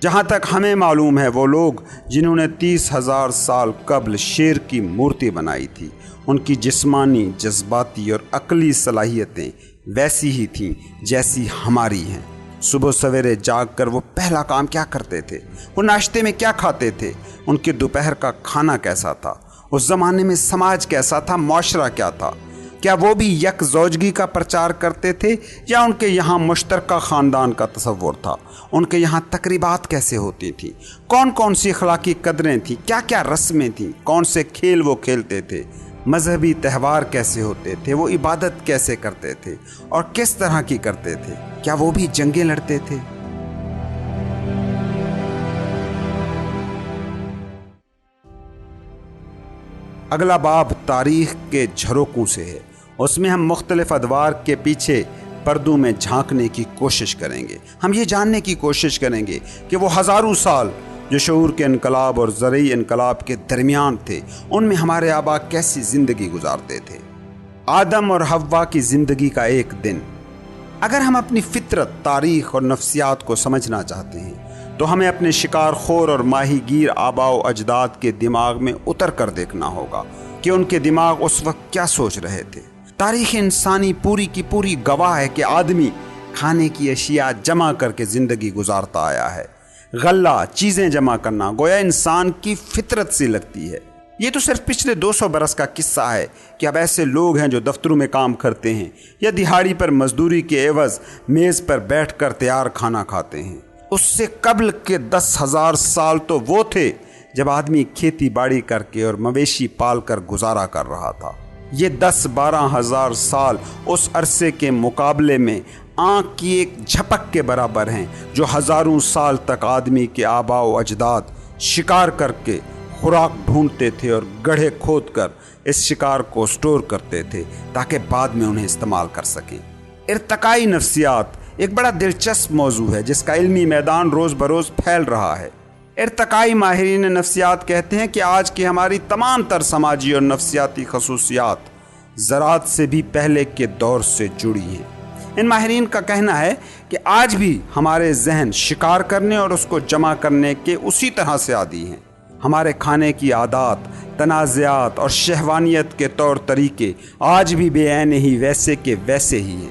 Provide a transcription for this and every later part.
جہاں تک ہمیں معلوم ہے وہ لوگ جنہوں نے 30,000 سال قبل شیر کی مورتی بنائی تھی، ان کی جسمانی، جذباتی اور عقلی صلاحیتیں ویسی ہی تھیں جیسی ہماری ہیں۔ صبح سویرے جاگ کر وہ پہلا کام کیا کرتے تھے؟ وہ ناشتے میں کیا کھاتے تھے؟ ان کے دوپہر کا کھانا کیسا تھا؟ اس زمانے میں سماج کیسا تھا؟ معاشرہ کیا تھا؟ کیا وہ بھی یک زوجگی کا پرچار کرتے تھے یا ان کے یہاں مشترکہ خاندان کا تصور تھا؟ ان کے یہاں تقریبات کیسے ہوتی تھیں؟ کون کون سی اخلاقی قدریں تھیں؟ کیا کیا رسمیں تھیں؟ کون سے کھیل وہ کھیلتے تھے؟ مذہبی تہوار کیسے ہوتے تھے؟ وہ عبادت کیسے کرتے تھے اور کس طرح کی کرتے تھے؟ کیا وہ بھی جنگیں لڑتے تھے؟ اگلا باب تاریخ کے جھروکوں سے ہے۔ اس میں ہم مختلف ادوار کے پیچھے پردوں میں جھانکنے کی کوشش کریں گے۔ ہم یہ جاننے کی کوشش کریں گے کہ وہ ہزاروں سال جو شعور کے انقلاب اور زرعی انقلاب کے درمیان تھے، ان میں ہمارے آبا کیسی زندگی گزارتے تھے۔ آدم اور حوا کی زندگی کا ایک دن۔ اگر ہم اپنی فطرت، تاریخ اور نفسیات کو سمجھنا چاہتے ہیں تو ہمیں اپنے شکار خور اور ماہی گیر آبا و اجداد کے دماغ میں اتر کر دیکھنا ہوگا کہ ان کے دماغ اس وقت کیا سوچ رہے تھے۔ تاریخ انسانی پوری کی پوری گواہ ہے کہ آدمی کھانے کی اشیاء جمع کر کے زندگی گزارتا آیا ہے۔ غلہ، چیزیں جمع کرنا گویا انسان کی فطرت سی لگتی ہے۔ یہ تو صرف پچھلے 200 برس کا قصہ ہے کہ اب ایسے لوگ ہیں جو دفتروں میں کام کرتے ہیں یا دہاڑی پر مزدوری کے عوض میز پر بیٹھ کر تیار کھانا کھاتے ہیں۔ اس سے قبل کے 10,000 سال تو وہ تھے جب آدمی کھیتی باڑی کر کے اور مویشی پال کر گزارا کر رہا تھا۔ یہ 10-12 ہزار سال اس عرصے کے مقابلے میں آنکھ کی ایک جھپک کے برابر ہیں جو ہزاروں سال تک آدمی کے آبا و اجداد شکار کر کے خوراک ڈھونڈتے تھے اور گڑھے کھود کر اس شکار کو سٹور کرتے تھے تاکہ بعد میں انہیں استعمال کر سکیں۔ ارتقائی نفسیات ایک بڑا دلچسپ موضوع ہے جس کا علمی میدان روز بروز پھیل رہا ہے۔ ارتقائی ماہرین نفسیات کہتے ہیں کہ آج کی ہماری تمام تر سماجی اور نفسیاتی خصوصیات زراعت سے بھی پہلے کے دور سے جڑی ہیں۔ ان ماہرین کا کہنا ہے کہ آج بھی ہمارے ذہن شکار کرنے اور اس کو جمع کرنے کے اسی طرح سے عادی ہیں۔ ہمارے کھانے کی عادات، تنازعات اور شہوانیت کے طور طریقے آج بھی بے عین ہی ویسے کے ویسے ہی ہیں۔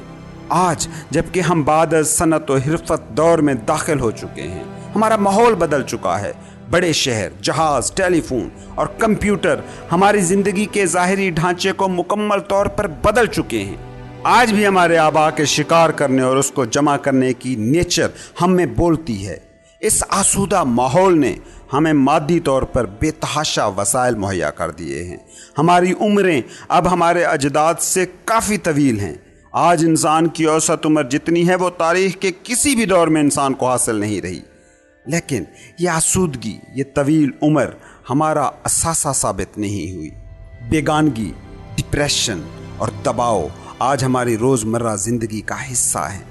آج جبکہ ہم بعد از صنعت و حرفت دور میں داخل ہو چکے ہیں، ہمارا ماحول بدل چکا ہے۔ بڑے شہر، جہاز، ٹیلی فون اور کمپیوٹر ہماری زندگی کے ظاہری ڈھانچے کو مکمل طور پر بدل چکے ہیں۔ آج بھی ہمارے آبا کے شکار کرنے اور اس کو جمع کرنے کی نیچر ہم میں بولتی ہے۔ اس آسودہ ماحول نے ہمیں مادی طور پر بے تحاشا وسائل مہیا کر دیے ہیں۔ ہماری عمریں اب ہمارے اجداد سے کافی طویل ہیں۔ آج انسان کی اوسط عمر جتنی ہے وہ تاریخ کے کسی بھی دور میں انسان کو حاصل نہیں رہی۔ لیکن یہ آسودگی، یہ طویل عمر ہمارا اثاثہ ثابت نہیں ہوئی۔ بیگانگی، ڈپریشن اور دباؤ آج ہماری روزمرہ زندگی کا حصہ ہیں۔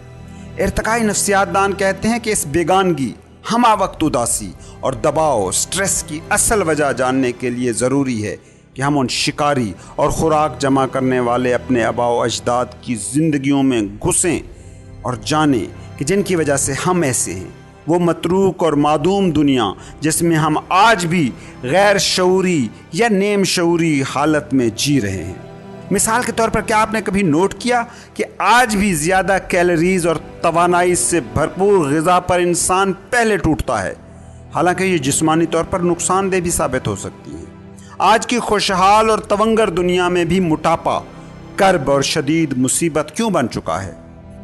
ارتقائی نفسیات دان کہتے ہیں کہ اس بیگانگی، ہمہ وقت اداسی اور دباؤ، سٹریس کی اصل وجہ جاننے کے لیے ضروری ہے کہ ہم ان شکاری اور خوراک جمع کرنے والے اپنے آبا و اجداد کی زندگیوں میں گھسیں اور جانیں کہ جن کی وجہ سے ہم ایسے ہیں۔ وہ متروک اور معدوم دنیا جس میں ہم آج بھی غیر شعوری یا نیم شعوری حالت میں جی رہے ہیں۔ مثال کے طور پر کیا آپ نے کبھی نوٹ کیا کہ آج بھی زیادہ کیلوریز اور توانائی سے بھرپور غذا پر انسان پہلے ٹوٹتا ہے، حالانکہ یہ جسمانی طور پر نقصان دہ بھی ثابت ہو سکتی ہے۔ آج کی خوشحال اور تونگر دنیا میں بھی موٹاپا، کرب اور شدید مصیبت کیوں بن چکا ہے؟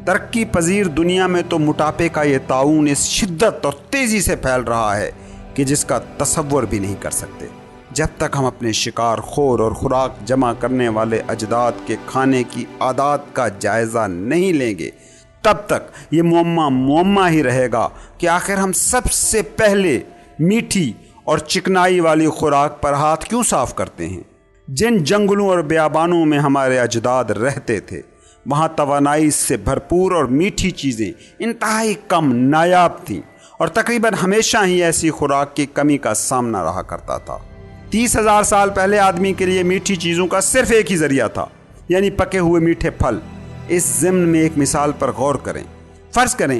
ترقی پذیر دنیا میں تو موٹاپے کا یہ طاعون اس شدت اور تیزی سے پھیل رہا ہے کہ جس کا تصور بھی نہیں کر سکتے۔ جب تک ہم اپنے شکار خور اور خوراک جمع کرنے والے اجداد کے کھانے کی عادات کا جائزہ نہیں لیں گے، تب تک یہ معمہ ہی رہے گا کہ آخر ہم سب سے پہلے میٹھی اور چکنائی والی خوراک پر ہاتھ کیوں صاف کرتے ہیں؟ جن جنگلوں اور بیابانوں میں ہمارے اجداد رہتے تھے، وہاں توانائی سے بھرپور اور میٹھی چیزیں انتہائی کم نایاب تھیں اور تقریباً ہمیشہ ہی ایسی خوراک کی کمی کا سامنا رہا کرتا تھا۔ 30,000 سال پہلے آدمی کے لیے میٹھی چیزوں کا صرف ایک ہی ذریعہ تھا، یعنی پکے ہوئے میٹھے پھل۔ اس ضمن میں ایک مثال پر غور کریں۔ فرض کریں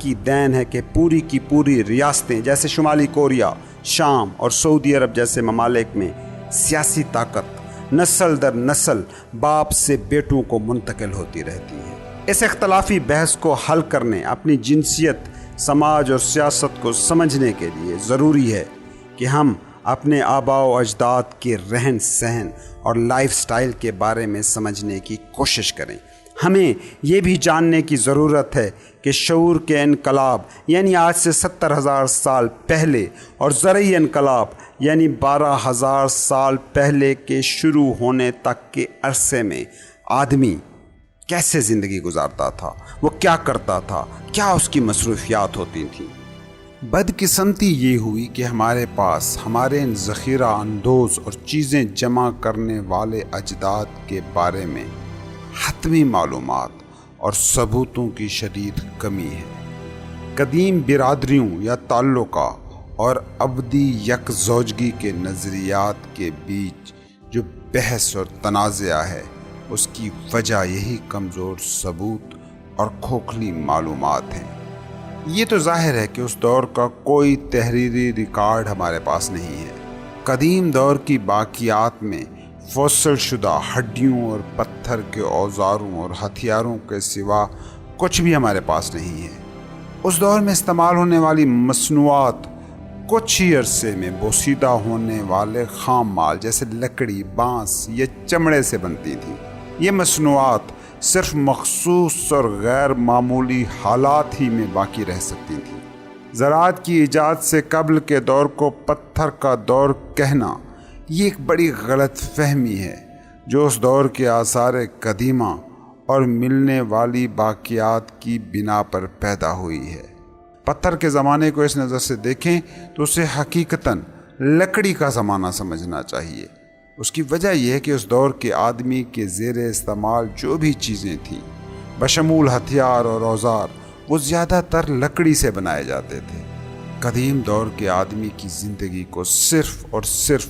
کی دین ہے کہ پوری کی پوری ریاستیں جیسے شمالی کوریا، شام اور سعودی عرب جیسے ممالک میں سیاسی طاقت نسل در نسل باپ سے بیٹوں کو منتقل ہوتی رہتی ہے۔ اس اختلافی بحث کو حل کرنے، اپنی جنسیت، سماج اور سیاست کو سمجھنے کے لیے ضروری ہے کہ ہم اپنے آباء و اجداد کے رہن سہن اور لائف سٹائل کے بارے میں سمجھنے کی کوشش کریں۔ ہمیں یہ بھی جاننے کی ضرورت ہے کہ شعور کے انقلاب یعنی آج سے 70,000 سال پہلے اور زرعی انقلاب یعنی 12,000 سال پہلے کے شروع ہونے تک کے عرصے میں آدمی کیسے زندگی گزارتا تھا، وہ کیا کرتا تھا، کیا اس کی مصروفیات ہوتی تھیں۔ بدقسمتی یہ ہوئی کہ ہمارے پاس ہمارے ان ذخیرہ اندوز اور چیزیں جمع کرنے والے اجداد کے بارے میں حتمی معلومات اور ثبوتوں کی شدید کمی ہے۔ قدیم برادریوں یا تعلقہ اور ابدی یک زوجگی کے نظریات کے بیچ جو بحث اور تنازعہ ہے، اس کی وجہ یہی کمزور ثبوت اور کھوکھلی معلومات ہیں۔ یہ تو ظاہر ہے کہ اس دور کا کوئی تحریری ریکارڈ ہمارے پاس نہیں ہے۔ قدیم دور کی باقیات میں فوسل شدہ ہڈیوں اور پتھر کے اوزاروں اور ہتھیاروں کے سوا کچھ بھی ہمارے پاس نہیں ہے۔ اس دور میں استعمال ہونے والی مصنوعات کچھ ہی عرصے میں بوسیدہ ہونے والے خام مال جیسے لکڑی، بانس یا چمڑے سے بنتی تھیں۔ یہ مصنوعات صرف مخصوص اور غیر معمولی حالات ہی میں باقی رہ سکتی تھیں۔ زراعت کی ایجاد سے قبل کے دور کو پتھر کا دور کہنا یہ ایک بڑی غلط فہمی ہے جو اس دور کے آثار قدیمہ اور ملنے والی باقیات کی بنا پر پیدا ہوئی ہے۔ پتھر کے زمانے کو اس نظر سے دیکھیں تو اسے حقیقتاً لکڑی کا زمانہ سمجھنا چاہیے۔ اس کی وجہ یہ ہے کہ اس دور کے آدمی کے زیر استعمال جو بھی چیزیں تھیں بشمول ہتھیار اور اوزار وہ زیادہ تر لکڑی سے بنائے جاتے تھے۔ قدیم دور کے آدمی کی زندگی کو صرف اور صرف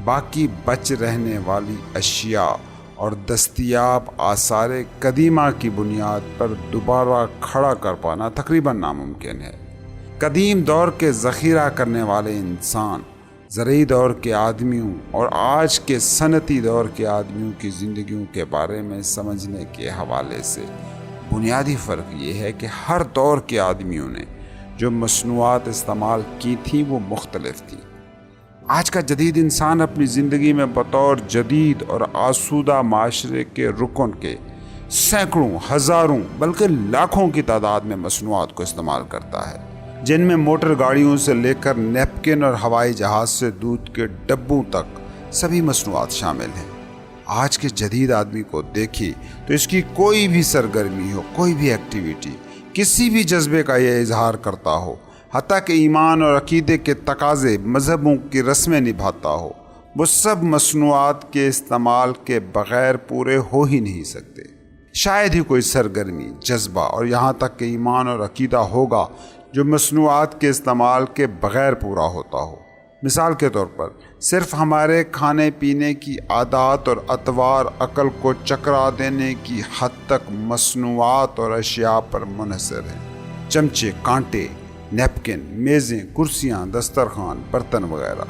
باقی بچ رہنے والی اشیاء اور دستیاب آثار قدیمہ کی بنیاد پر دوبارہ کھڑا کر پانا تقریباً ناممکن ہے۔ قدیم دور کے ذخیرہ کرنے والے انسان زرعی دور کے آدمیوں اور آج کے صنعتی دور کے آدمیوں کی زندگیوں کے بارے میں سمجھنے کے حوالے سے بنیادی فرق یہ ہے کہ ہر دور کے آدمیوں نے جو مصنوعات استعمال کی تھیں وہ مختلف تھیں۔ آج کا جدید انسان اپنی زندگی میں بطور جدید اور آسودہ معاشرے کے رکن کے سینکڑوں، ہزاروں بلکہ لاکھوں کی تعداد میں مصنوعات کو استعمال کرتا ہے، جن میں موٹر گاڑیوں سے لے کر نیپکن اور ہوائی جہاز سے دودھ کے ڈبوں تک سبھی مصنوعات شامل ہیں۔ آج کے جدید آدمی کو دیکھیے تو اس کی کوئی بھی سرگرمی ہو، کوئی بھی ایکٹیویٹی کسی بھی جذبے کا یہ اظہار کرتا ہو، حتیٰ کہ ایمان اور عقیدے کے تقاضے، مذہبوں کی رسمیں نبھاتا ہو، وہ سب مصنوعات کے استعمال کے بغیر پورے ہو ہی نہیں سکتے۔ شاید ہی کوئی سرگرمی، جذبہ اور یہاں تک کہ ایمان اور عقیدہ ہوگا جو مصنوعات کے استعمال کے بغیر پورا ہوتا ہو۔ مثال کے طور پر صرف ہمارے کھانے پینے کی عادات اور اطوار عقل کو چکرا دینے کی حد تک مصنوعات اور اشیاء پر منحصر ہیں۔ چمچے، کانٹے، نیپکن، میزیں، کرسیاں، دسترخوان، برتن وغیرہ،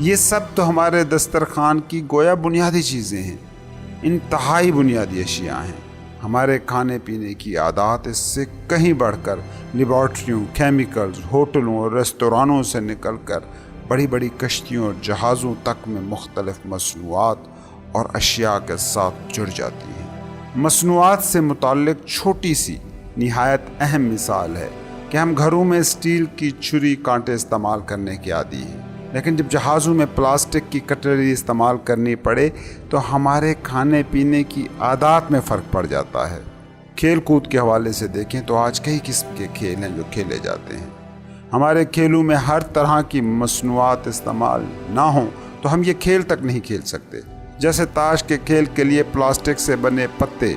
یہ سب تو ہمارے دسترخوان کی گویا بنیادی چیزیں ہیں، انتہائی بنیادی اشیاء ہیں۔ ہمارے کھانے پینے کی عادات اس سے کہیں بڑھ کر لیبارٹریوں، کیمیکلز، ہوٹلوں اور ریستورانوں سے نکل کر بڑی بڑی کشتیوں اور جہازوں تک میں مختلف مصنوعات اور اشیاء کے ساتھ جڑ جاتی ہیں۔ مصنوعات سے متعلق چھوٹی سی نہایت اہم مثال ہے کہ ہم گھروں میں اسٹیل کی چھری کانٹے استعمال کرنے کے عادی ہیں، لیکن جب جہازوں میں پلاسٹک کی کٹلری استعمال کرنی پڑے تو ہمارے کھانے پینے کی عادات میں فرق پڑ جاتا ہے۔ کھیل کود کے حوالے سے دیکھیں تو آج کئی قسم کے کھیل ہیں جو کھیلے جاتے ہیں۔ ہمارے کھیلوں میں ہر طرح کی مصنوعات استعمال نہ ہوں تو ہم یہ کھیل تک نہیں کھیل سکتے۔ جیسے تاش کے کھیل کے لیے پلاسٹک سے بنے پتے،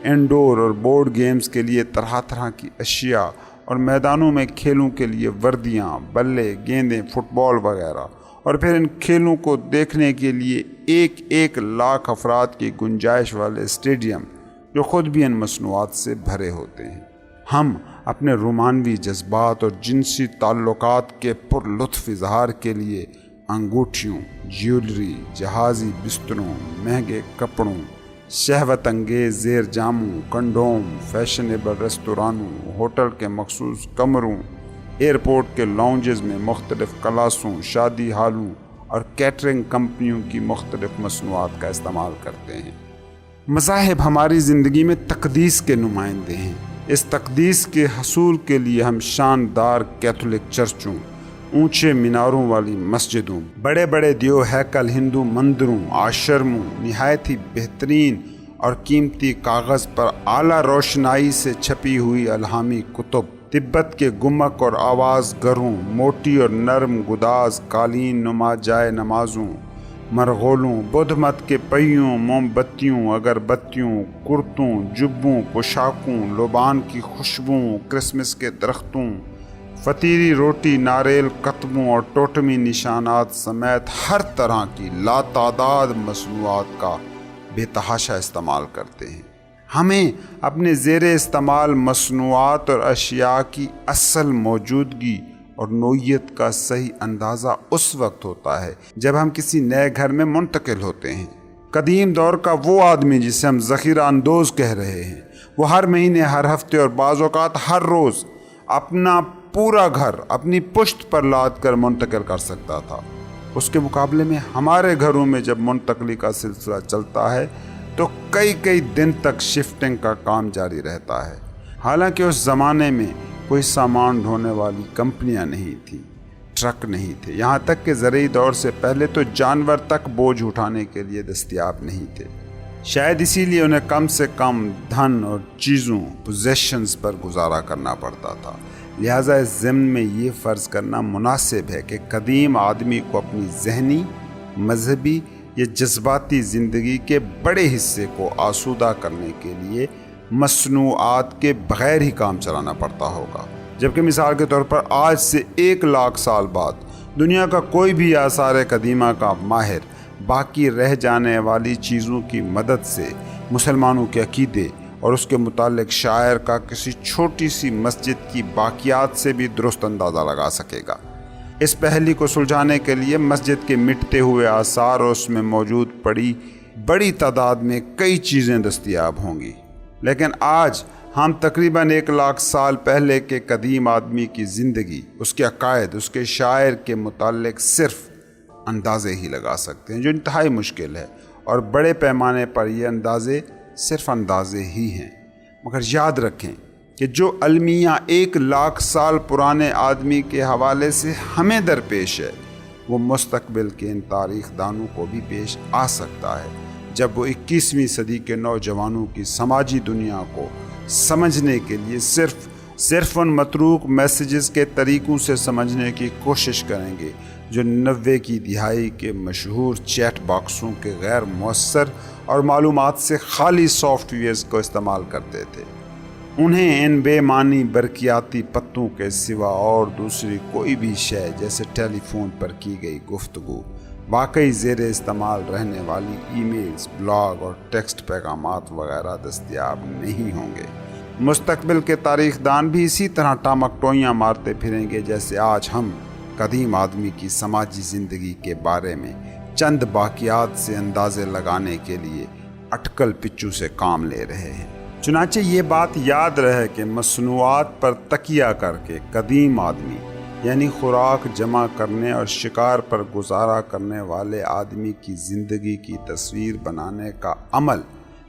انڈور اور بورڈ گیمز کے لیے طرح طرح کی اشیاء، اور میدانوں میں کھیلوں کے لیے وردیاں، بلے، گیندیں، فٹ بال وغیرہ، اور پھر ان کھیلوں کو دیکھنے کے لیے 1,00,000 افراد کی گنجائش والے اسٹیڈیم جو خود بھی ان مصنوعات سے بھرے ہوتے ہیں۔ ہم اپنے رومانوی جذبات اور جنسی تعلقات کے پر لطف اظہار کے لیے انگوٹھیوں، جیولری، جہازی بستروں، مہنگے کپڑوں، شہوت انگیز زیر جاموں، کنڈوم، فیشنیبل ریستورانوں، ہوٹل کے مخصوص کمروں، ایئرپورٹ کے لاؤنجز میں مختلف کلاسوں، شادی ہالوں اور کیٹرنگ کمپنیوں کی مختلف مصنوعات کا استعمال کرتے ہیں۔ مذاہب ہماری زندگی میں تقدیس کے نمائندے ہیں۔ اس تقدیس کے حصول کے لیے ہم شاندار کیتھولک چرچوں، اونچے میناروں والی مسجدوں، بڑے بڑے دیو ہیکل ہندو مندروں، آشرموں، نہایت ہی بہترین اور قیمتی کاغذ پر اعلیٰ روشنائی سے چھپی ہوئی الہامی کتب، تبت کے گمک اور آواز گروں، موٹی اور نرم گداز قالین نما جائے نمازوں، مرغولوں، بدھ مت کے پہیوں، موم بتیوں، اگربتیوں، کرتوں، جبوں، پوشاکوں، لوبان کی خوشبوؤں، کرسمس کے درختوں، فطیری روٹی، ناریل قطبوں اور ٹوٹمی نشانات سمیت ہر طرح کی لاتعداد مصنوعات کا بے تحاشا استعمال کرتے ہیں۔ ہمیں اپنے زیر استعمال مصنوعات اور اشیاء کی اصل موجودگی اور نوعیت کا صحیح اندازہ اس وقت ہوتا ہے جب ہم کسی نئے گھر میں منتقل ہوتے ہیں۔ قدیم دور کا وہ آدمی جسے ہم ذخیرہ اندوز کہہ رہے ہیں، وہ ہر مہینے، ہر ہفتے اور بعض اوقات ہر روز اپنا پورا گھر اپنی پشت پر لاد کر منتقل کر سکتا تھا۔ اس کے مقابلے میں ہمارے گھروں میں جب منتقلی کا سلسلہ چلتا ہے تو کئی دن تک شفٹنگ کا کام جاری رہتا ہے۔ حالانکہ اس زمانے میں کوئی سامان ڈھونے والی کمپنیاں نہیں تھیں، ٹرک نہیں تھے، یہاں تک کہ زرعی دور سے پہلے تو جانور تک بوجھ اٹھانے کے لیے دستیاب نہیں تھے۔ شاید اسی لیے انہیں کم سے کم دھن اور چیزوں، پوزیشنز پر گزارا کرنا پڑتا تھا۔ لہٰذا اس ضمن میں یہ فرض کرنا مناسب ہے کہ قدیم آدمی کو اپنی ذہنی، مذہبی یا جذباتی زندگی کے بڑے حصے کو آسودہ کرنے کے لیے مصنوعات کے بغیر ہی کام چلانا پڑتا ہوگا، جبکہ مثال کے طور پر آج سے 1,00,000 سال بعد دنیا کا کوئی بھی آثار قدیمہ کا ماہر باقی رہ جانے والی چیزوں کی مدد سے مسلمانوں کے عقیدے اور اس کے متعلق شاعر کا کسی چھوٹی سی مسجد کی باقیات سے بھی درست اندازہ لگا سکے گا۔ اس پہلی کو سلجھانے کے لیے مسجد کے مٹتے ہوئے آثار اور اس میں موجود پڑی بڑی تعداد میں کئی چیزیں دستیاب ہوں گی، لیکن آج ہم تقریباً 1,00,000 سال پہلے کے قدیم آدمی کی زندگی، اس کے عقائد، اس کے شاعر کے متعلق صرف اندازے ہی لگا سکتے ہیں، جو انتہائی مشکل ہے، اور بڑے پیمانے پر یہ اندازے صرف اندازے ہی ہیں۔ مگر یاد رکھیں کہ جو المیہ 1,00,000 سال پرانے آدمی کے حوالے سے ہمیں درپیش ہے، وہ مستقبل کے ان تاریخ دانوں کو بھی پیش آ سکتا ہے جب وہ 21ویں صدی کے نوجوانوں کی سماجی دنیا کو سمجھنے کے لیے صرف ان متروک میسیجز کے طریقوں سے سمجھنے کی کوشش کریں گے جو 90 کی دہائی کے مشہور چیٹ باکسوں کے غیر مؤثر اور معلومات سے خالی سافٹ ویئرز کو استعمال کرتے تھے۔ انہیں ان بے معنی برقیاتی پتوں کے سوا اور دوسری کوئی بھی شے جیسے ٹیلی فون پر کی گئی گفتگو، واقعی زیر استعمال رہنے والی ای میلز، بلاگ اور ٹیکسٹ پیغامات وغیرہ دستیاب نہیں ہوں گے۔ مستقبل کے تاریخ دان بھی اسی طرح ٹامک ٹوئیاں مارتے پھریں گے جیسے آج ہم قدیم آدمی کی سماجی زندگی کے بارے میں چند باقیات سے اندازے لگانے کے لیے اٹکل پچو سے کام لے رہے ہیں۔ چنانچہ یہ بات یاد رہے کہ مصنوعات پر تکیہ کر کے قدیم آدمی، یعنی خوراک جمع کرنے اور شکار پر گزارا کرنے والے آدمی کی زندگی کی تصویر بنانے کا عمل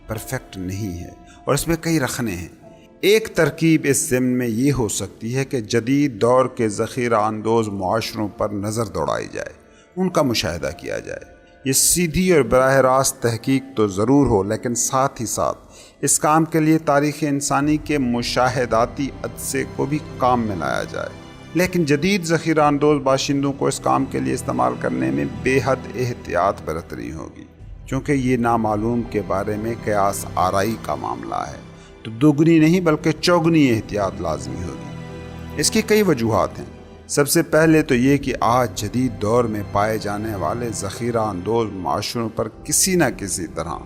پرفیکٹ نہیں ہے، اور اس میں کئی رخنے ہیں۔ ایک ترکیب اس ضمن میں یہ ہو سکتی ہے کہ جدید دور کے ذخیرہ اندوز معاشروں پر نظر دوڑائی جائے، ان کا مشاہدہ کیا جائے۔ یہ سیدھی اور براہ راست تحقیق تو ضرور ہو، لیکن ساتھ ہی ساتھ اس کام کے لیے تاریخ انسانی کے مشاہداتی عدسے کو بھی کام میں لایا جائے۔ لیکن جدید ذخیرہ اندوز باشندوں کو اس کام کے لیے استعمال کرنے میں بے حد احتیاط برتنی ہوگی، کیونکہ یہ نامعلوم کے بارے میں قیاس آرائی کا معاملہ ہے، تو دوگنی نہیں بلکہ چوگنی احتیاط لازمی ہوگی۔ اس کی کئی وجوہات ہیں۔ سب سے پہلے تو یہ کہ آج جدید دور میں پائے جانے والے ذخیرہ اندوز معاشروں پر کسی نہ کسی طرح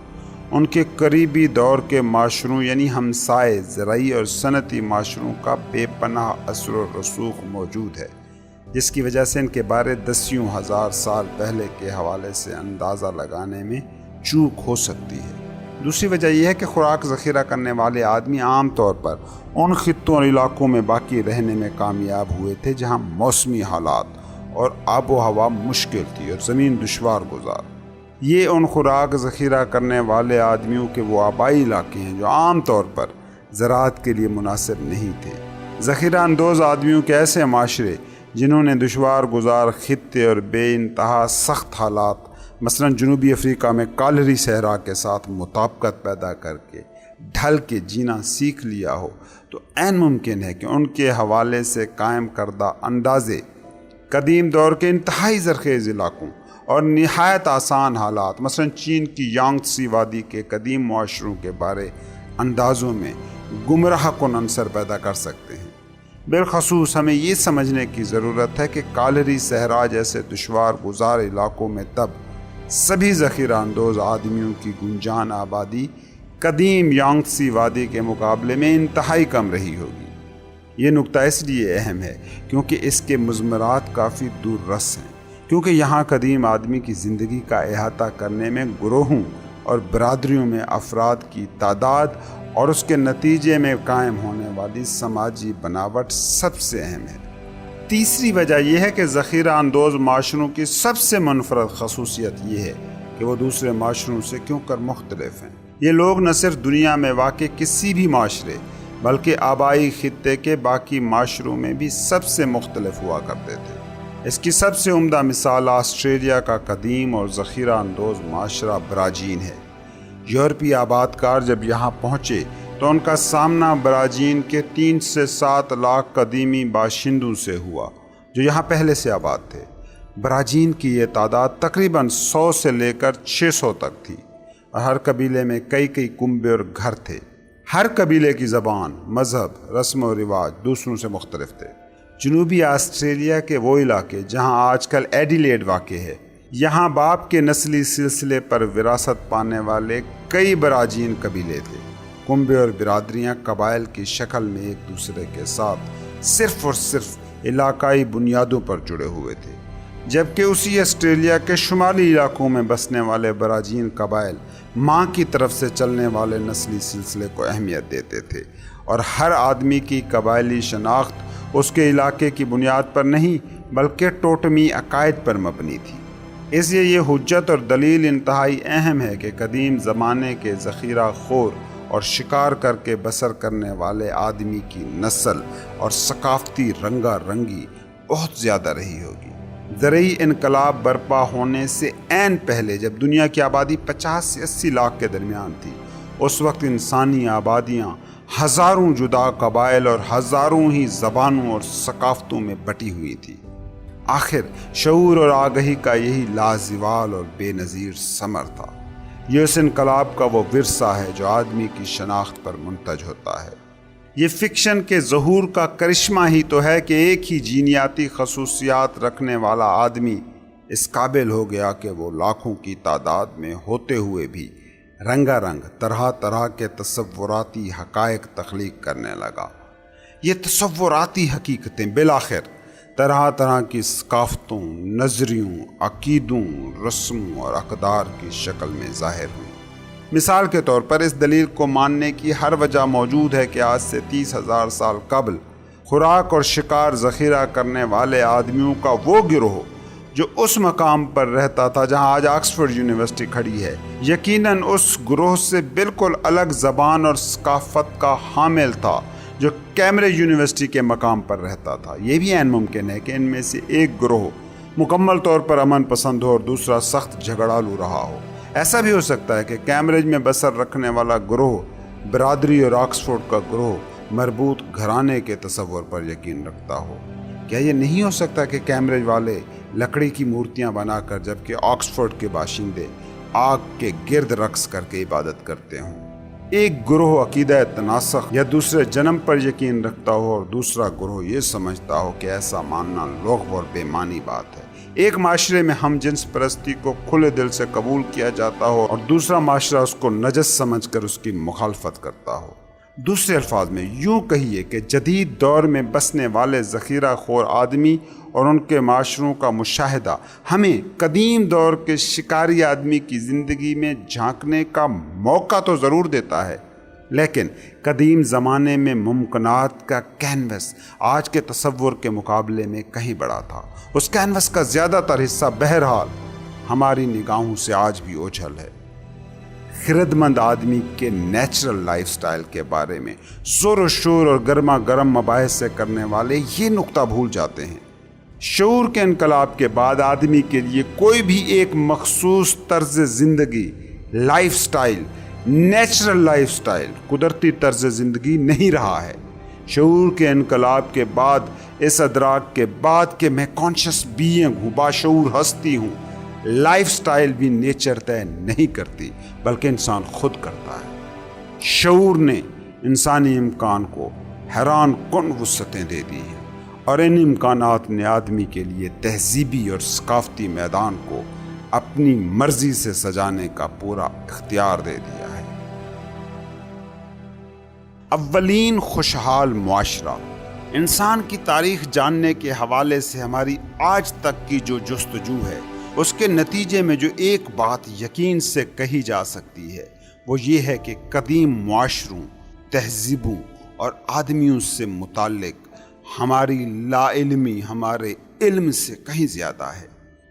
ان کے قریبی دور کے معاشروں یعنی ہمسائے زرعی اور صنعتی معاشروں کا بے پناہ اثر و رسوخ موجود ہے، جس کی وجہ سے ان کے بارے دسیوں ہزار سال پہلے کے حوالے سے اندازہ لگانے میں چوک ہو سکتی ہے۔ دوسری وجہ یہ ہے کہ خوراک ذخیرہ کرنے والے آدمی عام طور پر ان خطوں اور علاقوں میں باقی رہنے میں کامیاب ہوئے تھے جہاں موسمی حالات اور آب و ہوا مشکل تھی اور زمین دشوار گزار۔ یہ ان خوراک ذخیرہ کرنے والے آدمیوں کے وہ آبائی علاقے ہیں جو عام طور پر زراعت کے لیے مناسب نہیں تھے۔ ذخیرہ اندوز آدمیوں کے ایسے معاشرے جنہوں نے دشوار گزار خطے اور بے انتہا سخت حالات، مثلا جنوبی افریقہ میں کالہری صحرا کے ساتھ مطابقت پیدا کر کے ڈھل کے جینا سیکھ لیا ہو، تو عین ممکن ہے کہ ان کے حوالے سے قائم کردہ اندازے قدیم دور کے انتہائی زرخیز علاقوں اور نہایت آسان حالات، مثلا چین کی یانگتسی وادی کے قدیم معاشروں کے بارے اندازوں میں گمراہ کن عنصر پیدا کر سکتے ہیں۔ بالخصوص ہمیں یہ سمجھنے کی ضرورت ہے کہ کالہری صحرا جیسے دشوار گزار علاقوں میں تب سبھی ذخیرہ اندوز آدمیوں کی گنجان آبادی قدیم یانگتسی وادی کے مقابلے میں انتہائی کم رہی ہوگی۔ یہ نکتہ اس لیے اہم ہے کیونکہ اس کے مضمرات کافی دور رس ہیں، کیونکہ یہاں قدیم آدمی کی زندگی کا احاطہ کرنے میں گروہوں اور برادریوں میں افراد کی تعداد اور اس کے نتیجے میں قائم ہونے والی سماجی بناوٹ سب سے اہم ہے۔ تیسری وجہ یہ ہے کہ ذخیرہ اندوز معاشروں کی سب سے منفرد خصوصیت یہ ہے کہ وہ دوسرے معاشروں سے کیوں کر مختلف ہیں۔ یہ لوگ نہ صرف دنیا میں واقع کسی بھی معاشرے بلکہ آبائی خطے کے باقی معاشروں میں بھی سب سے مختلف ہوا کرتے تھے۔ اس کی سب سے عمدہ مثال آسٹریلیا کا قدیم اور ذخیرہ اندوز معاشرہ براجین ہے۔ یورپی آباد کار جب یہاں پہنچے تو ان کا سامنا براجین کے 3 سے 7 لاکھ قدیمی باشندوں سے ہوا جو یہاں پہلے سے آباد تھے۔ براجین کی یہ تعداد تقریباً 100 سے لے کر 600 تک تھی اور ہر قبیلے میں کئی کنبے اور گھر تھے۔ ہر قبیلے کی زبان، مذہب، رسم و رواج دوسروں سے مختلف تھے۔ جنوبی آسٹریلیا کے وہ علاقے جہاں آج کل ایڈیلیڈ واقع ہے، یہاں باپ کے نسلی سلسلے پر وراثت پانے والے کئی براجین قبیلے تھے۔ کنبے اور برادریاں قبائل کی شکل میں ایک دوسرے کے ساتھ صرف اور صرف علاقائی بنیادوں پر جڑے ہوئے تھے، جبکہ اسی آسٹریلیا کے شمالی علاقوں میں بسنے والے براجین قبائل ماں کی طرف سے چلنے والے نسلی سلسلے کو اہمیت دیتے تھے اور ہر آدمی کی قبائلی شناخت اس کے علاقے کی بنیاد پر نہیں بلکہ ٹوٹمی عقائد پر مبنی تھی۔ اس لیے یہ حجت اور دلیل انتہائی اہم ہے کہ قدیم زمانے کے ذخیرہ خور اور شکار کر کے بسر کرنے والے آدمی کی نسل اور ثقافتی رنگا رنگی بہت زیادہ رہی ہوگی۔ زرعی انقلاب برپا ہونے سے عین پہلے جب دنیا کی آبادی 50 سے 80 لاکھ کے درمیان تھی، اس وقت انسانی آبادیاں ہزاروں جدا قبائل اور ہزاروں ہی زبانوں اور ثقافتوں میں بٹی ہوئی تھی۔ آخر شعور اور آگہی کا یہی لازوال اور بے نظیر ثمر تھا۔ یہ اس انقلاب کا وہ ورثہ ہے جو آدمی کی شناخت پر منتج ہوتا ہے۔ یہ فکشن کے ظہور کا کرشمہ ہی تو ہے کہ ایک ہی جینیاتی خصوصیات رکھنے والا آدمی اس قابل ہو گیا کہ وہ لاکھوں کی تعداد میں ہوتے ہوئے بھی رنگا رنگ طرح طرح کے تصوراتی حقائق تخلیق کرنے لگا۔ یہ تصوراتی حقیقتیں بالآخر طرح طرح کی ثقافتوں، نظریوں، عقیدوں، رسموں اور اقدار کی شکل میں ظاہر ہوئی۔ مثال کے طور پر اس دلیل کو ماننے کی ہر وجہ موجود ہے کہ آج سے 30,000 سال قبل خوراک اور شکار ذخیرہ کرنے والے آدمیوں کا وہ گروہ جو اس مقام پر رہتا تھا جہاں آج آکسفورڈ یونیورسٹی کھڑی ہے، یقیناً اس گروہ سے بالکل الگ زبان اور ثقافت کا حامل تھا جو کیمبرج یونیورسٹی کے مقام پر رہتا تھا۔ یہ بھی عین ممکن ہے کہ ان میں سے ایک گروہ مکمل طور پر امن پسند ہو اور دوسرا سخت جھگڑالو رہا ہو۔ ایسا بھی ہو سکتا ہے کہ کیمبرج میں بسر رکھنے والا گروہ برادری اور آکسفورڈ کا گروہ مربوط گھرانے کے تصور پر یقین رکھتا ہو۔ کیا یہ نہیں ہو سکتا کہ کیمبرج والے لکڑی کی مورتیاں بنا کر جبکہ آکسفورڈ کے باشندے آگ کے گرد رقص کر کے عبادت کرتے ہوں؟ ایک گروہ عقیدہ تناسخ یا دوسرے جنم پر یقین رکھتا ہو اور دوسرا گروہ یہ سمجھتا ہو کہ ایسا ماننا لغو اور بے معنی بات ہے۔ ایک معاشرے میں ہم جنس پرستی کو کھلے دل سے قبول کیا جاتا ہو اور دوسرا معاشرہ اس کو نجس سمجھ کر اس کی مخالفت کرتا ہو۔ دوسرے الفاظ میں یوں کہیے کہ جدید دور میں بسنے والے ذخیرہ خور آدمی اور ان کے معاشروں کا مشاہدہ ہمیں قدیم دور کے شکاری آدمی کی زندگی میں جھانکنے کا موقع تو ضرور دیتا ہے، لیکن قدیم زمانے میں ممکنات کا کینوس آج کے تصور کے مقابلے میں کہیں بڑا تھا۔ اس کینوس کا زیادہ تر حصہ بہرحال ہماری نگاہوں سے آج بھی اوجھل ہے۔ خرد مند آدمی کے نیچرل لائف سٹائل کے بارے میں زور و شور اور گرما گرم مباحث سے کرنے والے یہ نقطہ بھول جاتے ہیں۔ شعور کے انقلاب کے بعد آدمی کے لیے کوئی بھی ایک مخصوص طرز زندگی، life style, natural life style, قدرتی طرز زندگی نہیں رہا ہے۔ شعور کے انقلاب کے بعد، اس ادراک کے بعد کہ میں کانشس بینگ ہوں، باشعور ہستی ہوں، لائف سٹائل بھی نیچر طے نہیں کرتی بلکہ انسان خود کرتا ہے۔ شعور نے انسانی امکان کو حیران کن وسعتیں دے دی ہیں اور ان امکانات نے آدمی کے لیے تہذیبی اور ثقافتی میدان کو اپنی مرضی سے سجانے کا پورا اختیار دے دیا ہے۔ اولین خوشحال معاشرہ انسان کی تاریخ جاننے کے حوالے سے ہماری آج تک کی جو جستجو ہے، اس کے نتیجے میں جو ایک بات یقین سے کہی جا سکتی ہے وہ یہ ہے کہ قدیم معاشروں، تہذیبوں اور آدمیوں سے متعلق ہماری لا علمی ہمارے علم سے کہیں زیادہ ہے۔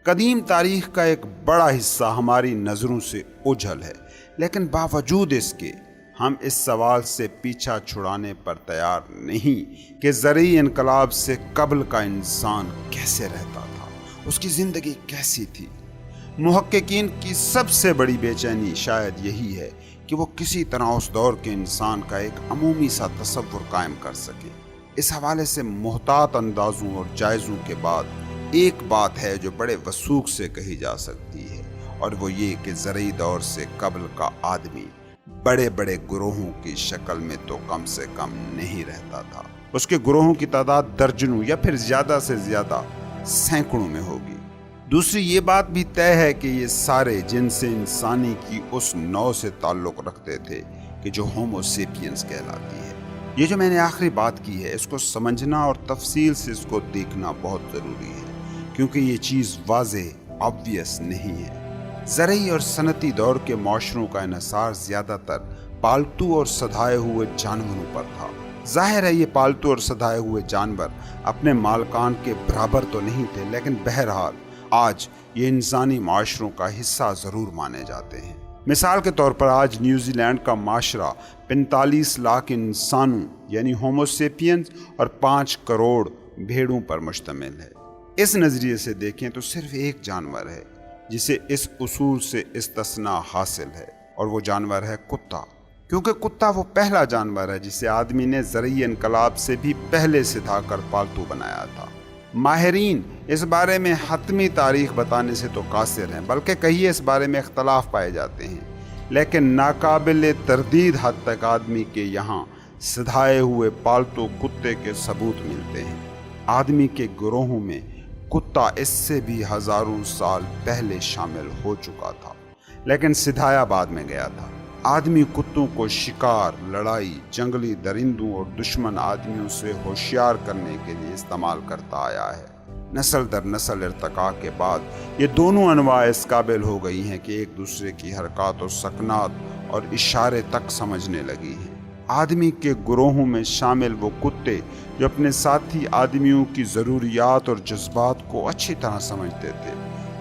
قدیم تاریخ کا ایک بڑا حصہ ہماری نظروں سے اوجھل ہے، لیکن باوجود اس کے ہم اس سوال سے پیچھا چھڑانے پر تیار نہیں کہ زرعی انقلاب سے قبل کا انسان کیسے رہتا تھا، اس کی زندگی کیسی تھی۔ محققین کی سب سے بڑی بے چینی شاید یہی ہے کہ وہ کسی طرح اس دور کے انسان کا ایک عمومی سا تصور قائم کر سکے۔ اس حوالے سے محتاط اندازوں اور جائزوں کے بعد ایک بات ہے جو بڑے وثوق سے کہی جا سکتی ہے، اور وہ یہ کہ زرعی دور سے قبل کا آدمی بڑے بڑے گروہوں کی شکل میں تو کم سے کم نہیں رہتا تھا۔ اس کے گروہوں کی تعداد درجنوں یا پھر زیادہ سے زیادہ سینکڑوں میں ہوگی۔ دوسری یہ بات بھی طے ہے کہ یہ سارے جن سے انسانی کی اس نوع سے تعلق رکھتے تھے کہ جو ہومو سیپینس کہلاتی ہے۔ یہ جو میں نے آخری بات کی ہے، اس کو سمجھنا اور تفصیل سے اس کو دیکھنا بہت ضروری ہے، کیونکہ یہ چیز واضح آبویس نہیں ہے۔ زرعی اور صنعتی دور کے معاشروں کا انحصار زیادہ تر پالتو اور سدھائے ہوئے جانوروں پر تھا۔ ظاہر ہے یہ پالتو اور سدھائے ہوئے جانور اپنے مالکان کے برابر تو نہیں تھے، لیکن بہرحال آج یہ انسانی معاشروں کا حصہ ضرور مانے جاتے ہیں۔ مثال کے طور پر آج نیوزی لینڈ کا معاشرہ 45 لاکھ انسانوں یعنی ہومو سیپینز اور 5 کروڑ بھیڑوں پر مشتمل ہے۔ اس نظریے سے دیکھیں تو صرف ایک جانور ہے جسے اس اصول سے استثناء حاصل ہے، اور وہ جانور ہے کتا، کیونکہ کتا وہ پہلا جانور ہے جسے آدمی نے زرعی انقلاب سے بھی پہلے سدھا کر پالتو بنایا تھا۔ ماہرین اس بارے میں حتمی تاریخ بتانے سے تو قاصر ہیں، بلکہ کئی اس بارے میں اختلاف پائے جاتے ہیں، لیکن ناقابل تردید حد تک آدمی کے یہاں سدھائے ہوئے پالتو کتے کے ثبوت ملتے ہیں۔ آدمی کے گروہوں میں کتا اس سے بھی ہزاروں سال پہلے شامل ہو چکا تھا، لیکن سدھایا بعد میں گیا تھا۔ آدمی کتوں کو شکار، لڑائی، جنگلی درندوں اور دشمن آدمیوں سے ہوشیار کرنے کے لیے استعمال کرتا آیا ہے۔ نسل در نسل ارتقاء کے بعد یہ دونوں انواع اس قابل ہو گئی ہیں کہ ایک دوسرے کی حرکات و سکنات اور اشارے تک سمجھنے لگی ہیں۔ آدمی کے گروہوں میں شامل وہ کتے جو اپنے ساتھی آدمیوں کی ضروریات اور جذبات کو اچھی طرح سمجھتے تھے،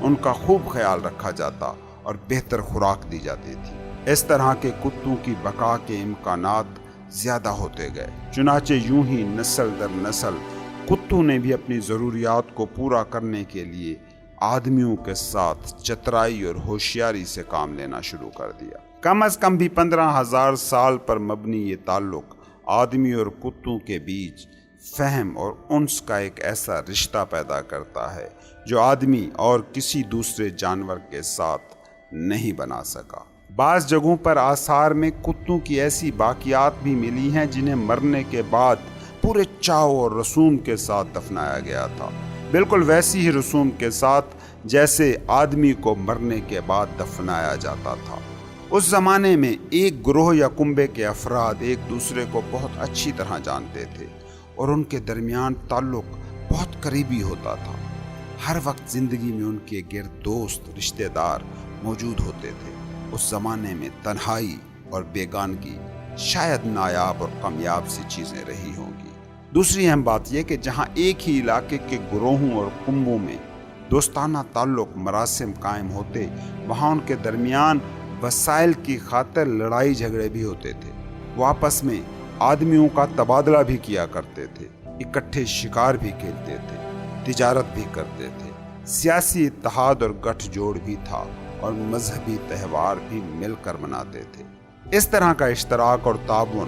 ان کا خوب خیال رکھا جاتا اور بہتر خوراک دی جاتی تھی۔ اس طرح کے کتوں کی بقا کے امکانات زیادہ ہوتے گئے، چنانچہ یوں ہی نسل در نسل کتوں نے بھی اپنی ضروریات کو پورا کرنے کے لیے آدمیوں کے ساتھ چترائی اور ہوشیاری سے کام لینا شروع کر دیا۔ کم از کم بھی 15,000 سال پر مبنی یہ تعلق آدمی اور کتوں کے بیچ فہم اور انس کا ایک ایسا رشتہ پیدا کرتا ہے جو آدمی اور کسی دوسرے جانور کے ساتھ نہیں بنا سکا۔ بعض جگہوں پر آثار میں کتوں کی ایسی باقیات بھی ملی ہیں جنہیں مرنے کے بعد پورے چاؤ اور رسوم کے ساتھ دفنایا گیا تھا، بالکل ویسی ہی رسوم کے ساتھ جیسے آدمی کو مرنے کے بعد دفنایا جاتا تھا۔ اس زمانے میں ایک گروہ یا کنبے کے افراد ایک دوسرے کو بہت اچھی طرح جانتے تھے اور ان کے درمیان تعلق بہت قریبی ہوتا تھا۔ ہر وقت زندگی میں ان کے گرد دوست، رشتہ دار موجود ہوتے تھے۔ اس زمانے میں تنہائی اور بیگانگی شاید نایاب اور کامیاب سی چیزیں رہی ہوں گی۔ دوسری اہم بات یہ کہ جہاں ایک ہی علاقے کے گروہوں اور کنبوں میں دوستانہ تعلق مراسم قائم ہوتے، وہاں ان کے درمیان وسائل کی خاطر لڑائی جھگڑے بھی ہوتے تھے۔ وہ آپس میں آدمیوں کا تبادلہ بھی کیا کرتے تھے، اکٹھے شکار بھی کھیلتے تھے، تجارت بھی کرتے تھے، سیاسی اتحاد اور گٹھ جوڑ بھی تھا اور مذہبی تہوار بھی مل کر مناتے تھے۔ اس طرح کا اشتراک اور تعاون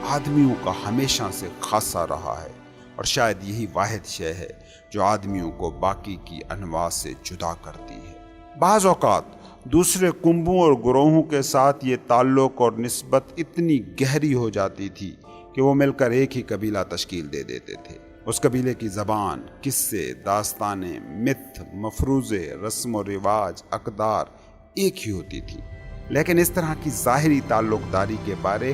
آدمیوں کا ہمیشہ سے خاصا رہا ہے، اور شاید یہی واحد شے ہے جو آدمیوں کو باقی کی انواع سے جدا کرتی ہے۔ بعض اوقات دوسرے کنبوں اور گروہوں کے ساتھ یہ تعلق اور نسبت اتنی گہری ہو جاتی تھی کہ وہ مل کر ایک ہی قبیلہ تشکیل دے دیتے تھے۔ اس قبیلے کی زبان، قصے، داستانیں، مت، مفروضے، رسم و رواج، اقدار ایک ہی ہوتی تھی، لیکن اس طرح کی ظاہری تعلق داری کے بارے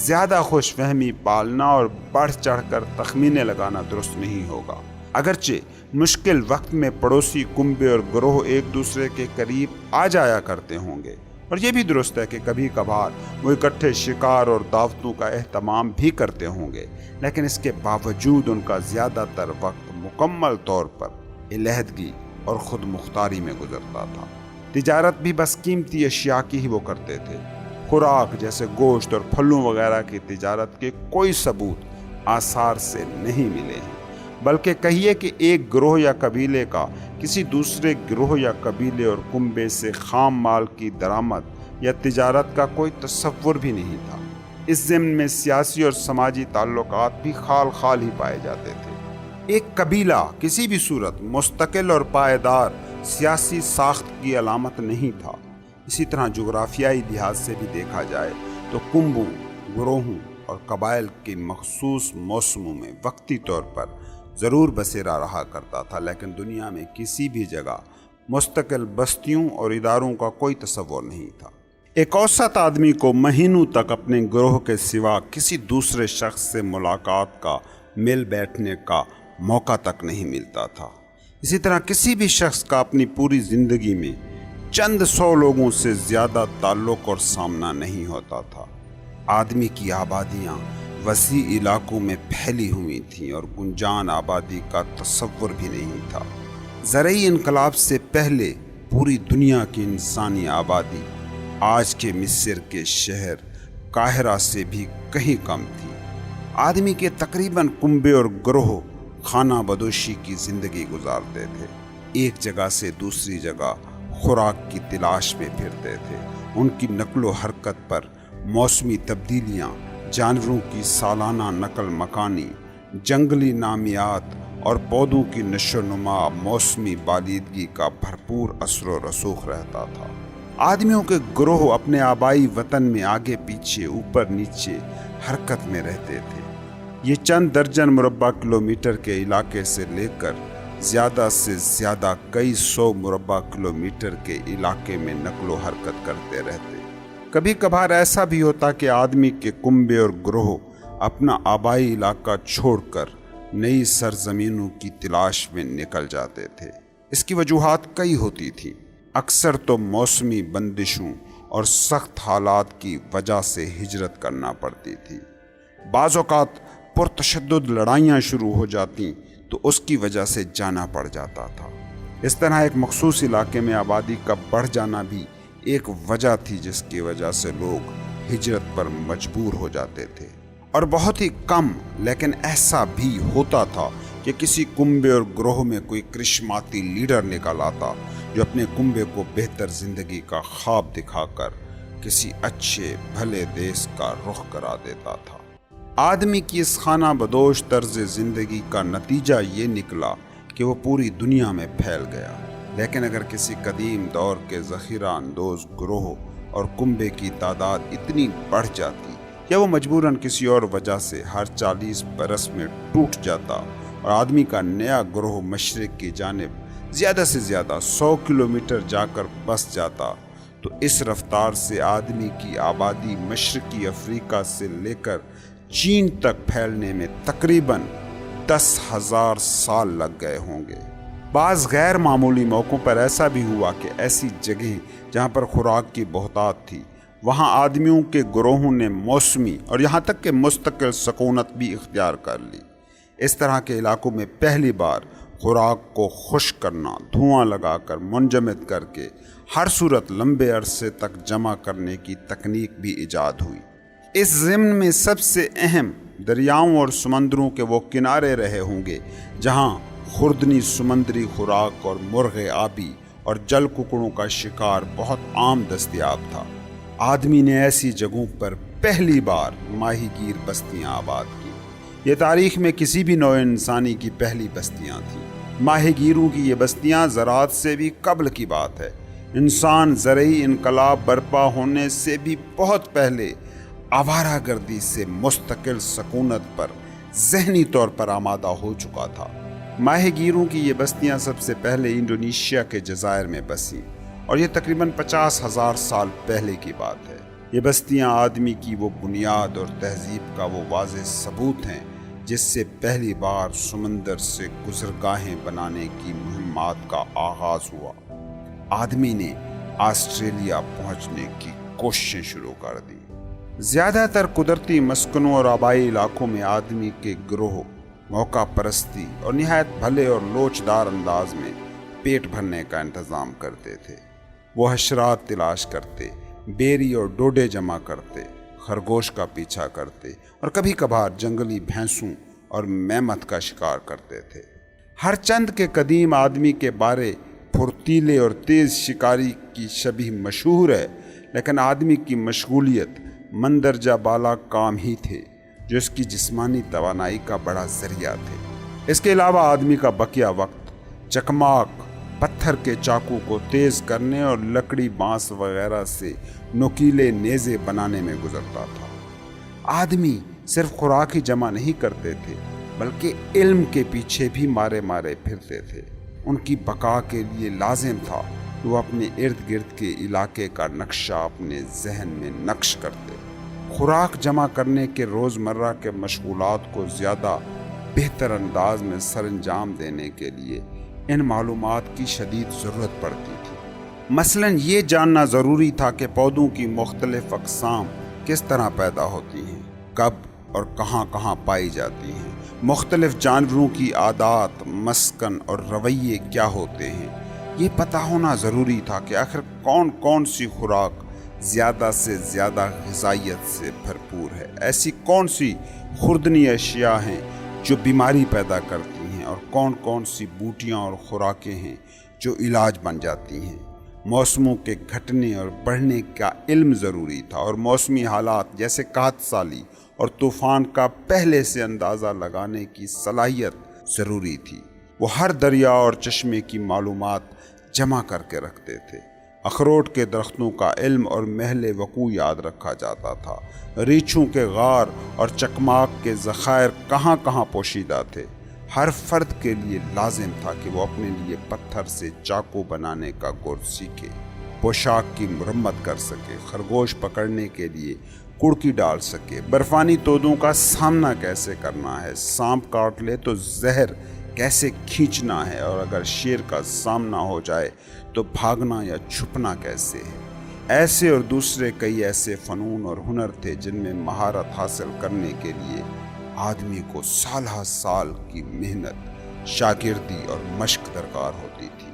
زیادہ خوش فہمی پالنا اور بڑھ چڑھ کر تخمینے لگانا درست نہیں ہوگا۔ اگرچہ مشکل وقت میں پڑوسی کنبے اور گروہ ایک دوسرے کے قریب آ جایا کرتے ہوں گے، اور یہ بھی درست ہے کہ کبھی کبھار وہ اکٹھے شکار اور دعوتوں کا اہتمام بھی کرتے ہوں گے، لیکن اس کے باوجود ان کا زیادہ تر وقت مکمل طور پر علیحدگی اور خود مختاری میں گزرتا تھا۔ تجارت بھی بس قیمتی اشیاء کی ہی وہ کرتے تھے۔ خوراک جیسے گوشت اور پھلوں وغیرہ کی تجارت کے کوئی ثبوت آثار سے نہیں ملے ہیں، بلکہ کہیے کہ ایک گروہ یا قبیلے کا کسی دوسرے گروہ یا قبیلے اور کنبے سے خام مال کی درآمد یا تجارت کا کوئی تصور بھی نہیں تھا۔ اس ضمن میں سیاسی اور سماجی تعلقات بھی خال خال ہی پائے جاتے تھے۔ ایک قبیلہ کسی بھی صورت مستقل اور پائیدار سیاسی ساخت کی علامت نہیں تھا۔ اسی طرح جغرافیائی لحاظ سے بھی دیکھا جائے تو کنبوں، گروہوں اور قبائل کے مخصوص موسموں میں وقتی طور پر ضرور بسیرا رہا کرتا تھا، لیکن دنیا میں کسی بھی جگہ مستقل بستیوں اور اداروں کا کوئی تصور نہیں تھا۔ ایک اوسط آدمی کو مہینوں تک اپنے گروہ کے سوا کسی دوسرے شخص سے ملاقات کا، مل بیٹھنے کا موقع تک نہیں ملتا تھا۔ اسی طرح کسی بھی شخص کا اپنی پوری زندگی میں چند 100 لوگوں سے زیادہ تعلق اور سامنا نہیں ہوتا تھا۔ آدمی کی آبادیاں وسیع علاقوں میں پھیلی ہوئی تھیں اور گنجان آبادی کا تصور بھی نہیں تھا۔ زرعی انقلاب سے پہلے پوری دنیا کی انسانی آبادی آج کے مصر کے شہر قاہرہ سے بھی کہیں کم تھی۔ آدمی کے تقریباً کنبے اور گروہ خانہ بدوشی کی زندگی گزارتے تھے، ایک جگہ سے دوسری جگہ خوراک کی تلاش میں پھرتے تھے۔ ان کی نقل و حرکت پر موسمی تبدیلیاں، جانوروں کی سالانہ نقل مکانی، جنگلی نامیات اور پودوں کی نشو و نما، موسمی بالیدگی کا بھرپور اثر و رسوخ رہتا تھا۔ آدمیوں کے گروہ اپنے آبائی وطن میں آگے پیچھے، اوپر نیچے حرکت میں رہتے تھے۔ یہ چند درجن مربع کلومیٹر کے علاقے سے لے کر زیادہ سے زیادہ کئی 100 مربع کلومیٹر کے علاقے میں نقل و حرکت کرتے رہتے۔ کبھی کبھار ایسا بھی ہوتا کہ آدمی کے کنبے اور گروہ اپنا آبائی علاقہ چھوڑ کر نئی سرزمینوں کی تلاش میں نکل جاتے تھے۔ اس کی وجوہات کئی ہوتی تھیں، اکثر تو موسمی بندشوں اور سخت حالات کی وجہ سے ہجرت کرنا پڑتی تھی۔ بعض اوقات پرتشدد لڑائیاں شروع ہو جاتی تو اس کی وجہ سے جانا پڑ جاتا تھا۔ اس طرح ایک مخصوص علاقے میں آبادی کا بڑھ جانا بھی ایک وجہ تھی جس کی وجہ سے لوگ ہجرت پر مجبور ہو جاتے تھے۔ اور بہت ہی کم لیکن ایسا بھی ہوتا تھا کہ کسی کنبے اور گروہ میں کوئی کرشماتی لیڈر نکل آتا جو اپنے کنبے کو بہتر زندگی کا خواب دکھا کر کسی اچھے بھلے دیس کا رخ کرا دیتا تھا۔ آدمی کی اس خانہ بدوش طرز زندگی کا نتیجہ یہ نکلا کہ وہ پوری دنیا میں پھیل گیا، لیکن اگر کسی قدیم دور کے ذخیرہ اندوز گروہ اور کنبے کی تعداد اتنی بڑھ جاتی کہ وہ مجبوراً کسی اور وجہ سے ہر 40 برس میں ٹوٹ جاتا اور آدمی کا نیا گروہ مشرق کی جانب زیادہ سے زیادہ 100 کلومیٹر جا کر بس جاتا، تو اس رفتار سے آدمی کی آبادی مشرقی افریقہ سے لے کر چین تک پھیلنے میں تقریباً 10,000 سال لگ گئے ہوں گے۔ بعض غیر معمولی موقعوں پر ایسا بھی ہوا کہ ایسی جگہیں جہاں پر خوراک کی بہتات تھی، وہاں آدمیوں کے گروہوں نے موسمی اور یہاں تک کہ مستقل سکونت بھی اختیار کر لی۔ اس طرح کے علاقوں میں پہلی بار خوراک کو خشک کرنا، دھواں لگا کر منجمد کر کے ہر صورت لمبے عرصے تک جمع کرنے کی تکنیک بھی ایجاد ہوئی۔ اس ضمن میں سب سے اہم دریاؤں اور سمندروں کے وہ کنارے رہے ہوں گے جہاں خوردنی سمندری خوراک اور مرغ آبی اور جل ککڑوں کا شکار بہت عام دستیاب تھا۔ آدمی نے ایسی جگہوں پر پہلی بار ماہی گیر بستیاں آباد کی۔ یہ تاریخ میں کسی بھی نوع انسانی کی پہلی بستیاں تھیں۔ ماہی گیروں کی یہ بستیاں زراعت سے بھی قبل کی بات ہے۔ انسان زرعی انقلاب برپا ہونے سے بھی بہت پہلے آوارہ گردی سے مستقل سکونت پر ذہنی طور پر آمادہ ہو چکا تھا۔ ماہی گیروں کی یہ بستیاں سب سے پہلے انڈونیشیا کے جزائر میں بسیں اور یہ تقریباً 50,000 سال پہلے کی بات ہے۔ یہ بستیاں آدمی کی وہ بنیاد اور تہذیب کا وہ واضح ثبوت ہیں جس سے پہلی بار سمندر سے گزرگاہیں بنانے کی مہمات کا آغاز ہوا۔ آدمی نے آسٹریلیا پہنچنے کی کوششیں شروع کر دی۔ زیادہ تر قدرتی مسکنوں اور آبائی علاقوں میں آدمی کے گروہ موقع پرستی اور نہایت بھلے اور لوچدار انداز میں پیٹ بھرنے کا انتظام کرتے تھے۔ وہ حشرات تلاش کرتے، بیری اور ڈوڈے جمع کرتے، خرگوش کا پیچھا کرتے اور کبھی کبھار جنگلی بھینسوں اور میمت کا شکار کرتے تھے۔ ہر چند کے قدیم آدمی کے بارے پھرتیلے اور تیز شکاری کی شبیہ مشہور ہے، لیکن آدمی کی مشغولیت مندرجہ بالا کام ہی تھے جو اس کی جسمانی توانائی کا بڑا ذریعہ تھے۔ اس کے علاوہ آدمی کا بقیہ وقت چکماک، پتھر کے چاقو کو تیز کرنے اور لکڑی بانس وغیرہ سے نوکیلے نیزے بنانے میں گزرتا تھا۔ آدمی صرف خوراک ہی جمع نہیں کرتے تھے بلکہ علم کے پیچھے بھی مارے مارے پھرتے تھے۔ ان کی بقا کے لیے لازم تھا کہ وہ اپنے ارد گرد کے علاقے کا نقشہ اپنے ذہن میں نقش کرتے۔ خوراک جمع کرنے کے روزمرہ کے مشغولات کو زیادہ بہتر انداز میں سر انجام دینے کے لیے ان معلومات کی شدید ضرورت پڑتی تھی۔ مثلاً یہ جاننا ضروری تھا کہ پودوں کی مختلف اقسام کس طرح پیدا ہوتی ہیں، کب اور کہاں کہاں پائی جاتی ہیں، مختلف جانوروں کی عادات، مسکن اور رویے کیا ہوتے ہیں۔ یہ پتہ ہونا ضروری تھا کہ آخر کون کون سی خوراک زیادہ سے زیادہ غذائیت سے بھرپور ہے، ایسی کون سی خوردنی اشیاء ہیں جو بیماری پیدا کرتی ہیں، اور کون کون سی بوٹیاں اور خوراکیں ہیں جو علاج بن جاتی ہیں۔ موسموں کے گھٹنے اور بڑھنے کا علم ضروری تھا، اور موسمی حالات جیسے قحط سالی اور طوفان کا پہلے سے اندازہ لگانے کی صلاحیت ضروری تھی۔ وہ ہر دریا اور چشمے کی معلومات جمع کر کے رکھتے تھے۔ اخروٹ کے درختوں کا علم اور محل وقوع یاد رکھا جاتا تھا۔ ریچھوں کے غار اور چکماک کے ذخائر کہاں کہاں پوشیدہ تھے۔ ہر فرد کے لیے لازم تھا کہ وہ اپنے لیے پتھر سے چاقو بنانے کا گر سیکھے، پوشاک کی مرمت کر سکے، خرگوش پکڑنے کے لیے کڑکی ڈال سکے، برفانی تودوں کا سامنا کیسے کرنا ہے، سانپ کاٹ لے تو زہر کیسے کھینچنا ہے، اور اگر شیر کا سامنا ہو جائے تو بھاگنا یا چھپنا کیسے ہے۔ ایسے اور دوسرے کئی ایسے فنون اور ہنر تھے جن میں مہارت حاصل کرنے کے لیے آدمی کو سالہ سال کی محنت، شاگردی اور مشق درکار ہوتی تھی۔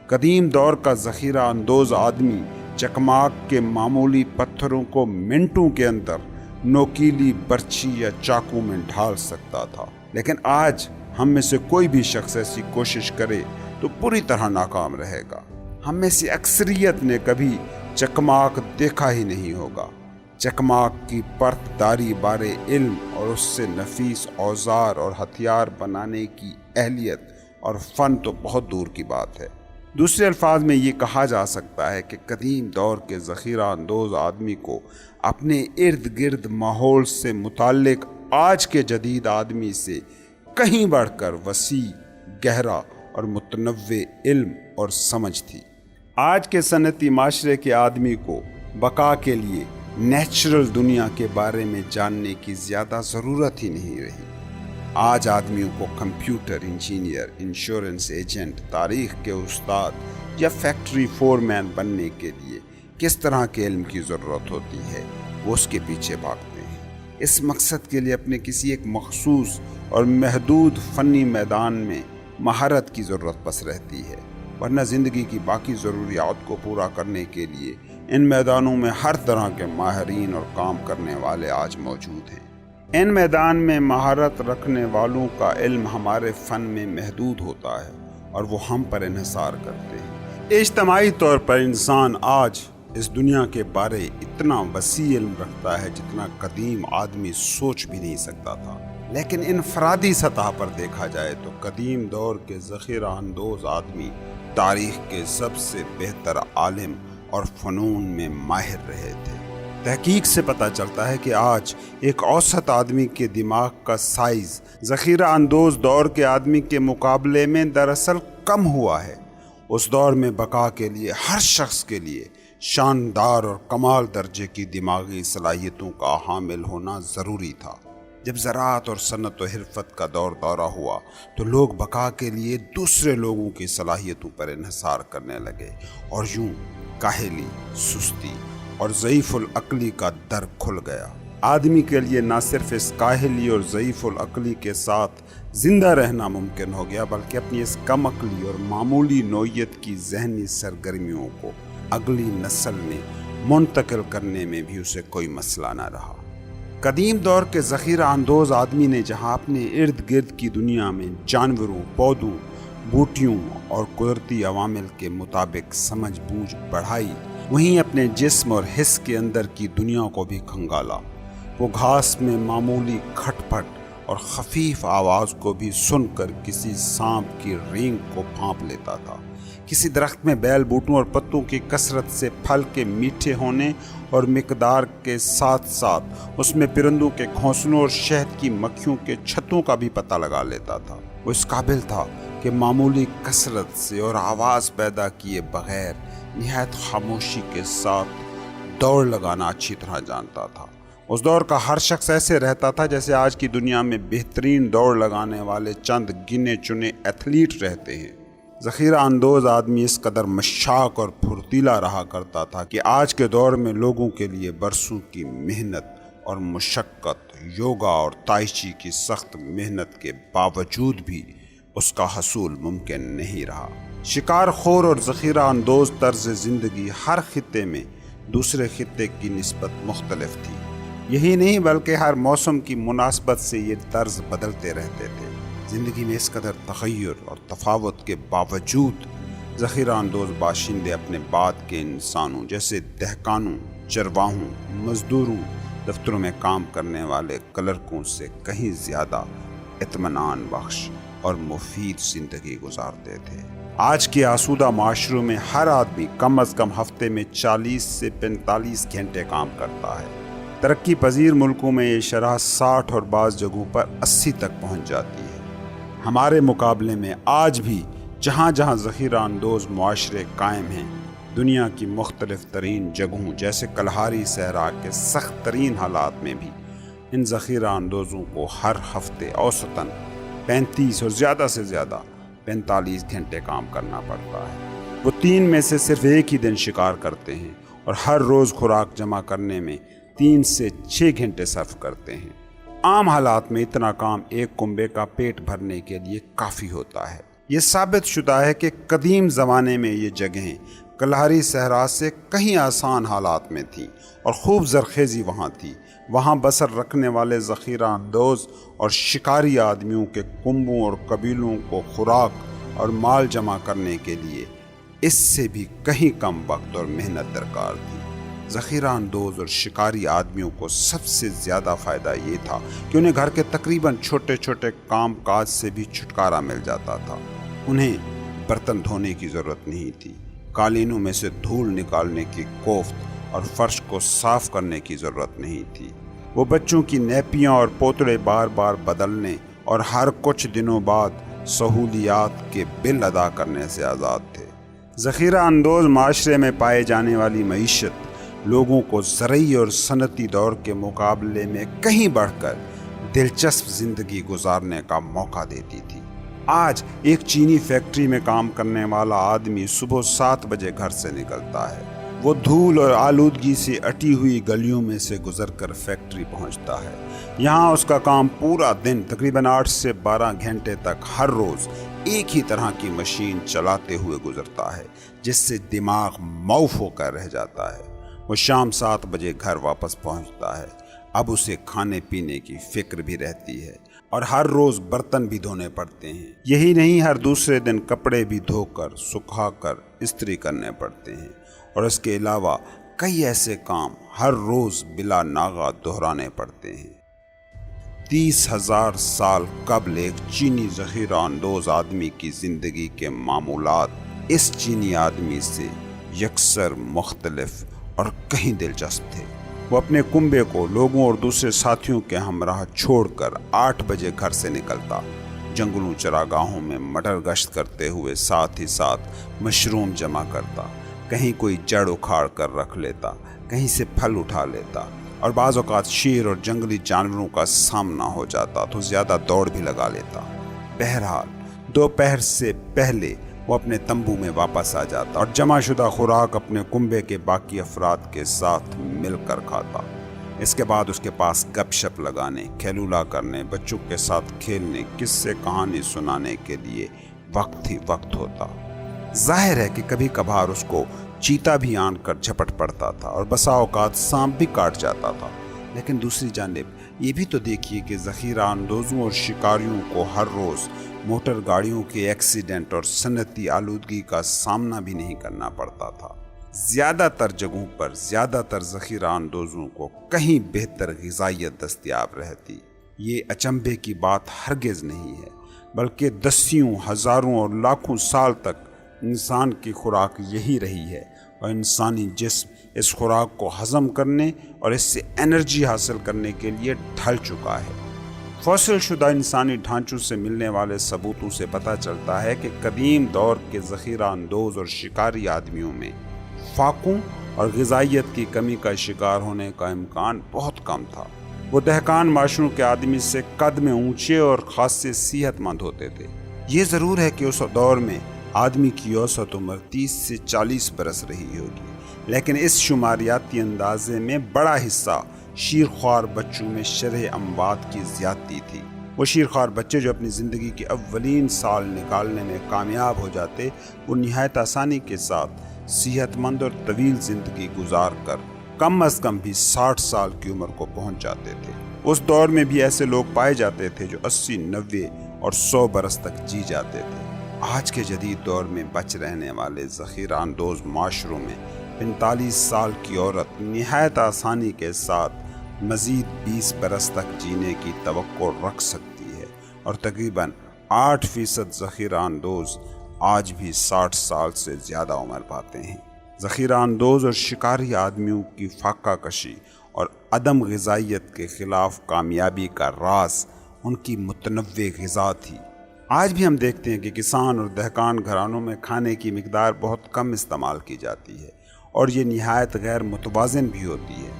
قدیم دور کا ذخیرہ اندوز آدمی چکماک کے معمولی پتھروں کو منٹوں کے اندر نوکیلی برچھی یا چاقو میں ڈھال سکتا تھا، لیکن آج ہم میں سے کوئی بھی شخص ایسی کوشش کرے تو پوری طرح ناکام رہے گا۔ ہم میں سے اکثریت نے کبھی چکماک دیکھا ہی نہیں ہوگا۔ چکماک کی پرت داری بارے علم اور اس سے نفیس اوزار اور ہتھیار بنانے کی اہلیت اور فن تو بہت دور کی بات ہے۔ دوسرے الفاظ میں یہ کہا جا سکتا ہے کہ قدیم دور کے ذخیرہ اندوز آدمی کو اپنے ارد گرد ماحول سے متعلق آج کے جدید آدمی سے کہیں بڑھ کر وسیع، گہرا اور متنوع علم اور سمجھ تھی۔ آج کے صنعتی معاشرے کے آدمی کو بقا کے لیے نیچرل دنیا کے بارے میں جاننے کی زیادہ ضرورت ہی نہیں رہی۔ آج آدمیوں کو کمپیوٹر انجینئر، انشورنس ایجنٹ، تاریخ کے استاد یا فیکٹری فورمین بننے کے لیے کس طرح کے علم کی ضرورت ہوتی ہے، وہ اس کے پیچھے بھاگتے ہیں۔ اس مقصد کے لیے اپنے کسی ایک مخصوص اور محدود فنی میدان میں مہارت کی ضرورت بس رہتی ہے، ورنہ زندگی کی باقی ضروریات کو پورا کرنے کے لیے ان میدانوں میں ہر طرح کے ماہرین اور کام کرنے والے آج موجود ہیں۔ ان میدان میں مہارت رکھنے والوں کا علم ہمارے فن میں محدود ہوتا ہے اور وہ ہم پر انحصار کرتے ہیں۔ اجتماعی طور پر انسان آج اس دنیا کے بارے اتنا وسیع علم رکھتا ہے جتنا قدیم آدمی سوچ بھی نہیں سکتا تھا، لیکن انفرادی سطح پر دیکھا جائے تو قدیم دور کے ذخیرہ اندوز آدمی تاریخ کے سب سے بہتر عالم اور فنون میں ماہر رہے تھے۔ تحقیق سے پتہ چلتا ہے کہ آج ایک اوسط آدمی کے دماغ کا سائز ذخیرہ اندوز دور کے آدمی کے مقابلے میں دراصل کم ہوا ہے۔ اس دور میں بقا کے لیے ہر شخص کے لیے شاندار اور کمال درجے کی دماغی صلاحیتوں کا حامل ہونا ضروری تھا۔ جب زراعت اور صنعت و حرفت کا دورہ ہوا تو لوگ بقا کے لیے دوسرے لوگوں کی صلاحیتوں پر انحصار کرنے لگے اور یوں کاہلی، سستی اور ضعیف العقلی کا در کھل گیا۔ آدمی کے لیے نہ صرف اس کاہلی اور ضعیف العقلی کے ساتھ زندہ رہنا ممکن ہو گیا، بلکہ اپنی اس کم عقلی اور معمولی نوعیت کی ذہنی سرگرمیوں کو اگلی نسل میں منتقل کرنے میں بھی اسے کوئی مسئلہ نہ رہا۔ قدیم دور کے ذخیرہ اندوز آدمی نے جہاں اپنے ارد گرد کی دنیا میں جانوروں، پودوں، بوٹیوں اور قدرتی عوامل کے مطابق سمجھ بوجھ بڑھائی، وہیں اپنے جسم اور حس کے اندر کی دنیا کو بھی کھنگالا۔ وہ گھاس میں معمولی کھٹ پٹ اور خفیف آواز کو بھی سن کر کسی سانپ کی رینگ کو بھانپ لیتا تھا۔ کسی درخت میں بیل بوٹوں اور پتوں کی کثرت سے پھل کے میٹھے ہونے اور مقدار کے ساتھ ساتھ اس میں پرندوں کے گھونسلوں اور شہد کی مکھیوں کے چھتوں کا بھی پتہ لگا لیتا تھا۔ وہ اس قابل تھا کہ معمولی کثرت سے اور آواز پیدا کیے بغیر نہایت خاموشی کے ساتھ دوڑ لگانا اچھی طرح جانتا تھا۔ اس دور کا ہر شخص ایسے رہتا تھا جیسے آج کی دنیا میں بہترین دوڑ لگانے والے چند گنے چنے ایتھلیٹ رہتے ہیں۔ ذخیرہ اندوز آدمی اس قدر مشاق اور پھرتیلا رہا کرتا تھا کہ آج کے دور میں لوگوں کے لیے برسوں کی محنت اور مشقت، یوگا اور تائی چی کی سخت محنت کے باوجود بھی اس کا حصول ممکن نہیں رہا۔ شکار خور اور ذخیرہ اندوز طرز زندگی ہر خطے میں دوسرے خطے کی نسبت مختلف تھی۔ یہی نہیں بلکہ ہر موسم کی مناسبت سے یہ طرز بدلتے رہتے تھے۔ زندگی میں اس قدر تغیر اور تفاوت کے باوجود ذخیرہ اندوز باشندے اپنے بعد کے انسانوں جیسے دہقانوں، چرواہوں، مزدوروں، دفتروں میں کام کرنے والے کلرکوں سے کہیں زیادہ اطمینان بخش اور مفید زندگی گزارتے تھے۔ آج کے آسودہ معاشروں میں ہر آدمی کم از کم ہفتے میں 40 سے 45 گھنٹے کام کرتا ہے۔ ترقی پذیر ملکوں میں یہ شرح 60 اور بعض جگہوں پر 80 تک پہنچ جاتی ہے۔ ہمارے مقابلے میں آج بھی جہاں جہاں ذخیرہ اندوز معاشرے قائم ہیں، دنیا کی مختلف ترین جگہوں جیسے کلہاری صحرا کے سخت ترین حالات میں بھی ان ذخیرہ اندوزوں کو ہر ہفتے اوسطاً 35 اور زیادہ سے زیادہ 45 گھنٹے کام کرنا پڑتا ہے۔ وہ 3 میں سے صرف ایک ہی دن شکار کرتے ہیں اور ہر روز خوراک جمع کرنے میں 3 سے 6 گھنٹے صرف کرتے ہیں۔ عام حالات میں اتنا کام ایک کنبے کا پیٹ بھرنے کے لیے کافی ہوتا ہے۔ یہ ثابت شدہ ہے کہ قدیم زمانے میں یہ جگہیں کلہاری صحرا سے کہیں آسان حالات میں تھیں اور خوب زرخیزی وہاں تھی۔ وہاں بسر رکھنے والے ذخیرہ اندوز اور شکاری آدمیوں کے کنبوں اور قبیلوں کو خوراک اور مال جمع کرنے کے لیے اس سے بھی کہیں کم وقت اور محنت درکار تھی۔ ذخیرہ اندوز اور شکاری آدمیوں کو سب سے زیادہ فائدہ یہ تھا کہ انہیں گھر کے تقریباً چھوٹے چھوٹے کام کاج سے بھی چھٹکارا مل جاتا تھا۔ انہیں برتن دھونے کی ضرورت نہیں تھی، قالینوں میں سے دھول نکالنے کی کوفت اور فرش کو صاف کرنے کی ضرورت نہیں تھی۔ وہ بچوں کی نیپیاں اور پوتڑے بار بار بدلنے اور ہر کچھ دنوں بعد سہولیات کے بل ادا کرنے سے آزاد تھے۔ ذخیرہ اندوز معاشرے میں پائے جانے والی معیشت لوگوں کو زرعی اور صنعتی دور کے مقابلے میں کہیں بڑھ کر دلچسپ زندگی گزارنے کا موقع دیتی تھی۔ آج ایک چینی فیکٹری میں کام کرنے والا آدمی صبح 7 بجے گھر سے نکلتا ہے۔ وہ دھول اور آلودگی سے اٹی ہوئی گلیوں میں سے گزر کر فیکٹری پہنچتا ہے۔ یہاں اس کا کام پورا دن تقریباً 8 سے 12 گھنٹے تک ہر روز ایک ہی طرح کی مشین چلاتے ہوئے گزرتا ہے، جس سے دماغ موف ہو کر رہ جاتا ہے۔ وہ شام 7 بجے گھر واپس پہنچتا ہے۔ اب اسے کھانے پینے کی فکر بھی رہتی ہے اور ہر روز برتن بھی دھونے پڑتے ہیں۔ یہی نہیں، ہر دوسرے دن کپڑے بھی دھو کر سکھا کر استری کرنے پڑتے ہیں، اور اس کے علاوہ کئی ایسے کام ہر روز بلا ناغہ دہرانے پڑتے ہیں۔ 30,000 سال قبل ایک چینی ذخیرہ اندوز آدمی کی زندگی کے معمولات اس چینی آدمی سے یکسر مختلف اور کہیں دلچسپ تھے۔ وہ اپنے کنبے کو لوگوں اور دوسرے ساتھیوں کے ہمراہ چھوڑ کر 8 بجے گھر سے نکلتا، جنگلوں چراگاہوں میں مٹر گشت کرتے ہوئے ساتھ ہی ساتھ مشروم جمع کرتا، کہیں کوئی جڑ اکھاڑ کر رکھ لیتا، کہیں سے پھل اٹھا لیتا، اور بعض اوقات شیر اور جنگلی جانوروں کا سامنا ہو جاتا تو زیادہ دوڑ بھی لگا لیتا۔ بہرحال دوپہر سے پہلے وہ اپنے تمبو میں واپس آ جاتا اور جمع شدہ خوراک اپنے کنبے کے باقی افراد کے ساتھ مل کر کھاتا۔ اس کے بعد اس کے پاس گپ شپ لگانے، کھیلولا کرنے، بچوں کے ساتھ کھیلنے، قصے کہانی سنانے کے لیے وقت ہی وقت ہوتا۔ ظاہر ہے کہ کبھی کبھار اس کو چیتا بھی آن کر جھپٹ پڑتا تھا اور بسا اوقات سانپ بھی کاٹ جاتا تھا، لیکن دوسری جانب یہ بھی تو دیکھیے کہ ذخیرہ اندوزوں اور شکاریوں کو ہر روز موٹر گاڑیوں کے ایکسیڈنٹ اور صنعتی آلودگی کا سامنا بھی نہیں کرنا پڑتا تھا۔ زیادہ تر جگہوں پر زیادہ تر ذخیرہ اندوزوں کو کہیں بہتر غذائیت دستیاب رہتی۔ یہ اچنبھے کی بات ہرگز نہیں ہے، بلکہ دسیوں، ہزاروں اور لاکھوں سال تک انسان کی خوراک یہی رہی ہے، اور انسانی جسم اس خوراک کو ہضم کرنے اور اس سے انرجی حاصل کرنے کے لیے ڈھل چکا ہے۔ فوسل شدہ انسانی ڈھانچوں سے ملنے والے ثبوتوں سے پتہ چلتا ہے کہ قدیم دور کے ذخیرہ اندوز اور شکاری آدمیوں میں فاقوں اور غذائیت کی کمی کا شکار ہونے کا امکان بہت کم تھا۔ وہ دہقان معاشروں کے آدمی سے قد میں اونچے اور خاصے صحت مند ہوتے تھے۔ یہ ضرور ہے کہ اس دور میں آدمی کی اوسط عمر 30 سے 40 برس رہی ہوگی، لیکن اس شماریاتی اندازے میں بڑا حصہ شیرخوار بچوں میں شرح اموات کی زیادتی تھی۔ وہ شیرخوار بچے جو اپنی زندگی کے اولین سال نکالنے میں کامیاب ہو جاتے، وہ نہایت آسانی کے ساتھ صحت مند اور طویل زندگی گزار کر کم از کم بھی 60 سال کی عمر کو پہنچ جاتے تھے۔ اس دور میں بھی ایسے لوگ پائے جاتے تھے جو 80، 90 اور 100 برس تک جی جاتے تھے۔ آج کے جدید دور میں بچ رہنے والے ذخیرہ اندوز معاشروں میں 45 سال کی عورت نہایت آسانی کے ساتھ مزید 20 برس تک جینے کی توقع رکھ سکتی ہے، اور تقریباً 8% ذخیرہ اندوز آج بھی 60 سال سے زیادہ عمر پاتے ہیں۔ ذخیرہ اندوز اور شکاری آدمیوں کی فاقہ کشی اور عدم غذائیت کے خلاف کامیابی کا راز ان کی متنوع غذا تھی۔ آج بھی ہم دیکھتے ہیں کہ کسان اور دہقان گھرانوں میں کھانے کی مقدار بہت کم استعمال کی جاتی ہے، اور یہ نہایت غیر متوازن بھی ہوتی ہے۔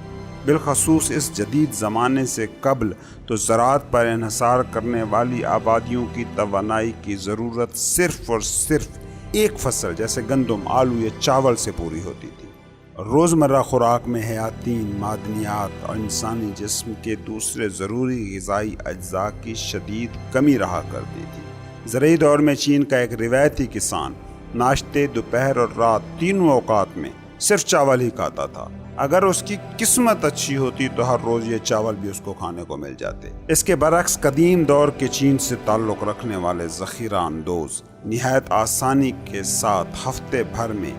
بالخصوص اس جدید زمانے سے قبل تو زراعت پر انحصار کرنے والی آبادیوں کی توانائی کی ضرورت صرف اور صرف ایک فصل جیسے گندم، آلو یا چاول سے پوری ہوتی تھی۔ روزمرہ خوراک میں حیاتین، معدنیات اور انسانی جسم کے دوسرے ضروری غذائی اجزاء کی شدید کمی رہا کرتی تھی۔ زرعی دور میں چین کا ایک روایتی کسان ناشتے، دوپہر اور رات تینوں اوقات میں صرف چاول ہی کھاتا تھا۔ اگر اس کی قسمت اچھی ہوتی تو ہر روز یہ چاول بھی اس کو کھانے کو مل جاتے۔ اس کے برعکس قدیم دور کے چین سے تعلق رکھنے والے ذخیرہ اندوز نہایت آسانی کے ساتھ ہفتے بھر میں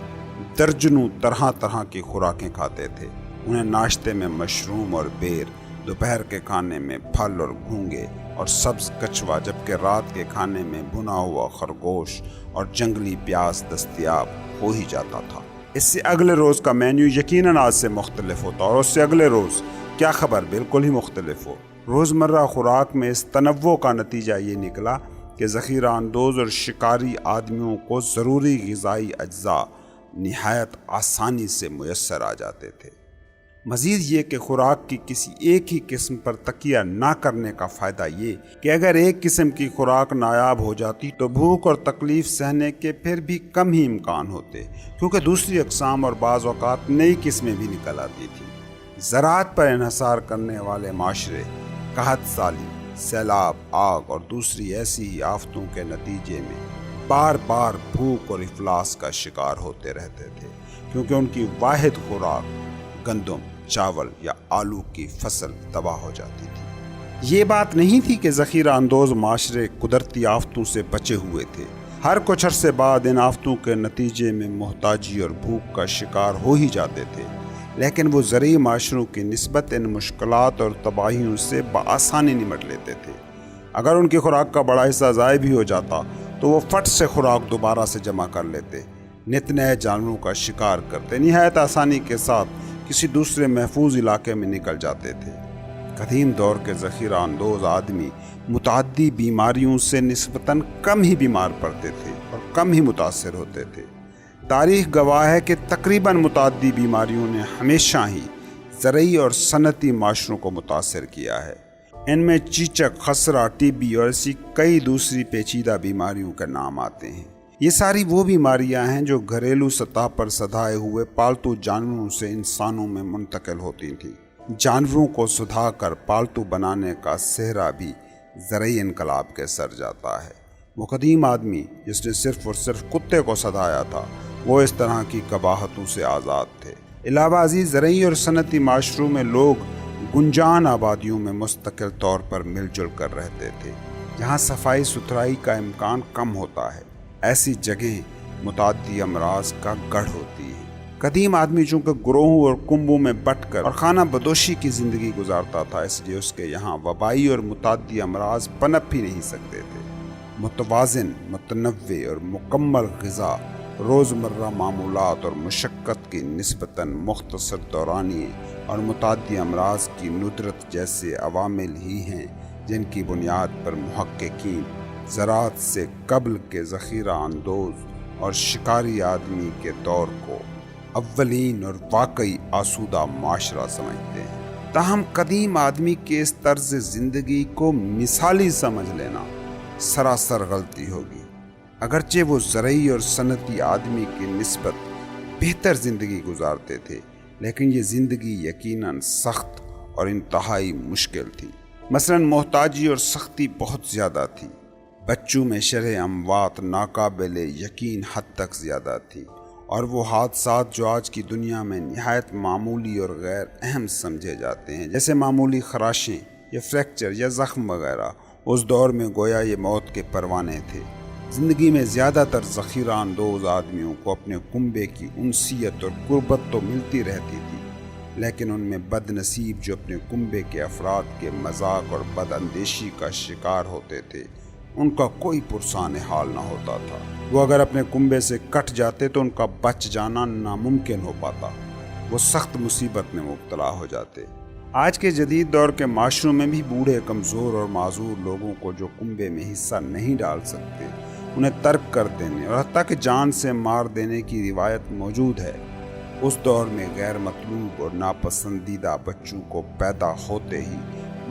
درجنوں طرح طرح کی خوراکیں کھاتے تھے۔ انہیں ناشتے میں مشروم اور بیر، دوپہر کے کھانے میں پھل اور گھونگے، اور سبز کچھوا، جبکہ رات کے کھانے میں بھنا ہوا خرگوش اور جنگلی پیاز دستیاب ہو ہی جاتا تھا۔ اس سے اگلے روز کا مینیو یقیناً آج سے مختلف ہوتا اور اس سے اگلے روز کیا خبر بالکل ہی مختلف ہو۔ روزمرہ خوراک میں اس تنوع کا نتیجہ یہ نکلا کہ ذخیرہ اندوز اور شکاری آدمیوں کو ضروری غذائی اجزاء نہایت آسانی سے میسر آ جاتے تھے۔ مزید یہ کہ خوراک کی کسی ایک ہی قسم پر تکیہ نہ کرنے کا فائدہ یہ کہ اگر ایک قسم کی خوراک نایاب ہو جاتی تو بھوک اور تکلیف سہنے کے پھر بھی کم ہی امکان ہوتے، کیونکہ دوسری اقسام اور بعض اوقات نئی قسمیں بھی نکل آتی تھیں۔ زراعت پر انحصار کرنے والے معاشرے قحط سالی، سیلاب، آگ اور دوسری ایسی ہی آفتوں کے نتیجے میں بار بار بھوک اور افلاس کا شکار ہوتے رہتے تھے، کیونکہ ان کی واحد خوراک گندم، چاول یا آلو کی فصل تباہ ہو جاتی تھی۔ یہ بات نہیں تھی کہ ذخیرہ اندوز معاشرے قدرتی آفتوں سے بچے ہوئے تھے۔ ہر کچھ عرصے بعد ان آفتوں کے نتیجے میں محتاجی اور بھوک کا شکار ہو ہی جاتے تھے، لیکن وہ زرعی معاشروں کی نسبت ان مشکلات اور تباہیوں سے بآسانی نمٹ لیتے تھے۔ اگر ان کی خوراک کا بڑا حصہ ضائع بھی ہو جاتا تو وہ فٹ سے خوراک دوبارہ سے جمع کر لیتے، نت نئے جانوروں کا شکار کرتے، نہایت آسانی کے ساتھ کسی دوسرے محفوظ علاقے میں نکل جاتے تھے۔ قدیم دور کے ذخیرہ اندوز آدمی متعدی بیماریوں سے نسبتاً کم ہی بیمار پڑتے تھے اور کم ہی متاثر ہوتے تھے۔ تاریخ گواہ ہے کہ تقریباً متعدی بیماریوں نے ہمیشہ ہی زرعی اور صنعتی معاشروں کو متاثر کیا ہے۔ ان میں چیچک، خسرہ، ٹی بی اور ایسی کئی دوسری پیچیدہ بیماریوں کے نام آتے ہیں۔ یہ ساری وہ بیماریاں ہیں جو گھریلو سطح پر سدھائے ہوئے پالتو جانوروں سے انسانوں میں منتقل ہوتی تھیں۔ جانوروں کو سدھا کر پالتو بنانے کا سہرا بھی زرعی انقلاب کے سر جاتا ہے۔ وہ قدیم آدمی جس نے صرف اور صرف کتے کو سدھایا تھا، وہ اس طرح کی قباحتوں سے آزاد تھے۔ علاوہ ازیں زرعی اور صنعتی معاشروں میں لوگ گنجان آبادیوں میں مستقل طور پر مل جل کر رہتے تھے، جہاں صفائی ستھرائی کا امکان کم ہوتا ہے۔ ایسی جگہیں متعدی امراض کا گڑھ ہوتی ہیں۔ قدیم آدمی چونکہ گروہوں اور کنبوں میں بٹ کر اور خانہ بدوشی کی زندگی گزارتا تھا، اس لیے اس کے یہاں وبائی اور متعدی امراض پنپ ہی نہیں سکتے تھے۔ متوازن، متنوع اور مکمل غذا، روزمرہ معمولات اور مشقت کی نسبتاً مختصر دورانیے اور متعدی امراض کی ندرت جیسے عوامل ہی ہیں جن کی بنیاد پر محققین زراعت سے قبل کے ذخیرہ اندوز اور شکاری آدمی کے دور کو اولین اور واقعی آسودہ معاشرہ سمجھتے ہیں۔ تاہم قدیم آدمی کے اس طرز زندگی کو مثالی سمجھ لینا سراسر غلطی ہوگی۔ اگرچہ وہ زرعی اور صنعتی آدمی کی نسبت بہتر زندگی گزارتے تھے، لیکن یہ زندگی یقیناً سخت اور انتہائی مشکل تھی۔ مثلاً محتاجی اور سختی بہت زیادہ تھی۔ بچوں میں شرح اموات ناقابل یقین حد تک زیادہ تھی، اور وہ حادثات جو آج کی دنیا میں نہایت معمولی اور غیر اہم سمجھے جاتے ہیں، جیسے معمولی خراشیں یا فریکچر یا زخم وغیرہ، اس دور میں گویا یہ موت کے پروانے تھے۔ زندگی میں زیادہ تر ذخیرہ اندوز آدمیوں کو اپنے کنبے کی انسیت اور قربت تو ملتی رہتی تھی، لیکن ان میں بد نصیب جو اپنے کنبے کے افراد کے مذاق اور بد اندیشی کا شکار ہوتے تھے، ان کا کوئی پرسان حال نہ ہوتا تھا۔ وہ اگر اپنے کنبے سے کٹ جاتے تو ان کا بچ جانا ناممکن ہو پاتا، وہ سخت مصیبت میں مبتلا ہو جاتے۔ آج کے جدید دور کے معاشروں میں بھی بوڑھے، کمزور اور معذور لوگوں کو جو کنبے میں حصہ نہیں ڈال سکتے، انہیں ترک کر دینے اور حتیٰ کہ جان سے مار دینے کی روایت موجود ہے۔ اس دور میں غیر مطلوب اور ناپسندیدہ بچوں کو پیدا ہوتے ہی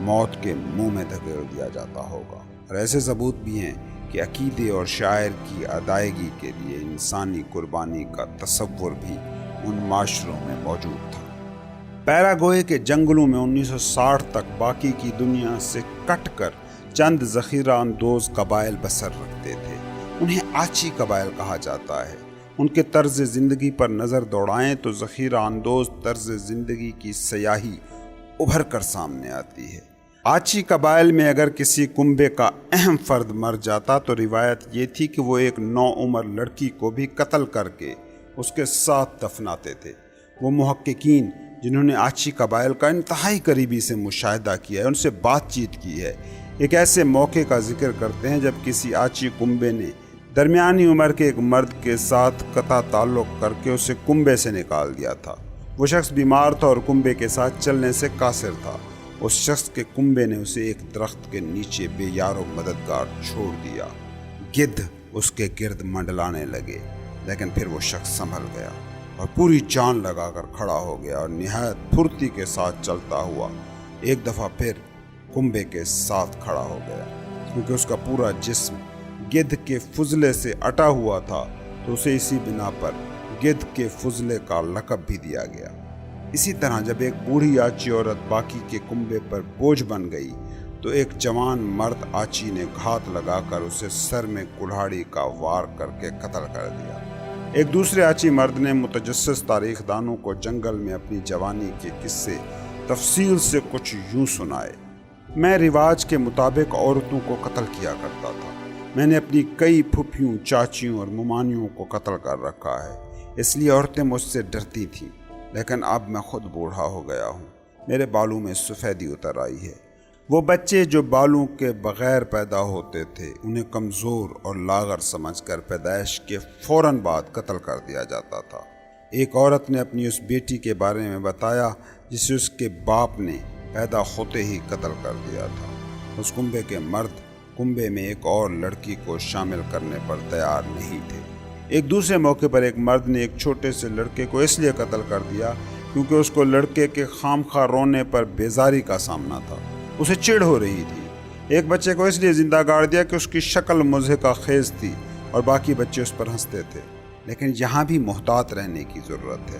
موت کے منہ میں دھکیل دیا جاتا ہوگا، اور ایسے ثبوت بھی ہیں کہ عقیدے اور شاعر کی ادائیگی کے لیے انسانی قربانی کا تصور بھی ان معاشروں میں موجود تھا۔ پیراگوئے کے جنگلوں میں 1960 تک باقی کی دنیا سے کٹ کر چند ذخیرہ اندوز قبائل بسر رکھتے تھے۔ انہیں آچی قبائل کہا جاتا ہے۔ ان کے طرز زندگی پر نظر دوڑائیں تو ذخیرہ اندوز طرز زندگی کی سیاہی ابھر کر سامنے آتی ہے۔ آچی قبائل میں اگر کسی کنبے کا اہم فرد مر جاتا تو روایت یہ تھی کہ وہ ایک نوعمر لڑکی کو بھی قتل کر کے اس کے ساتھ دفناتے تھے۔ وہ محققین جنہوں نے آچی قبائل کا انتہائی قریبی سے مشاہدہ کیا ہے، ان سے بات چیت کی ہے، ایک ایسے موقع کا ذکر کرتے ہیں جب کسی آچی کنبے نے درمیانی عمر کے ایک مرد کے ساتھ قطع تعلق کر کے اسے کنبے سے نکال دیا تھا۔ وہ شخص بیمار تھا اور کنبے کے ساتھ چلنے سے قاصر تھا۔ اس شخص کے کنبے نے اسے ایک درخت کے نیچے بے یار و مددگار چھوڑ دیا۔ گدھ اس کے گرد منڈلانے لگے، لیکن پھر وہ شخص سنبھل گیا اور پوری جان لگا کر کھڑا ہو گیا اور نہایت پھرتی کے ساتھ چلتا ہوا ایک دفعہ پھر کنبے کے ساتھ کھڑا ہو گیا۔ کیونکہ اس کا پورا جسم گدھ کے فضلے سے اٹا ہوا تھا تو اسے اسی بنا پر گدھ کے فضلے کا لقب بھی دیا گیا۔ اسی طرح جب ایک بوڑھی آچی عورت باقی کے کنبے پر بوجھ بن گئی تو ایک جوان مرد آچی نے گھات لگا کر اسے سر میں کلہاڑی کا وار کر کے قتل کر دیا۔ ایک دوسرے آچی مرد نے متجسس تاریخ دانوں کو جنگل میں اپنی جوانی کے قصے تفصیل سے کچھ یوں سنائے۔ میں رواج کے مطابق عورتوں کو قتل کیا کرتا تھا۔ میں نے اپنی کئی پھپھیوں، چاچیوں اور ممانیوں کو قتل کر رکھا ہے، اس لیے عورتیں مجھ سے ڈرتی تھیں۔ لیکن اب میں خود بوڑھا ہو گیا ہوں، میرے بالوں میں سفیدی اتر آئی ہے۔ وہ بچے جو بالوں کے بغیر پیدا ہوتے تھے انہیں کمزور اور لاغر سمجھ کر پیدائش کے فوراً بعد قتل کر دیا جاتا تھا۔ ایک عورت نے اپنی اس بیٹی کے بارے میں بتایا جسے اس کے باپ نے پیدا ہوتے ہی قتل کر دیا تھا۔ اس کنبے کے مرد کنبے میں ایک اور لڑکی کو شامل کرنے پر تیار نہیں تھے۔ ایک دوسرے موقع پر ایک مرد نے ایک چھوٹے سے لڑکے کو اس لیے قتل کر دیا کیونکہ اس کو لڑکے کے خام خواہ رونے پر بیزاری کا سامنا تھا، اسے چڑ ہو رہی تھی۔ ایک بچے کو اس لیے زندہ گاڑ دیا کہ اس کی شکل مضحکہ خیز تھی اور باقی بچے اس پر ہنستے تھے۔ لیکن یہاں بھی محتاط رہنے کی ضرورت ہے۔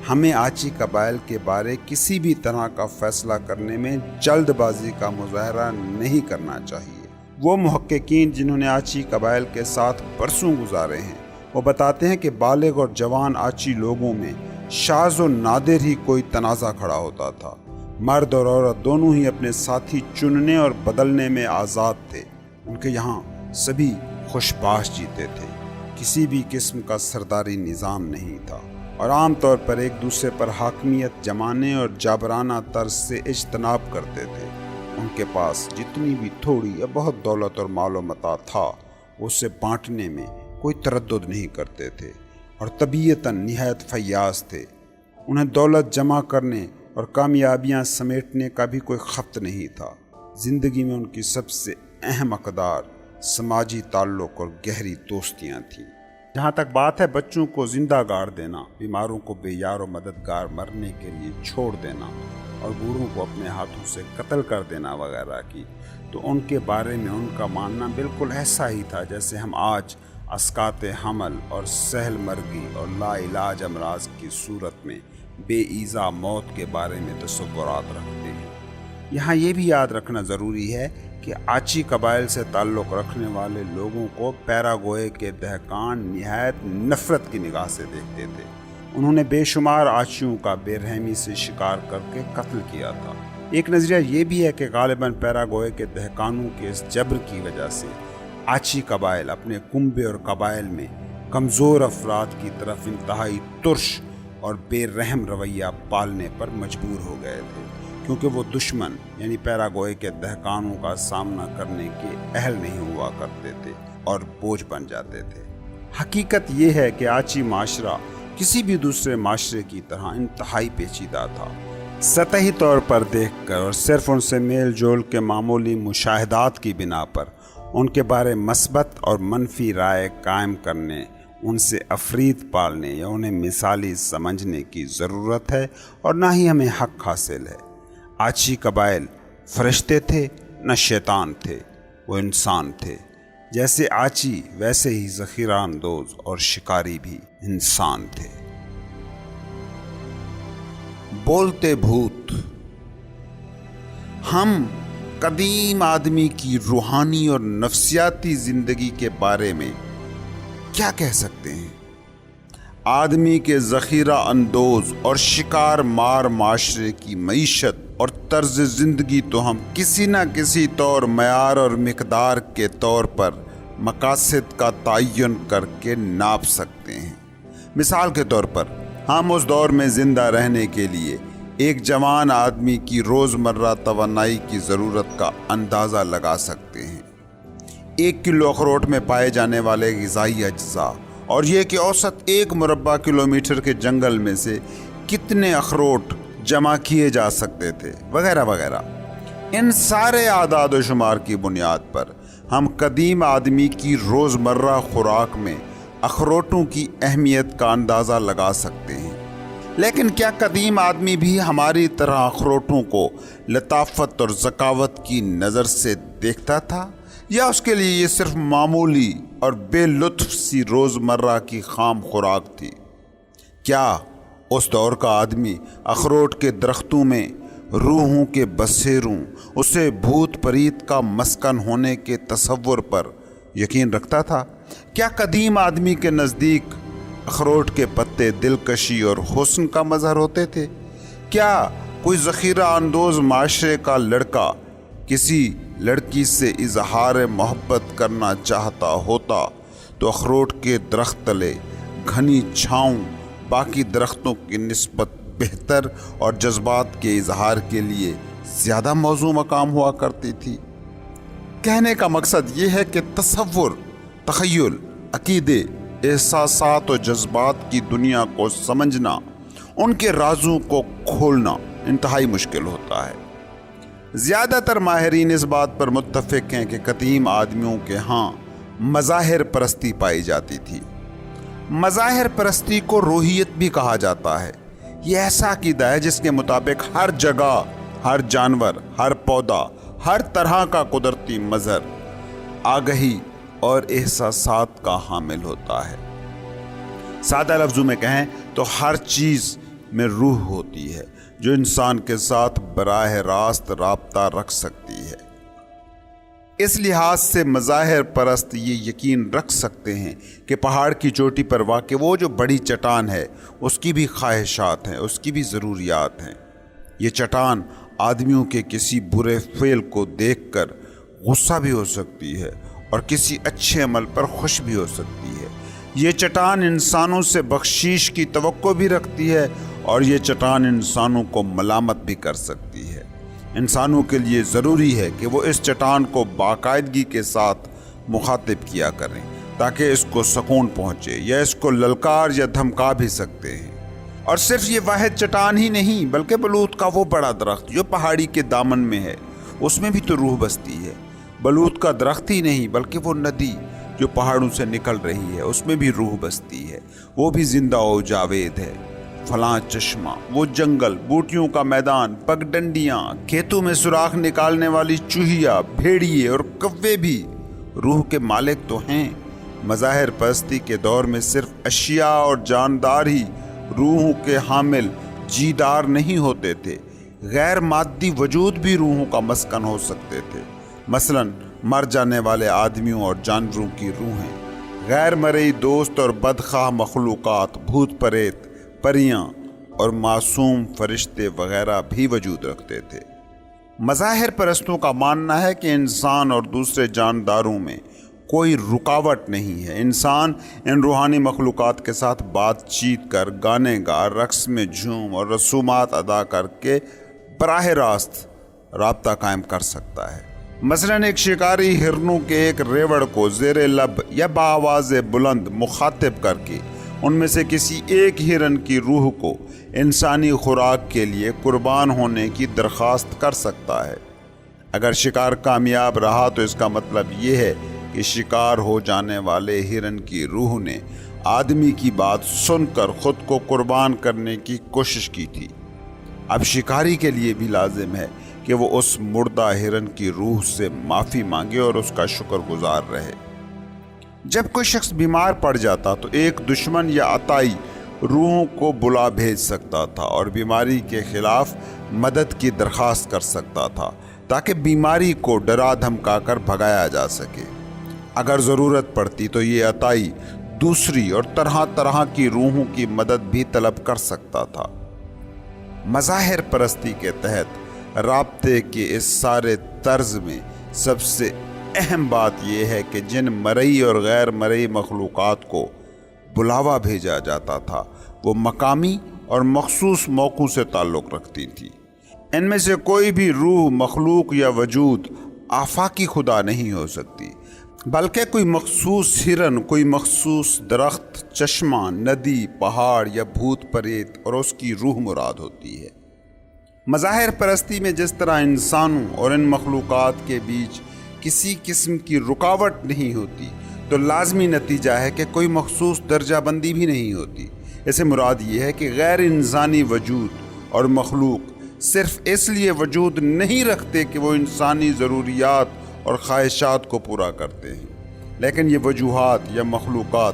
ہمیں آچی قبائل کے بارے کسی بھی طرح کا فیصلہ کرنے میں جلد بازی کا مظاہرہ نہیں کرنا چاہیے۔ وہ محققین جنہوں نے آچی قبائل کے ساتھ برسوں گزارے ہیں وہ بتاتے ہیں کہ بالغ اور جوان آچی لوگوں میں شاذ و نادر ہی کوئی تنازع کھڑا ہوتا تھا۔ مرد اور عورت دونوں ہی اپنے ساتھی چننے اور بدلنے میں آزاد تھے۔ ان کے یہاں سبھی خوش باش جیتے تھے، کسی بھی قسم کا سرداری نظام نہیں تھا اور عام طور پر ایک دوسرے پر حاکمیت جمانے اور جابرانہ طرز سے اجتناب کرتے تھے۔ ان کے پاس جتنی بھی تھوڑی یا بہت دولت اور مال و متاع تھا اسے بانٹنے میں کوئی تردد نہیں کرتے تھے اور طبیعتاً نہایت فیاض تھے۔ انہیں دولت جمع کرنے اور کامیابیاں سمیٹنے کا بھی کوئی خفت نہیں تھا۔ زندگی میں ان کی سب سے اہم اقدار سماجی تعلق اور گہری دوستیاں تھیں۔ جہاں تک بات ہے بچوں کو زندہ گاڑ دینا، بیماروں کو بے یار و مددگار مرنے کے لیے چھوڑ دینا اور بوڑھوں کو اپنے ہاتھوں سے قتل کر دینا وغیرہ کی، تو ان کے بارے میں ان کا ماننا بالکل ایسا ہی تھا جیسے ہم آج اسقاط حمل اور سہل مرگی اور لا علاج امراض کی صورت میں بے ایذا موت کے بارے میں تصورات رکھتے ہیں۔ یہاں یہ بھی یاد رکھنا ضروری ہے کہ آچی قبائل سے تعلق رکھنے والے لوگوں کو پیراگوئے کے دہقان نہایت نفرت کی نگاہ سے دیکھتے تھے۔ انہوں نے بے شمار آچیوں کا بے رحمی سے شکار کر کے قتل کیا تھا۔ ایک نظریہ یہ بھی ہے کہ غالباً پیراگوئے کے دہقانوں کے اس جبر کی وجہ سے آچی قبائل اپنے کنبے اور قبائل میں کمزور افراد کی طرف انتہائی ترش اور بے رحم رویہ پالنے پر مجبور ہو گئے تھے، کیونکہ وہ دشمن یعنی پیراگوئے کے دہقانوں کا سامنا کرنے کے اہل نہیں ہوا کرتے تھے اور بوجھ بن جاتے تھے۔ حقیقت یہ ہے کہ آچی معاشرہ کسی بھی دوسرے معاشرے کی طرح انتہائی پیچیدہ تھا۔ سطحی طور پر دیکھ کر اور صرف ان سے میل جول کے معمولی مشاہدات کی بنا پر ان کے بارے مثبت اور منفی رائے قائم کرنے، ان سے افرید پالنے یا انہیں مثالی سمجھنے کی ضرورت ہے اور نہ ہی ہمیں حق حاصل ہے۔ آچی قبائل فرشتے تھے نہ شیطان تھے، وہ انسان تھے۔ جیسے آچی ویسے ہی ذخیرہ اندوز اور شکاری بھی انسان تھے۔ بولتے بھوت۔ ہم قدیم آدمی کی روحانی اور نفسیاتی زندگی کے بارے میں کیا کہہ سکتے ہیں؟ آدمی کے ذخیرہ اندوز اور شکار مار معاشرے کی معیشت اور طرز زندگی تو ہم کسی نہ کسی طور معیار اور مقدار کے طور پر مقاصد کا تعین کر کے ناپ سکتے ہیں۔ مثال کے طور پر ہم اس دور میں زندہ رہنے کے لیے ایک جوان آدمی کی روزمرہ توانائی کی ضرورت کا اندازہ لگا سکتے ہیں۔ 1 کلو اخروٹ میں پائے جانے والے غذائی اجزاء، اور یہ کہ اوسط 1 مربع کلومیٹر کے جنگل میں سے کتنے اخروٹ جمع کیے جا سکتے تھے، وغیرہ وغیرہ۔ ان سارے اعداد و شمار کی بنیاد پر ہم قدیم آدمی کی روزمرہ خوراک میں اخروٹوں کی اہمیت کا اندازہ لگا سکتے ہیں۔ لیکن کیا قدیم آدمی بھی ہماری طرح اخروٹوں کو لطافت اور ذکاوت کی نظر سے دیکھتا تھا، یا اس کے لیے یہ صرف معمولی اور بے لطف سی روزمرہ کی خام خوراک تھی؟ کیا اس دور کا آدمی اخروٹ کے درختوں میں روحوں کے بسیروں، اسے بھوت پریت کا مسکن ہونے کے تصور پر یقین رکھتا تھا؟ کیا قدیم آدمی کے نزدیک اخروٹ کے پتے دلکشی اور حسن کا مظہر ہوتے تھے؟ کیا کوئی ذخیرہ اندوز معاشرے کا لڑکا کسی لڑکی سے اظہار محبت کرنا چاہتا ہوتا تو اخروٹ کے درخت تلے گھنی چھاؤں باقی درختوں کی نسبت بہتر اور جذبات کے اظہار کے لیے زیادہ موزوں مقام ہوا کرتی تھی؟ کہنے کا مقصد یہ ہے کہ تصور، تخیل، عقیدے، احساسات و جذبات کی دنیا کو سمجھنا، ان کے رازوں کو کھولنا انتہائی مشکل ہوتا ہے۔ زیادہ تر ماہرین اس بات پر متفق ہیں کہ قدیم آدمیوں کے ہاں مظاہر پرستی پائی جاتی تھی۔ مظاہر پرستی کو روحیت بھی کہا جاتا ہے۔ یہ ایسا عقیدہ ہے جس کے مطابق ہر جگہ، ہر جانور، ہر پودا، ہر طرح کا قدرتی مظہر آگہی اور احساسات کا حامل ہوتا ہے۔ سادہ لفظوں میں کہیں تو ہر چیز میں روح ہوتی ہے جو انسان کے ساتھ براہ راست رابطہ رکھ سکتی ہے۔ اس لحاظ سے مظاہر پرست یہ یقین رکھ سکتے ہیں کہ پہاڑ کی چوٹی پر واقع وہ جو بڑی چٹان ہے، اس کی بھی خواہشات ہیں، اس کی بھی ضروریات ہیں۔ یہ چٹان آدمیوں کے کسی برے فعل کو دیکھ کر غصہ بھی ہو سکتی ہے اور کسی اچھے عمل پر خوش بھی ہو سکتی ہے۔ یہ چٹان انسانوں سے بخشش کی توقع بھی رکھتی ہے اور یہ چٹان انسانوں کو ملامت بھی کر سکتی ہے۔ انسانوں کے لیے ضروری ہے کہ وہ اس چٹان کو باقاعدگی کے ساتھ مخاطب کیا کریں تاکہ اس کو سکون پہنچے، یا اس کو للکار یا دھمکا بھی سکتے ہیں۔ اور صرف یہ واحد چٹان ہی نہیں بلکہ بلوط کا وہ بڑا درخت جو پہاڑی کے دامن میں ہے، اس میں بھی تو روح بستی ہے۔ بلوط کا درخت ہی نہیں بلکہ وہ ندی جو پہاڑوں سے نکل رہی ہے، اس میں بھی روح بستی ہے، وہ بھی زندہ و جاوید ہے۔ فلاں چشمہ، وہ جنگل، بوٹیوں کا میدان، پگڈنڈیاں، کھیتوں میں سوراخ نکالنے والی چوہیا، بھیڑیے اور کوے بھی روح کے مالک تو ہیں۔ مظاہر پرستی کے دور میں صرف اشیاء اور جاندار ہی روحوں کے حامل جیدار نہیں ہوتے تھے، غیر مادی وجود بھی روحوں کا مسکن ہو سکتے تھے۔ مثلاً مر جانے والے آدمیوں اور جانوروں کی روحیں، غیر مرئی دوست اور بدخواہ مخلوقات، بھوت پریت، پریاں اور معصوم فرشتے وغیرہ بھی وجود رکھتے تھے۔ مظاہر پرستوں کا ماننا ہے کہ انسان اور دوسرے جانداروں میں کوئی رکاوٹ نہیں ہے۔ انسان ان روحانی مخلوقات کے ساتھ بات چیت کر، گانے گا، رقص میں جھوم اور رسومات ادا کر کے براہ راست رابطہ قائم کر سکتا ہے۔ مثلاً ایک شکاری ہرنوں کے ایک ریوڑ کو زیر لب یا بآواز بلند مخاطب کر کے ان میں سے کسی ایک ہرن کی روح کو انسانی خوراک کے لیے قربان ہونے کی درخواست کر سکتا ہے۔ اگر شکار کامیاب رہا تو اس کا مطلب یہ ہے کہ شکار ہو جانے والے ہرن کی روح نے آدمی کی بات سن کر خود کو قربان کرنے کی کوشش کی تھی۔ اب شکاری کے لیے بھی لازم ہے کہ وہ اس مردہ ہرن کی روح سے معافی مانگے اور اس کا شکر گزار رہے۔ جب کوئی شخص بیمار پڑ جاتا تو ایک دشمن یا عطائی روحوں کو بلا بھیج سکتا تھا اور بیماری کے خلاف مدد کی درخواست کر سکتا تھا تاکہ بیماری کو ڈرا دھمکا کر بھگایا جا سکے۔ اگر ضرورت پڑتی تو یہ عطائی دوسری اور طرح طرح کی روحوں کی مدد بھی طلب کر سکتا تھا۔ مظاہر پرستی کے تحت رابطے کے اس سارے طرز میں سب سے اہم بات یہ ہے کہ جن مرئی اور غیر مرئی مخلوقات کو بلاوا بھیجا جاتا تھا وہ مقامی اور مخصوص موقعوں سے تعلق رکھتی تھی۔ ان میں سے کوئی بھی روح، مخلوق یا وجود آفاقی خدا نہیں ہو سکتی، بلکہ کوئی مخصوص ہرن، کوئی مخصوص درخت، چشمہ، ندی، پہاڑ یا بھوت پریت اور اس کی روح مراد ہوتی ہے۔ مظاہر پرستی میں جس طرح انسانوں اور ان مخلوقات کے بیچ کسی قسم کی رکاوٹ نہیں ہوتی، تو لازمی نتیجہ ہے کہ کوئی مخصوص درجہ بندی بھی نہیں ہوتی۔ اس سے مراد یہ ہے کہ غیر انسانی وجود اور مخلوق صرف اس لیے وجود نہیں رکھتے کہ وہ انسانی ضروریات اور خواہشات کو پورا کرتے ہیں، لیکن یہ وجوہات یا مخلوقات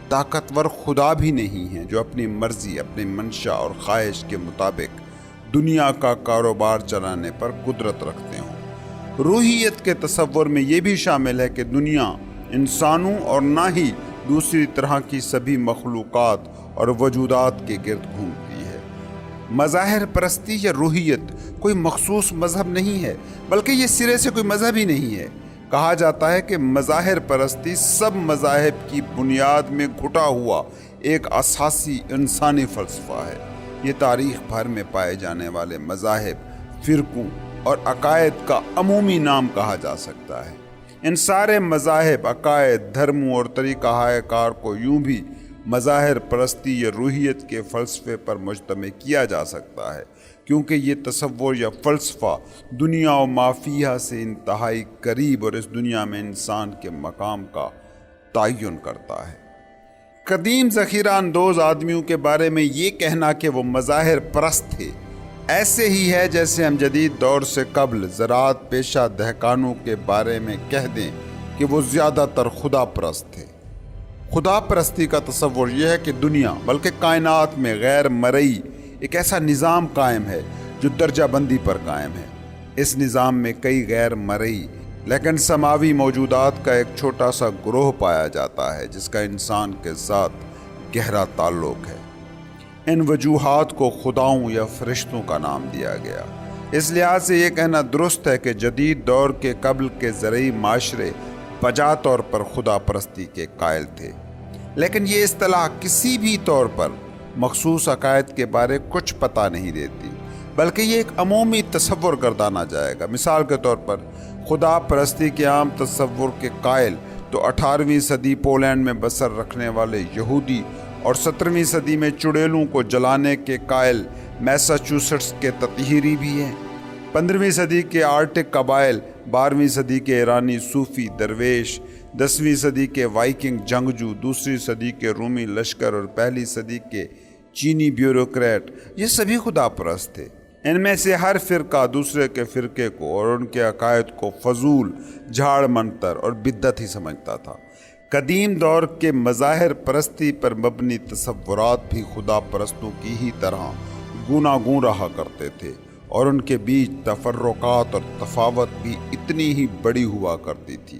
طاقتور خدا بھی نہیں ہیں جو اپنی مرضی، اپنی منشا اور خواہش کے مطابق دنیا کا کاروبار چلانے پر قدرت رکھتے ہوں۔ روحیت کے تصور میں یہ بھی شامل ہے کہ دنیا انسانوں اور نہ ہی دوسری طرح کی سبھی مخلوقات اور وجودات کے گرد گھومتی ہے۔ مظاہر پرستی یا روحیت کوئی مخصوص مذہب نہیں ہے، بلکہ یہ سرے سے کوئی مذہب ہی نہیں ہے۔ کہا جاتا ہے کہ مظاہر پرستی سب مذاہب کی بنیاد میں گھٹا ہوا ایک اساسی انسانی فلسفہ ہے۔ یہ تاریخ بھر میں پائے جانے والے مذاہب، فرقوں اور عقائد کا عمومی نام کہا جا سکتا ہے۔ ان سارے مذاہب، عقائد، دھرموں اور طریقہ کار کو یوں بھی مظاہر پرستی یا روحیت کے فلسفے پر مجتمع کیا جا سکتا ہے، کیونکہ یہ تصور یا فلسفہ دنیا و ما فیہا سے انتہائی قریب اور اس دنیا میں انسان کے مقام کا تعین کرتا ہے۔ قدیم ذخیرہ اندوز آدمیوں کے بارے میں یہ کہنا کہ وہ مظاہر پرست تھے ایسے ہی ہے جیسے ہم جدید دور سے قبل زراعت پیشہ دہقانوں کے بارے میں کہہ دیں کہ وہ زیادہ تر خدا پرست تھے۔ خدا پرستی کا تصور یہ ہے کہ دنیا بلکہ کائنات میں غیر مرئی ایک ایسا نظام قائم ہے جو درجہ بندی پر قائم ہے۔ اس نظام میں کئی غیر مرئی لیکن سماوی موجودات کا ایک چھوٹا سا گروہ پایا جاتا ہے جس کا انسان کے ساتھ گہرا تعلق ہے۔ ان وجوہات کو خداؤں یا فرشتوں کا نام دیا گیا۔ اس لحاظ سے یہ کہنا درست ہے کہ جدید دور کے قبل کے زرعی معاشرے بجا طور پر خدا پرستی کے قائل تھے، لیکن یہ اصطلاح کسی بھی طور پر مخصوص عقائد کے بارے کچھ پتہ نہیں دیتی، بلکہ یہ ایک عمومی تصور گردانا جائے گا۔ مثال کے طور پر خدا پرستی کے عام تصور کے قائل تو 18ویں صدی پولینڈ میں بسر رکھنے والے یہودی اور 17ویں صدی میں چڑیلوں کو جلانے کے قائل میساچوسٹس کے تطہیری بھی ہیں۔ 15ویں صدی کے آرٹک قبائل، 12ویں صدی کے ایرانی صوفی درویش، 10ویں صدی کے وائکنگ جنگجو، 2ویں صدی کے رومی لشکر اور 1 صدی کے چینی بیوروکریٹ، یہ سبھی خدا پرست تھے۔ ان میں سے ہر فرقہ دوسرے کے فرقے کو اور ان کے عقائد کو فضول، جھاڑ منتر اور بدعت ہی سمجھتا تھا۔ قدیم دور کے مظاہر پرستی پر مبنی تصورات بھی خدا پرستوں کی ہی طرح گوناگون رہا کرتے تھے، اور ان کے بیچ تفرقات اور تفاوت بھی اتنی ہی بڑی ہوا کرتی تھی۔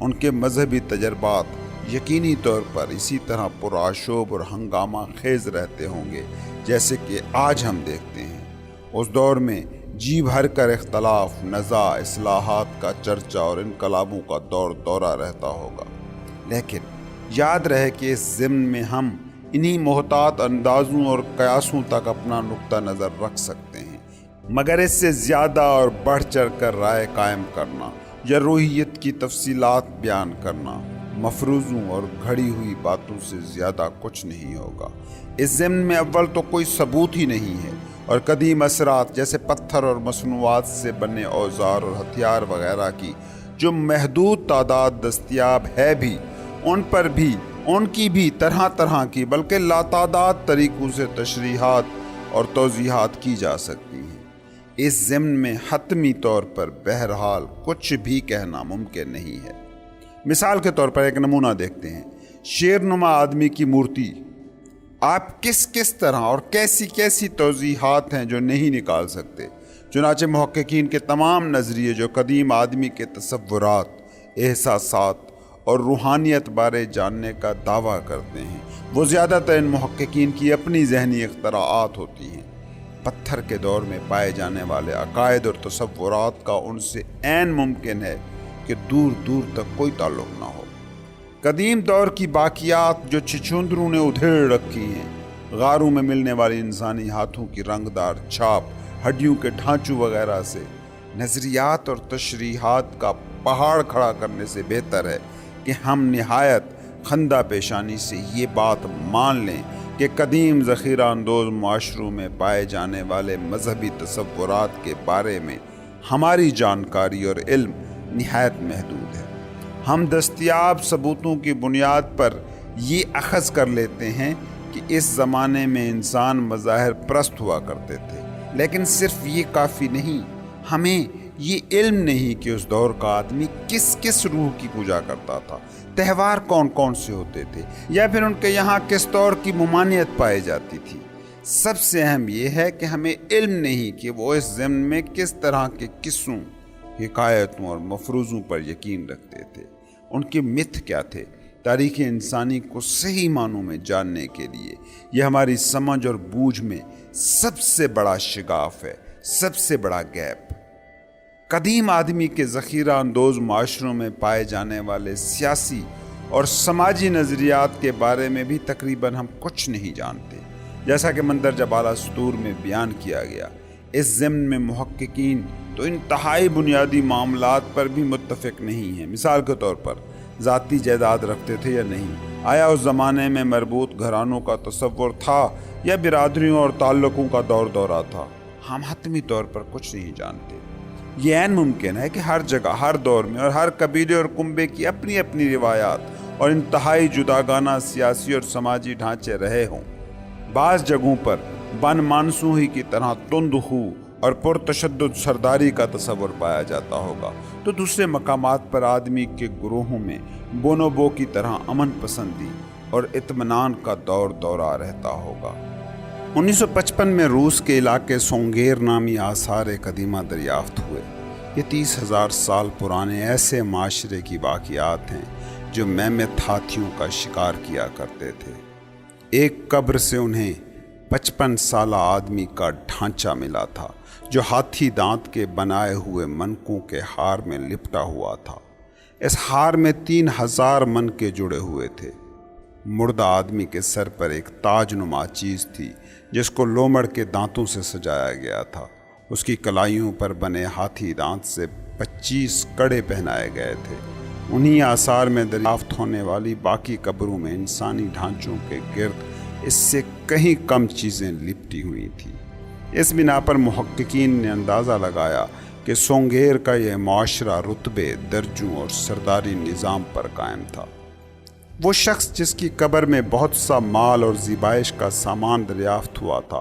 ان کے مذہبی تجربات یقینی طور پر اسی طرح پرآشوب اور ہنگامہ خیز رہتے ہوں گے جیسے کہ آج ہم دیکھتے ہیں۔ اس دور میں جی بھر کر اختلاف، نزاع، اصلاحات کا چرچا اور انقلابوں کا دورہ رہتا ہوگا، لیکن یاد رہے کہ اس ضمن میں ہم انہی محتاط اندازوں اور قیاسوں تک اپنا نقطہ نظر رکھ سکتے ہیں، مگر اس سے زیادہ اور بڑھ چڑھ کر رائے قائم کرنا یا روحیت کی تفصیلات بیان کرنا مفروضوں اور گھڑی ہوئی باتوں سے زیادہ کچھ نہیں ہوگا۔ اس ضمن میں اول تو کوئی ثبوت ہی نہیں ہے، اور قدیم اثرات جیسے پتھر اور مصنوعات سے بنے اوزار اور ہتھیار وغیرہ کی جو محدود تعداد دستیاب ہے بھی، ان پر بھی ان کی بھی طرح طرح کی بلکہ لاتعداد طریقوں سے تشریحات اور توضیحات کی جا سکتی ہیں۔ اس ضمن میں حتمی طور پر بہرحال کچھ بھی کہنا ممکن نہیں ہے۔ مثال کے طور پر ایک نمونہ دیکھتے ہیں۔ شیر نما آدمی کی مورتی، آپ کس طرح اور کیسی توضیحات ہیں جو نہیں نکال سکتے۔ چنانچہ محققین کے تمام نظریے جو قدیم آدمی کے تصورات، احساسات اور روحانیت بارے جاننے کا دعویٰ کرتے ہیں، وہ زیادہ تر ان محققین کی اپنی ذہنی اختراعات ہوتی ہیں۔ پتھر کے دور میں پائے جانے والے عقائد اور تصورات کا ان سے عین ممکن ہے کہ دور دور تک کوئی تعلق نہ ہو۔ قدیم دور کی باقیات جو چھچھندروں نے ادھیڑ رکھی ہیں، غاروں میں ملنے والی انسانی ہاتھوں کی رنگدار چھاپ، ہڈیوں کے ڈھانچوں وغیرہ سے نظریات اور تشریحات کا پہاڑ کھڑا کرنے سے بہتر ہے کہ ہم نہایت خندہ پیشانی سے یہ بات مان لیں کہ قدیم ذخیرہ اندوز معاشروں میں پائے جانے والے مذہبی تصورات کے بارے میں ہماری جانکاری اور علم نہایت محدود ہے۔ ہم دستیاب ثبوتوں کی بنیاد پر یہ اخذ کر لیتے ہیں کہ اس زمانے میں انسان مظاہر پرست ہوا کرتے تھے، لیکن صرف یہ کافی نہیں، ہمیں یہ علم نہیں کہ اس دور کا آدمی کس کس روح کی پوجا کرتا تھا، تہوار کون کون سے ہوتے تھے، یا پھر ان کے یہاں کس طور کی ممانعت پائی جاتی تھی۔ سب سے اہم یہ ہے کہ ہمیں علم نہیں کہ وہ اس ضمن میں کس طرح کے قصوں، حکایتوں اور مفروضوں پر یقین رکھتے تھے، ان کے متھ کیا تھے۔ تاریخ انسانی کو صحیح معنوں میں جاننے کے لیے یہ ہماری سمجھ اور بوجھ میں سب سے بڑا شگاف ہے، سب سے بڑا گیپ۔ قدیم آدمی کے ذخیرہ اندوز معاشروں میں پائے جانے والے سیاسی اور سماجی نظریات کے بارے میں بھی تقریباً ہم کچھ نہیں جانتے، جیسا کہ مندرجہ بالا سطور میں بیان کیا گیا۔ اس ضمن میں محققین تو انتہائی بنیادی معاملات پر بھی متفق نہیں ہیں۔ مثال کے طور پر ذاتی جائیداد رکھتے تھے یا نہیں، آیا اس زمانے میں مربوط گھرانوں کا تصور تھا یا برادریوں اور تعلقوں کا دور دورہ تھا، ہم حتمی طور پر کچھ نہیں جانتے۔ یہ عین ممکن ہے کہ ہر جگہ، ہر دور میں اور ہر قبیلے اور کنبے کی اپنی اپنی روایات اور انتہائی جداگانہ سیاسی اور سماجی ڈھانچے رہے ہوں۔ بعض جگہوں پر بن مانسوہی کی طرح تند خو اور پرتشدد سرداری کا تصور پایا جاتا ہوگا، تو دوسرے مقامات پر آدمی کے گروہوں میں بونوبو کی طرح امن پسندی اور اطمینان کا دور دورہ رہتا ہوگا۔ 1955 میں روس کے علاقے سونگیر نامی آثار قدیمہ دریافت ہوئے۔ یہ 30,000 سال پرانے ایسے معاشرے کی واقعات ہیں جو میمتھ ہاتھیوں کا شکار کیا کرتے تھے۔ ایک قبر سے انہیں 55 سالہ آدمی کا ڈھانچہ ملا تھا جو ہاتھی دانت کے بنائے ہوئے منکوں کے ہار میں لپٹا ہوا تھا۔ اس ہار میں 3,000 منکے جڑے ہوئے تھے۔ مردہ آدمی کے سر پر ایک تاج نما چیز تھی جس کو لومڑ کے دانتوں سے سجایا گیا تھا۔ اس کی کلائیوں پر بنے ہاتھی دانت سے 25 کڑے پہنائے گئے تھے۔ انہی آثار میں دریافت ہونے والی باقی قبروں میں انسانی ڈھانچوں کے گرد اس سے کہیں کم چیزیں لپٹی ہوئی تھیں۔ اس بنا پر محققین نے اندازہ لگایا کہ سونگیر کا یہ معاشرہ رتبے، درجوں اور سرداری نظام پر قائم تھا۔ وہ شخص جس کی قبر میں بہت سا مال اور زیبائش کا سامان دریافت ہوا تھا،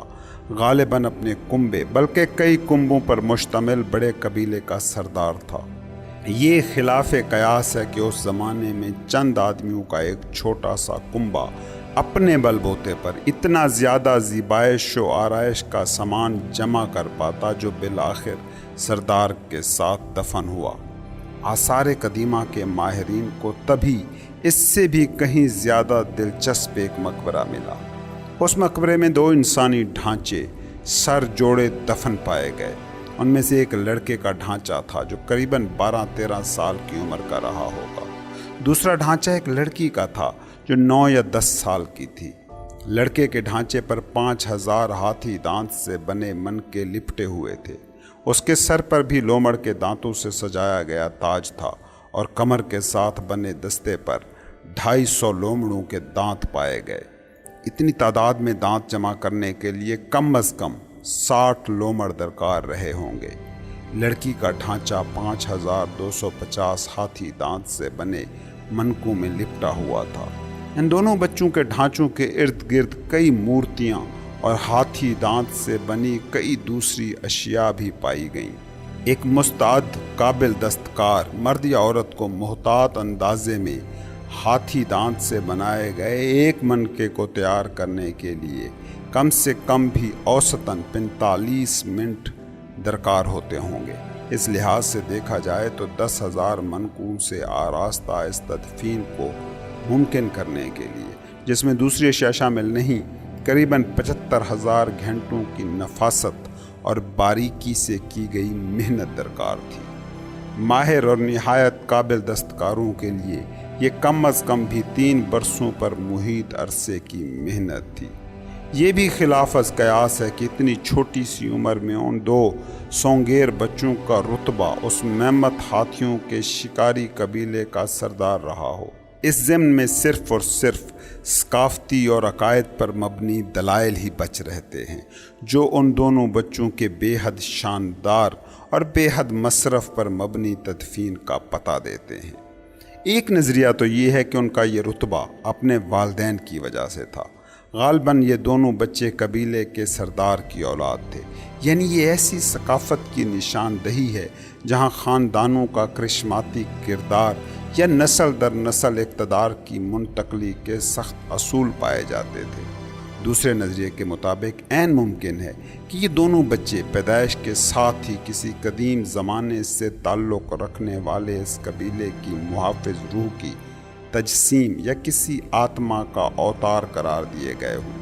غالباً اپنے کنبے بلکہ کئی کنبوں پر مشتمل بڑے قبیلے کا سردار تھا۔ یہ خلاف قیاس ہے کہ اس زمانے میں چند آدمیوں کا ایک چھوٹا سا کنبہ اپنے بل بوتے پر اتنا زیادہ زیبائش و آرائش کا سامان جمع کر پاتا جو بالآخر سردار کے ساتھ دفن ہوا۔ آثار قدیمہ کے ماہرین کو تبھی اس سے بھی کہیں زیادہ دلچسپ ایک مقبرہ ملا۔ اس مقبرے میں 2 انسانی ڈھانچے سر جوڑے دفن پائے گئے۔ ان میں سے ایک لڑکے کا ڈھانچہ تھا جو قریباً 12-13 سال کی عمر کا رہا ہوگا۔ دوسرا ڈھانچہ ایک لڑکی کا تھا جو 9 یا 10 سال کی تھی۔ لڑکے کے ڈھانچے پر 5,000 ہاتھی دانت سے بنے منکے لپٹے ہوئے تھے۔ اس کے سر پر بھی لومڑ کے دانتوں سے سجایا گیا تاج تھا اور کمر کے ساتھ بنے دستے پر 250 لومڑوں کے دانت پائے گئے۔ اتنی تعداد میں دانت جمع کرنے کے لیے کم از کم 60 لومڑ درکار رہے ہوں گے۔ لڑکی کا ڈھانچہ 5,250 ہاتھی دانت سے بنے منکوں میں لپٹا ہوا تھا۔ ان دونوں بچوں کے ڈھانچوں کے ارد گرد کئی مورتیاں اور ہاتھی دانت سے بنی کئی دوسری اشیاء بھی پائی گئیں۔ ایک مستعد قابل دستکار مرد یا عورت کو محتاط اندازے میں ہاتھی دانت سے بنائے گئے ایک منکے کو تیار کرنے کے لیے کم سے کم بھی اوسطاً 45 منٹ درکار ہوتے ہوں گے۔ اس لحاظ سے دیکھا جائے تو 10,000 منکوں سے آراستہ اس تدفین کو ممکن کرنے کے لیے، جس میں دوسری اشیاء شامل نہیں، قریباً 75,000 گھنٹوں کی نفاست اور باریکی سے کی گئی محنت درکار تھی۔ ماہر اور نہایت قابل دستکاروں کے لیے یہ کم از کم بھی 3 برسوں پر محیط عرصے کی محنت تھی۔ یہ بھی خلاف از قیاس ہے کہ اتنی چھوٹی سی عمر میں ان 2 سونگیر بچوں کا رتبہ اس مہمت ہاتھیوں کے شکاری قبیلے کا سردار رہا ہو۔ اس ضمن میں صرف اور صرف ثقافتی اور عقائد پر مبنی دلائل ہی بچ رہتے ہیں جو ان دونوں بچوں کے بے حد شاندار اور بے حد مصرف پر مبنی تدفین کا پتہ دیتے ہیں۔ ایک نظریہ تو یہ ہے کہ ان کا یہ رتبہ اپنے والدین کی وجہ سے تھا۔ غالباً یہ دونوں بچے قبیلے کے سردار کی اولاد تھے، یعنی یہ ایسی ثقافت کی نشاندہی ہے جہاں خاندانوں کا کرشماتی کردار یا نسل در نسل اقتدار کی منتقلی کے سخت اصول پائے جاتے تھے۔ دوسرے نظریے کے مطابق عین ممکن ہے کہ یہ دونوں بچے پیدائش کے ساتھ ہی کسی قدیم زمانے سے تعلق رکھنے والے اس قبیلے کی محافظ روح کی تجسیم یا کسی آتما کا اوتار قرار دیے گئے ہوں۔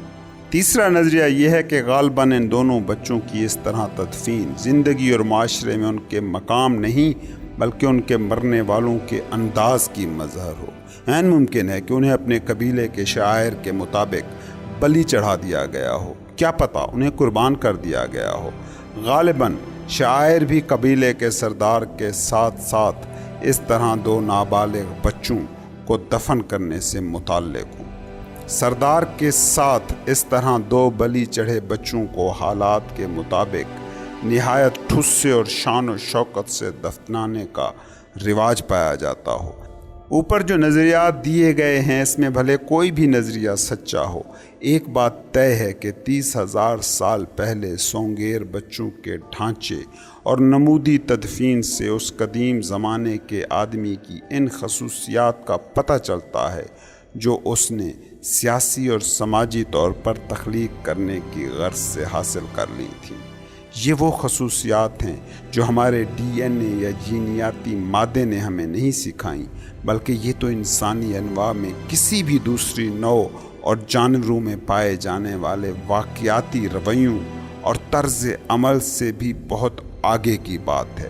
تیسرا نظریہ یہ ہے کہ غالباً ان دونوں بچوں کی اس طرح تدفین زندگی اور معاشرے میں ان کے مقام نہیں بلکہ ان کے مرنے والوں کے انداز کی مظہر ہو۔ عین ممکن ہے کہ انہیں اپنے قبیلے کے شاعر کے مطابق بلی چڑھا دیا گیا ہو، کیا پتہ انہیں قربان کر دیا گیا ہو۔ غالباً شاعر بھی قبیلے کے سردار کے ساتھ ساتھ اس طرح 2 نابالغ بچوں کو دفن کرنے سے متعلق ہوں۔ سردار کے ساتھ اس طرح 2 بلی چڑھے بچوں کو حالات کے مطابق نہایت ٹھس سے اور شان و شوکت سے دفنانے کا رواج پایا جاتا ہو۔ اوپر جو نظریات دیے گئے ہیں اس میں بھلے کوئی بھی نظریہ سچا ہو، ایک بات طے ہے کہ 30,000 سال پہلے سونگیر بچوں کے ڈھانچے اور نمودی تدفین سے اس قدیم زمانے کے آدمی کی ان خصوصیات کا پتہ چلتا ہے جو اس نے سیاسی اور سماجی طور پر تخلیق کرنے کی غرض سے حاصل کر لی تھی۔ یہ وہ خصوصیات ہیں جو ہمارے ڈی این اے یا جینیاتی مادے نے ہمیں نہیں سکھائیں، بلکہ یہ تو انسانی انواع میں کسی بھی دوسری نوع اور جانوروں میں پائے جانے والے واقعاتی رویوں اور طرز عمل سے بھی بہت آگے کی بات ہے۔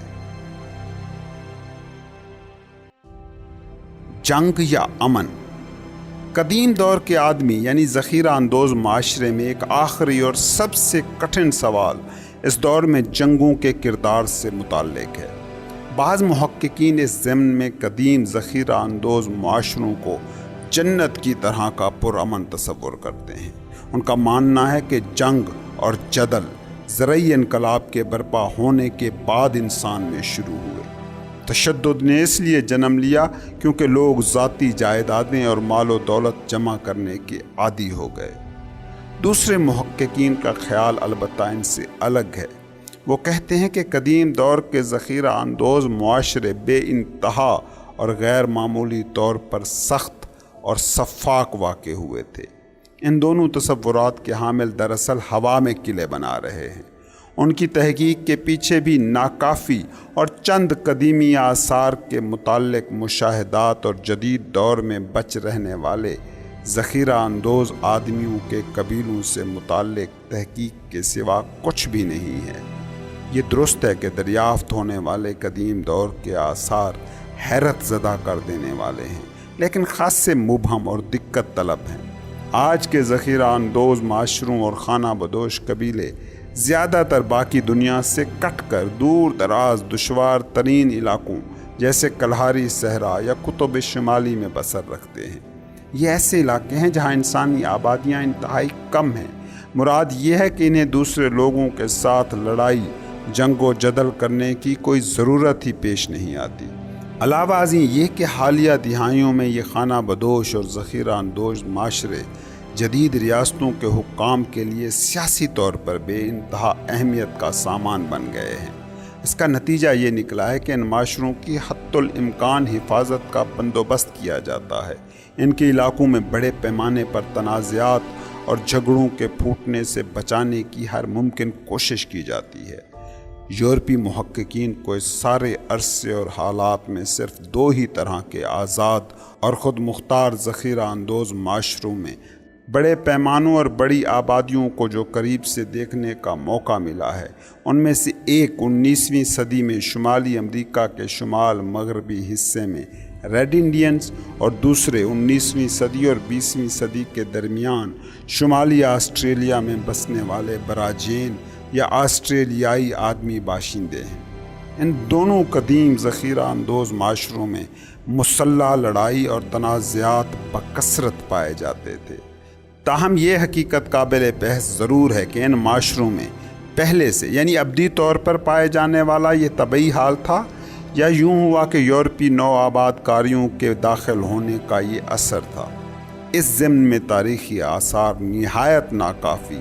جنگ یا امن؟ قدیم دور کے آدمی یعنی ذخیرہ اندوز معاشرے میں ایک آخری اور سب سے کٹھن سوال اس دور میں جنگوں کے کردار سے متعلق ہے۔ بعض محققین اس ضمن میں قدیم ذخیرہ اندوز معاشروں کو جنت کی طرح کا پرامن تصور کرتے ہیں۔ ان کا ماننا ہے کہ جنگ اور جدل زرعی انقلاب کے برپا ہونے کے بعد انسان میں شروع ہوئے۔ تشدد نے اس لیے جنم لیا کیونکہ لوگ ذاتی جائیدادیں اور مال و دولت جمع کرنے کے عادی ہو گئے۔ دوسرے محققین کا خیال البتہ ان سے الگ ہے۔ وہ کہتے ہیں کہ قدیم دور کے ذخیرہ اندوز معاشرے بے انتہا اور غیر معمولی طور پر سخت اور شفاق واقع ہوئے تھے۔ ان دونوں تصورات کے حامل دراصل ہوا میں قلعے بنا رہے ہیں۔ ان کی تحقیق کے پیچھے بھی ناکافی اور چند قدیمی آثار کے متعلق مشاہدات اور جدید دور میں بچ رہنے والے ذخیرہ اندوز آدمیوں کے قبیلوں سے متعلق تحقیق کے سوا کچھ بھی نہیں ہے۔ یہ درست ہے کہ دریافت ہونے والے قدیم دور کے آثار حیرت زدہ کر دینے والے ہیں، لیکن خاص سے مبہم اور دقت طلب ہیں۔ آج کے ذخیرہ اندوز معاشروں اور خانہ بدوش قبیلے زیادہ تر باقی دنیا سے کٹ کر دور دراز دشوار ترین علاقوں جیسے کلہاری صحرا یا قطب شمالی میں بسر رکھتے ہیں۔ یہ ایسے علاقے ہیں جہاں انسانی آبادیاں انتہائی کم ہیں۔ مراد یہ ہے کہ انہیں دوسرے لوگوں کے ساتھ لڑائی، جنگ و جدل کرنے کی کوئی ضرورت ہی پیش نہیں آتی۔ علاوہ ازیں یہ کہ حالیہ دہائیوں میں یہ خانہ بدوش اور ذخیرہ اندوز معاشرے جدید ریاستوں کے حکام کے لیے سیاسی طور پر بے انتہا اہمیت کا سامان بن گئے ہیں۔ اس کا نتیجہ یہ نکلا ہے کہ ان معاشروں کی حتی الامکان حفاظت کا بندوبست کیا جاتا ہے۔ ان کے علاقوں میں بڑے پیمانے پر تنازعات اور جھگڑوں کے پھوٹنے سے بچانے کی ہر ممکن کوشش کی جاتی ہے۔ یورپی محققین کو اس سارے عرصے اور حالات میں صرف 2 ہی طرح کے آزاد اور خود مختار ذخیرہ اندوز معاشروں میں بڑے پیمانوں اور بڑی آبادیوں کو جو قریب سے دیکھنے کا موقع ملا ہے، ان میں سے ایک 19ویں صدی میں شمالی امریکہ کے شمال مغربی حصے میں ریڈ انڈینز اور دوسرے 19ویں صدی اور 20ویں صدی کے درمیان شمالی آسٹریلیا میں بسنے والے براجین یا آسٹریلیائی آدمی باشندے ہیں۔ ان دونوں قدیم ذخیرہ اندوز معاشروں میں مسلح لڑائی اور تنازعات بکثرت پائے جاتے تھے۔ تاہم یہ حقیقت قابل بحث ضرور ہے کہ ان معاشروں میں پہلے سے یعنی ابدی طور پر پائے جانے والا یہ طبعی حال تھا یا یوں ہوا کہ یورپی نو آباد کاریوں کے داخل ہونے کا یہ اثر تھا۔ اس ضمن میں تاریخی آثار نہایت ناکافی،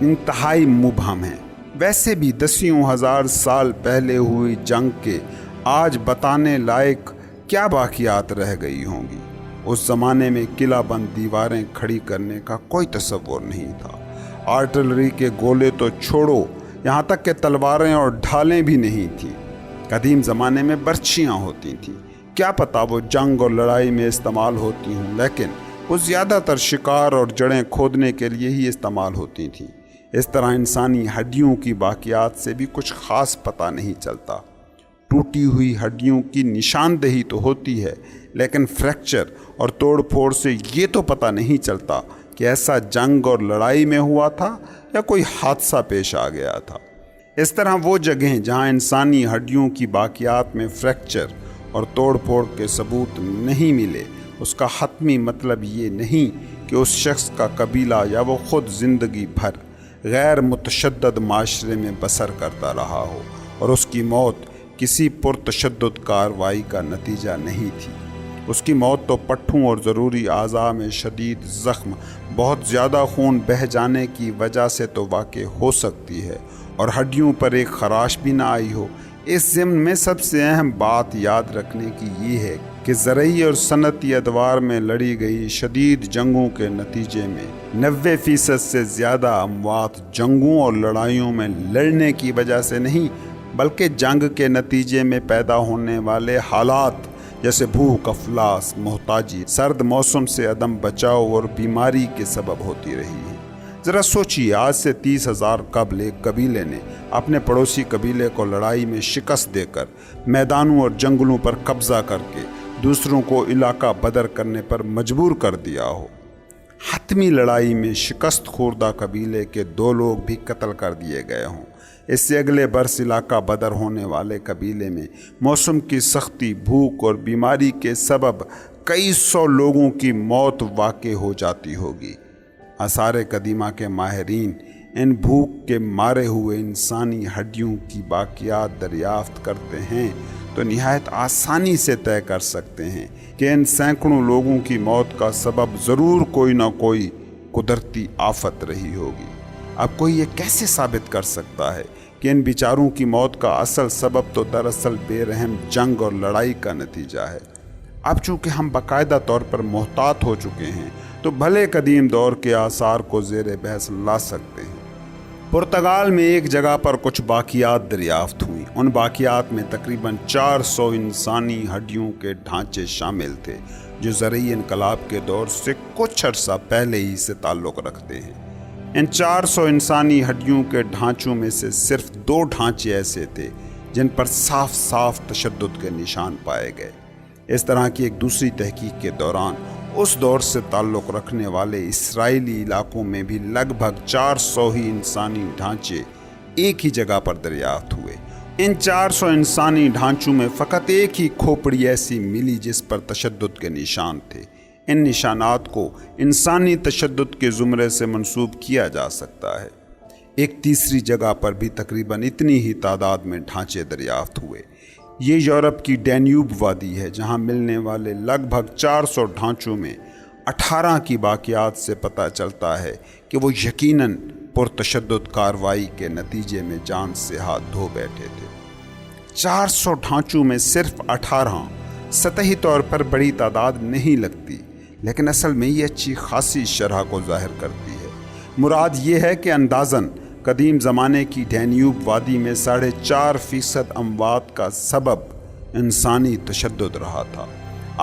انتہائی مبہم ہیں۔ ویسے بھی دسیوں ہزار سال پہلے ہوئی جنگ کے آج بتانے لائق کیا باقیات رہ گئی ہوں گی؟ اس زمانے میں قلعہ بند دیواریں کھڑی کرنے کا کوئی تصور نہیں تھا۔ آرٹلری کے گولے تو چھوڑو، یہاں تک کہ تلواریں اور ڈھالیں بھی نہیں تھیں۔ قدیم زمانے میں برچیاں ہوتی تھیں، کیا پتہ وہ جنگ اور لڑائی میں استعمال ہوتی ہوں، لیکن وہ زیادہ تر شکار اور جڑیں کھودنے کے لیے ہی استعمال ہوتی تھیں۔ اس طرح انسانی ہڈیوں کی باقیات سے بھی کچھ خاص پتہ نہیں چلتا۔ ٹوٹی ہوئی ہڈیوں کی نشاندہی تو ہوتی ہے، لیکن فریکچر اور توڑ پھوڑ سے یہ تو پتہ نہیں چلتا کہ ایسا جنگ اور لڑائی میں ہوا تھا یا کوئی حادثہ پیش آ گیا تھا۔ اس طرح وہ جگہیں جہاں انسانی ہڈیوں کی باقیات میں فریکچر اور توڑ پھوڑ کے ثبوت نہیں ملے، اس کا حتمی مطلب یہ نہیں کہ اس شخص کا قبیلہ یا وہ خود زندگی بھر غیر متشدد معاشرے میں بسر کرتا رہا ہو اور اس کی موت کسی پرتشدد کارروائی کا نتیجہ نہیں تھی۔ اس کی موت تو پٹھوں اور ضروری اعضاء میں شدید زخم، بہت زیادہ خون بہہ جانے کی وجہ سے تو واقع ہو سکتی ہے اور ہڈیوں پر ایک خراش بھی نہ آئی ہو۔ اس ضمن میں سب سے اہم بات یاد رکھنے کی یہ ہے کہ زرعی اور صنعتی ادوار میں لڑی گئی شدید جنگوں کے نتیجے میں 90% سے زیادہ اموات جنگوں اور لڑائیوں میں لڑنے کی وجہ سے نہیں، بلکہ جنگ کے نتیجے میں پیدا ہونے والے حالات جیسے بھوک، افلاس، محتاجی، سرد موسم سے عدم بچاؤ اور بیماری کے سبب ہوتی رہی ہے۔ ذرا سوچیے، آج سے 30,000 قبل ایک قبیلے نے اپنے پڑوسی قبیلے کو لڑائی میں شکست دے کر، میدانوں اور جنگلوں پر قبضہ کر کے دوسروں کو علاقہ بدر کرنے پر مجبور کر دیا ہو۔ حتمی لڑائی میں شکست خوردہ قبیلے کے 2 لوگ بھی قتل کر دیے گئے ہوں۔ اس سے اگلے برس علاقہ بدر ہونے والے قبیلے میں موسم کی سختی، بھوک اور بیماری کے سبب کئی 100 لوگوں کی موت واقع ہو جاتی ہوگی۔ آثار قدیمہ کے ماہرین ان بھوک کے مارے ہوئے انسانی ہڈیوں کی باقیات دریافت کرتے ہیں تو نہایت آسانی سے طے کر سکتے ہیں کہ ان سینکڑوں لوگوں کی موت کا سبب ضرور کوئی نہ کوئی قدرتی آفت رہی ہوگی۔ اب کوئی یہ کیسے ثابت کر سکتا ہے کہ ان بیچاروں کی موت کا اصل سبب تو دراصل بے رحم جنگ اور لڑائی کا نتیجہ ہے؟ اب چونکہ ہم باقاعدہ طور پر محتاط ہو چکے ہیں تو بھلے قدیم دور کے آثار کو زیر بحث لا سکتے ہیں۔ پرتگال میں ایک جگہ پر کچھ باقیات دریافت ہوئیں۔ ان باقیات میں تقریباً 400 انسانی ہڈیوں کے ڈھانچے شامل تھے جو زرعی انقلاب کے دور سے کچھ عرصہ پہلے ہی سے تعلق رکھتے ہیں۔ ان 400 انسانی ہڈیوں کے ڈھانچوں میں سے صرف 2 ڈھانچے ایسے تھے جن پر صاف صاف تشدد کے نشان پائے گئے۔ اس طرح کی ایک دوسری تحقیق کے دوران اس دور سے تعلق رکھنے والے اسرائیلی علاقوں میں بھی لگ بھگ 400 ہی انسانی ڈھانچے ایک ہی جگہ پر دریافت ہوئے۔ ان 400 انسانی ڈھانچوں میں فقط ایک ہی کھوپڑی ایسی ملی جس پر تشدد کے نشان تھے۔ ان نشانات کو انسانی تشدد کے زمرے سے منسوب کیا جا سکتا ہے۔ ایک تیسری جگہ پر بھی تقریباً اتنی ہی تعداد میں ڈھانچے دریافت ہوئے۔ یہ یورپ کی ڈینیوب وادی ہے جہاں ملنے والے لگ بھگ 400 ڈھانچوں میں 18 کی باقیات سے پتہ چلتا ہے کہ وہ یقیناً پرتشدد کارروائی کے نتیجے میں جان سے ہاتھ دھو بیٹھے تھے۔ 400 ڈھانچوں میں صرف 18 سطحی طور پر بڑی تعداد نہیں لگتی، لیکن اصل میں یہ اچھی خاصی شرح کو ظاہر کرتی ہے۔ مراد یہ ہے کہ اندازاً قدیم زمانے کی ڈینیوب وادی میں 4.5% اموات کا سبب انسانی تشدد رہا تھا۔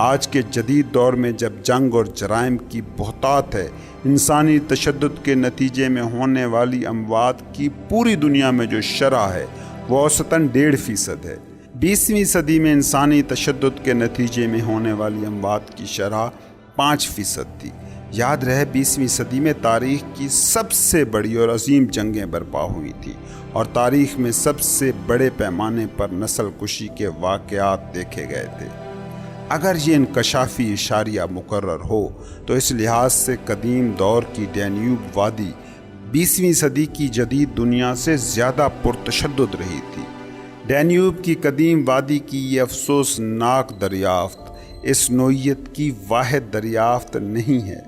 آج کے جدید دور میں جب جنگ اور جرائم کی بہتات ہے، انسانی تشدد کے نتیجے میں ہونے والی اموات کی پوری دنیا میں جو شرح ہے وہ اوسطاً 1.5% ہے، 20ویں صدی میں انسانی تشدد کے نتیجے میں ہونے والی اموات کی شرح 5% تھی۔ یاد رہے 20ویں صدی میں تاریخ کی سب سے بڑی اور عظیم جنگیں برپا ہوئی تھیں اور تاریخ میں سب سے بڑے پیمانے پر نسل کشی کے واقعات دیکھے گئے تھے۔ اگر یہ انکشافی اشاریہ مقرر ہو تو اس لحاظ سے قدیم دور کی ڈینیوب وادی 20ویں صدی کی جدید دنیا سے زیادہ پرتشدد رہی تھی۔ ڈینیوب کی قدیم وادی کی یہ افسوسناک دریافت اس نوعیت کی واحد دریافت نہیں ہے۔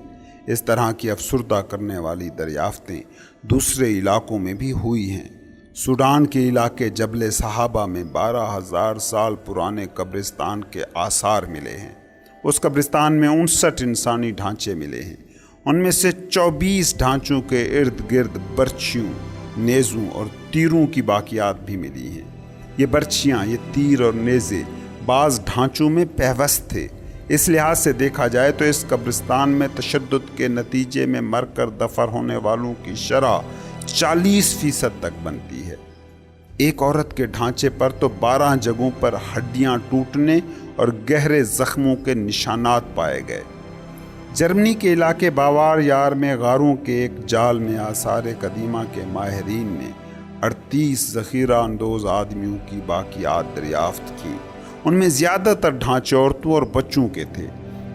اس طرح کی افسردہ کرنے والی دریافتیں دوسرے علاقوں میں بھی ہوئی ہیں۔ سوڈان کے علاقے جبل صحابہ میں 12,000 سال پرانے قبرستان کے آثار ملے ہیں۔ اس قبرستان میں 59 انسانی ڈھانچے ملے ہیں۔ ان میں سے 24 ڈھانچوں کے ارد گرد برچھیوں، نیزوں اور تیروں کی باقیات بھی ملی ہیں۔ یہ برچھیاں، یہ تیر اور نیزے بعض ڈھانچوں میں پیوست تھے۔ اس لحاظ سے دیکھا جائے تو اس قبرستان میں تشدد کے نتیجے میں مر کر دفن ہونے والوں کی شرح 40% تک بنتی ہے۔ ایک عورت کے ڈھانچے پر تو 12 جگہوں پر ہڈیاں ٹوٹنے اور گہرے زخموں کے نشانات پائے گئے۔ جرمنی کے علاقے باوار یار میں غاروں کے ایک جال میں آثار قدیمہ کے ماہرین نے 38 ذخیرہ اندوز آدمیوں کی باقیات دریافت کی۔ ان میں زیادہ تر ڈھانچے عورتوں اور بچوں کے تھے۔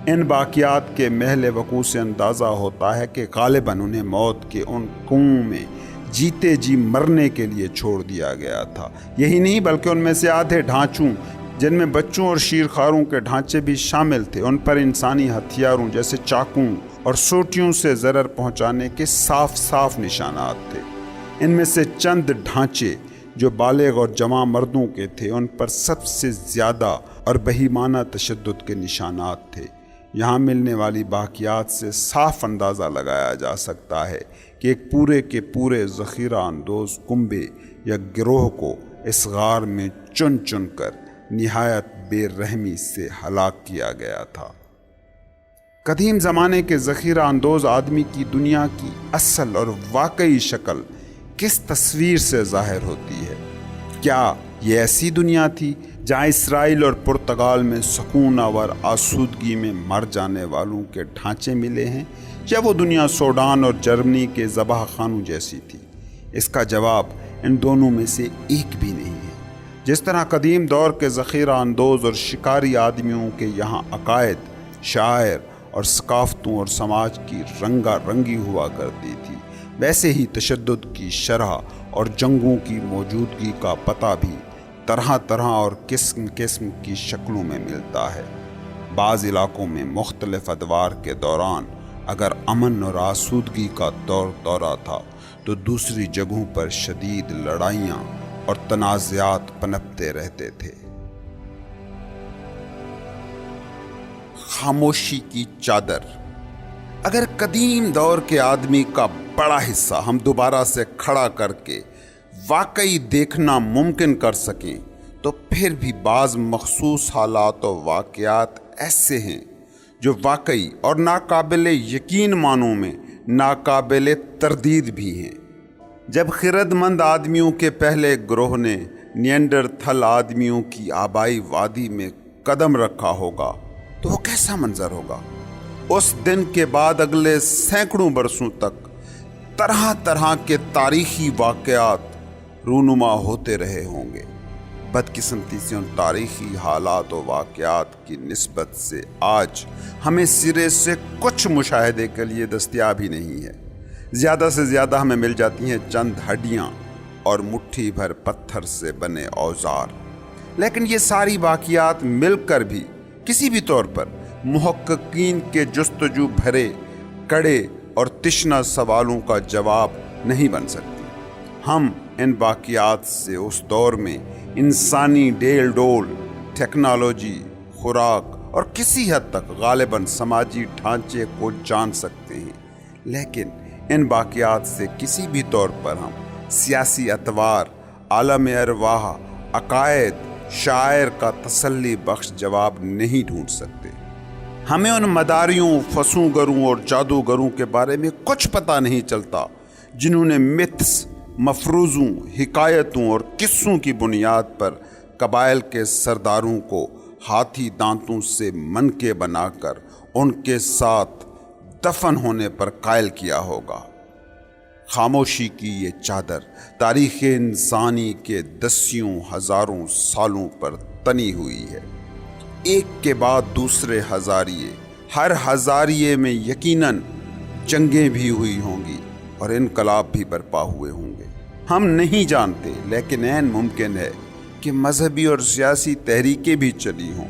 ان باقیات کے محل وقوع سے اندازہ ہوتا ہے کہ غالباً انہیں موت کے ان کنووں میں جیتے جی مرنے کے لیے چھوڑ دیا گیا تھا۔ یہی نہیں بلکہ ان میں سے آدھے ڈھانچوں، جن میں بچوں اور شیرخواروں کے ڈھانچے بھی شامل تھے، ان پر انسانی ہتھیاروں جیسے چاقوں اور سوٹیوں سے ضرر پہنچانے کے صاف صاف نشانات تھے۔ ان میں سے چند ڈھانچے جو بالغ اور جوان مردوں کے تھے، ان پر سب سے زیادہ اور بہیمانہ تشدد کے نشانات تھے۔ یہاں ملنے والی باقیات سے صاف اندازہ لگایا جا سکتا ہے کہ ایک پورے کے پورے ذخیرہ اندوز کنبے یا گروہ کو اس غار میں چن چن کر نہایت بے رحمی سے ہلاک کیا گیا تھا۔ قدیم زمانے کے ذخیرہ اندوز آدمی کی دنیا کی اصل اور واقعی شکل کس تصویر سے ظاہر ہوتی ہے؟ کیا یہ ایسی دنیا تھی جہاں اسرائیل اور پرتگال میں سکون آور آسودگی میں مر جانے والوں کے ڈھانچے ملے ہیں، یا وہ دنیا سوڈان اور جرمنی کے ذبح خانوں جیسی تھی؟ اس کا جواب ان دونوں میں سے ایک بھی نہیں ہے۔ جس طرح قدیم دور کے ذخیرہ اندوز اور شکاری آدمیوں کے یہاں عقائد، شاعر اور ثقافتوں اور سماج کی رنگا رنگی ہوا کرتی تھی، ویسے ہی تشدد کی شرح اور جنگوں کی موجودگی کا پتہ بھی طرح طرح اور قسم قسم کی شکلوں میں ملتا ہے۔ بعض علاقوں میں مختلف ادوار کے دوران اگر امن اور آسودگی کا دورہ تھا تو دوسری جگہوں پر شدید لڑائیاں اور تنازعات پنپتے رہتے تھے۔ خاموشی کی چادر۔ اگر قدیم دور کے آدمی کا بڑا حصہ ہم دوبارہ سے کھڑا کر کے واقعی دیکھنا ممکن کر سکیں تو پھر بھی بعض مخصوص حالات و واقعات ایسے ہیں جو واقعی اور ناقابل یقین معنوں میں ناقابل تردید بھی ہیں۔ جب خرد مند آدمیوں کے پہلے گروہ نے نیانڈرتھل آدمیوں کی آبائی وادی میں قدم رکھا ہوگا تو وہ کیسا منظر ہوگا؟ اس دن کے بعد اگلے سینکڑوں برسوں تک طرح طرح کے تاریخی واقعات رونما ہوتے رہے ہوں گے۔ بدقسمتی سے ان تاریخی حالات و واقعات کی نسبت سے آج ہمیں سرے سے کچھ مشاہدے کے لیے دستیاب ہی نہیں ہے۔ زیادہ سے زیادہ ہمیں مل جاتی ہیں چند ہڈیاں اور مٹھی بھر پتھر سے بنے اوزار، لیکن یہ ساری واقعات مل کر بھی کسی بھی طور پر محققین کے جستجو بھرے کڑے اور تشنہ سوالوں کا جواب نہیں بن سکتی۔ ہم ان واقعات سے اس دور میں انسانی ڈیل ڈول، ٹیکنالوجی، خوراک اور کسی حد تک غالباً سماجی ڈھانچے کو جان سکتے ہیں، لیکن ان واقعات سے کسی بھی طور پر ہم سیاسی اطوار، عالم ارواح، عقائد، شاعر کا تسلی بخش جواب نہیں ڈھونڈ سکتے۔ ہمیں ان مداریوں، فسونگروں اور جادوگروں کے بارے میں کچھ پتہ نہیں چلتا جنہوں نے متھس، مفروضوں، حکایتوں اور قصوں کی بنیاد پر قبائل کے سرداروں کو ہاتھی دانتوں سے منکے بنا کر ان کے ساتھ دفن ہونے پر قائل کیا ہوگا۔ خاموشی کی یہ چادر تاریخ انسانی کے دسیوں ہزاروں سالوں پر تنی ہوئی ہے، ایک کے بعد دوسرے ہزاریے، ہر ہزاریے میں یقیناً جنگیں بھی ہوئی ہوں گی اور انقلاب بھی برپا ہوئے ہوں گے۔ ہم نہیں جانتے، لیکن عین ممکن ہے کہ مذہبی اور سیاسی تحریکیں بھی چلی ہوں۔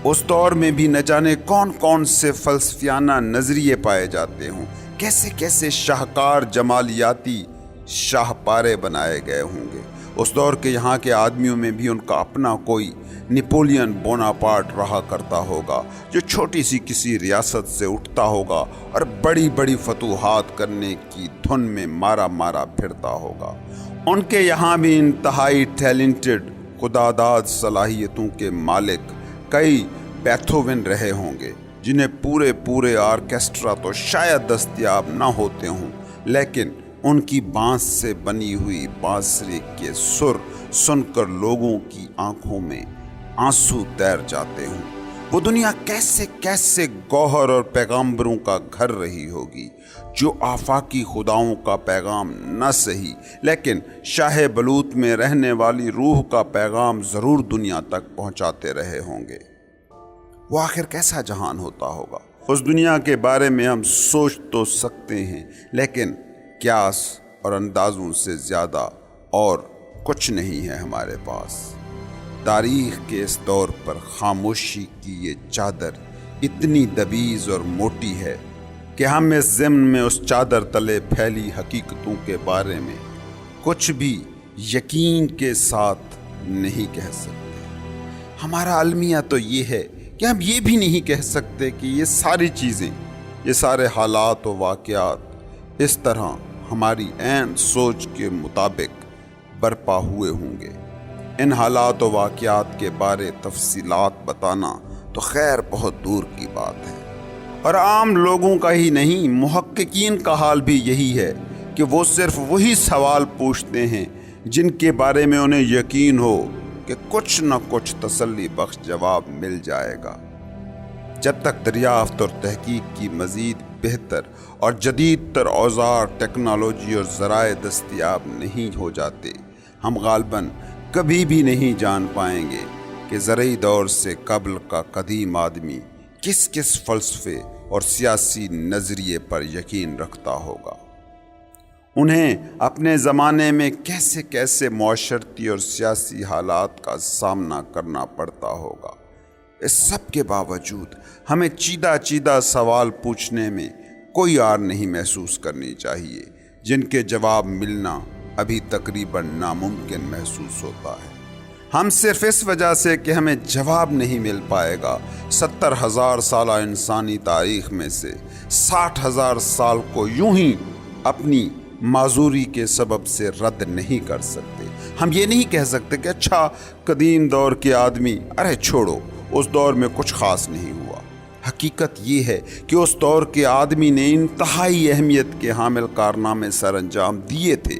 اس دور میں بھی نہ جانے کون کون سے فلسفیانہ نظریے پائے جاتے ہوں، کیسے کیسے شاہکار جمالیاتی شاہپارے بنائے گئے ہوں گے۔ اس دور کے یہاں کے آدمیوں میں بھی ان کا اپنا کوئی نپولین بوناپارٹ رہا کرتا ہوگا، جو چھوٹی سی کسی ریاست سے اٹھتا ہوگا اور بڑی بڑی فتوحات کرنے کی دھن میں مارا مارا پھرتا ہوگا۔ ان کے یہاں بھی انتہائی ٹیلنٹڈ خداداد صلاحیتوں کے مالک کئی بیتھوون رہے ہوں گے، جنہیں پورے آرکیسٹرا تو شاید دستیاب نہ ہوتے ہوں، لیکن ان کی بانس سے بنی ہوئی بانسری کے سر سن کر لوگوں کی آنکھوں میں آنسو تیر جاتے ہوں۔ وہ دنیا کیسے کیسے گوہر اور پیغامبروں کا گھر رہی ہوگی، جو آفاقی خداؤں کا پیغام نہ سہی لیکن شاہ بلوط میں رہنے والی روح کا پیغام ضرور دنیا تک پہنچاتے رہے ہوں گے۔ وہ آخر کیسا جہان ہوتا ہوگا؟ اس دنیا کے بارے میں ہم سوچ تو سکتے ہیں، لیکن قیاس اور اندازوں سے زیادہ اور کچھ نہیں ہے ہمارے پاس۔ تاریخ کے اس دور پر خاموشی کی یہ چادر اتنی دبیز اور موٹی ہے کہ ہم اس ضمن میں اس چادر تلے پھیلی حقیقتوں کے بارے میں کچھ بھی یقین کے ساتھ نہیں کہہ سکتے۔ ہمارا المیہ تو یہ ہے کہ ہم یہ بھی نہیں کہہ سکتے کہ یہ ساری چیزیں، یہ سارے حالات و واقعات اس طرح ہماری عین سوچ کے مطابق برپا ہوئے ہوں گے۔ ان حالات و واقعات کے بارے تفصیلات بتانا تو خیر بہت دور کی بات ہے، اور عام لوگوں کا ہی نہیں، محققین کا حال بھی یہی ہے کہ وہ صرف وہی سوال پوچھتے ہیں جن کے بارے میں انہیں یقین ہو کہ کچھ نہ کچھ تسلی بخش جواب مل جائے گا۔ جب تک دریافت اور تحقیق کی مزید بہتر اور جدید تر اوزار، ٹیکنالوجی اور ذرائع دستیاب نہیں ہو جاتے، ہم غالباً کبھی بھی نہیں جان پائیں گے کہ زرعی دور سے قبل کا قدیم آدمی کس کس فلسفے اور سیاسی نظریے پر یقین رکھتا ہوگا۔ انہیں اپنے زمانے میں کیسے کیسے معاشرتی اور سیاسی حالات کا سامنا کرنا پڑتا ہوگا۔ اس سب کے باوجود ہمیں چیدہ سوال پوچھنے میں کوئی آر نہیں محسوس کرنی چاہیے، جن کے جواب ملنا ابھی تقریباً ناممکن محسوس ہوتا ہے۔ ہم صرف اس وجہ سے کہ ہمیں جواب نہیں مل پائے گا 70,000 سالہ انسانی تاریخ میں سے 60,000 سال کو یوں ہی اپنی معذوری کے سبب سے رد نہیں کر سکتے۔ ہم یہ نہیں کہہ سکتے کہ اچھا قدیم دور کے آدمی، ارے چھوڑو، اس دور میں کچھ خاص نہیں ہوا۔ حقیقت یہ ہے کہ اس دور کے آدمی نے انتہائی اہمیت کے حامل کارنامے سر انجام دیے تھے۔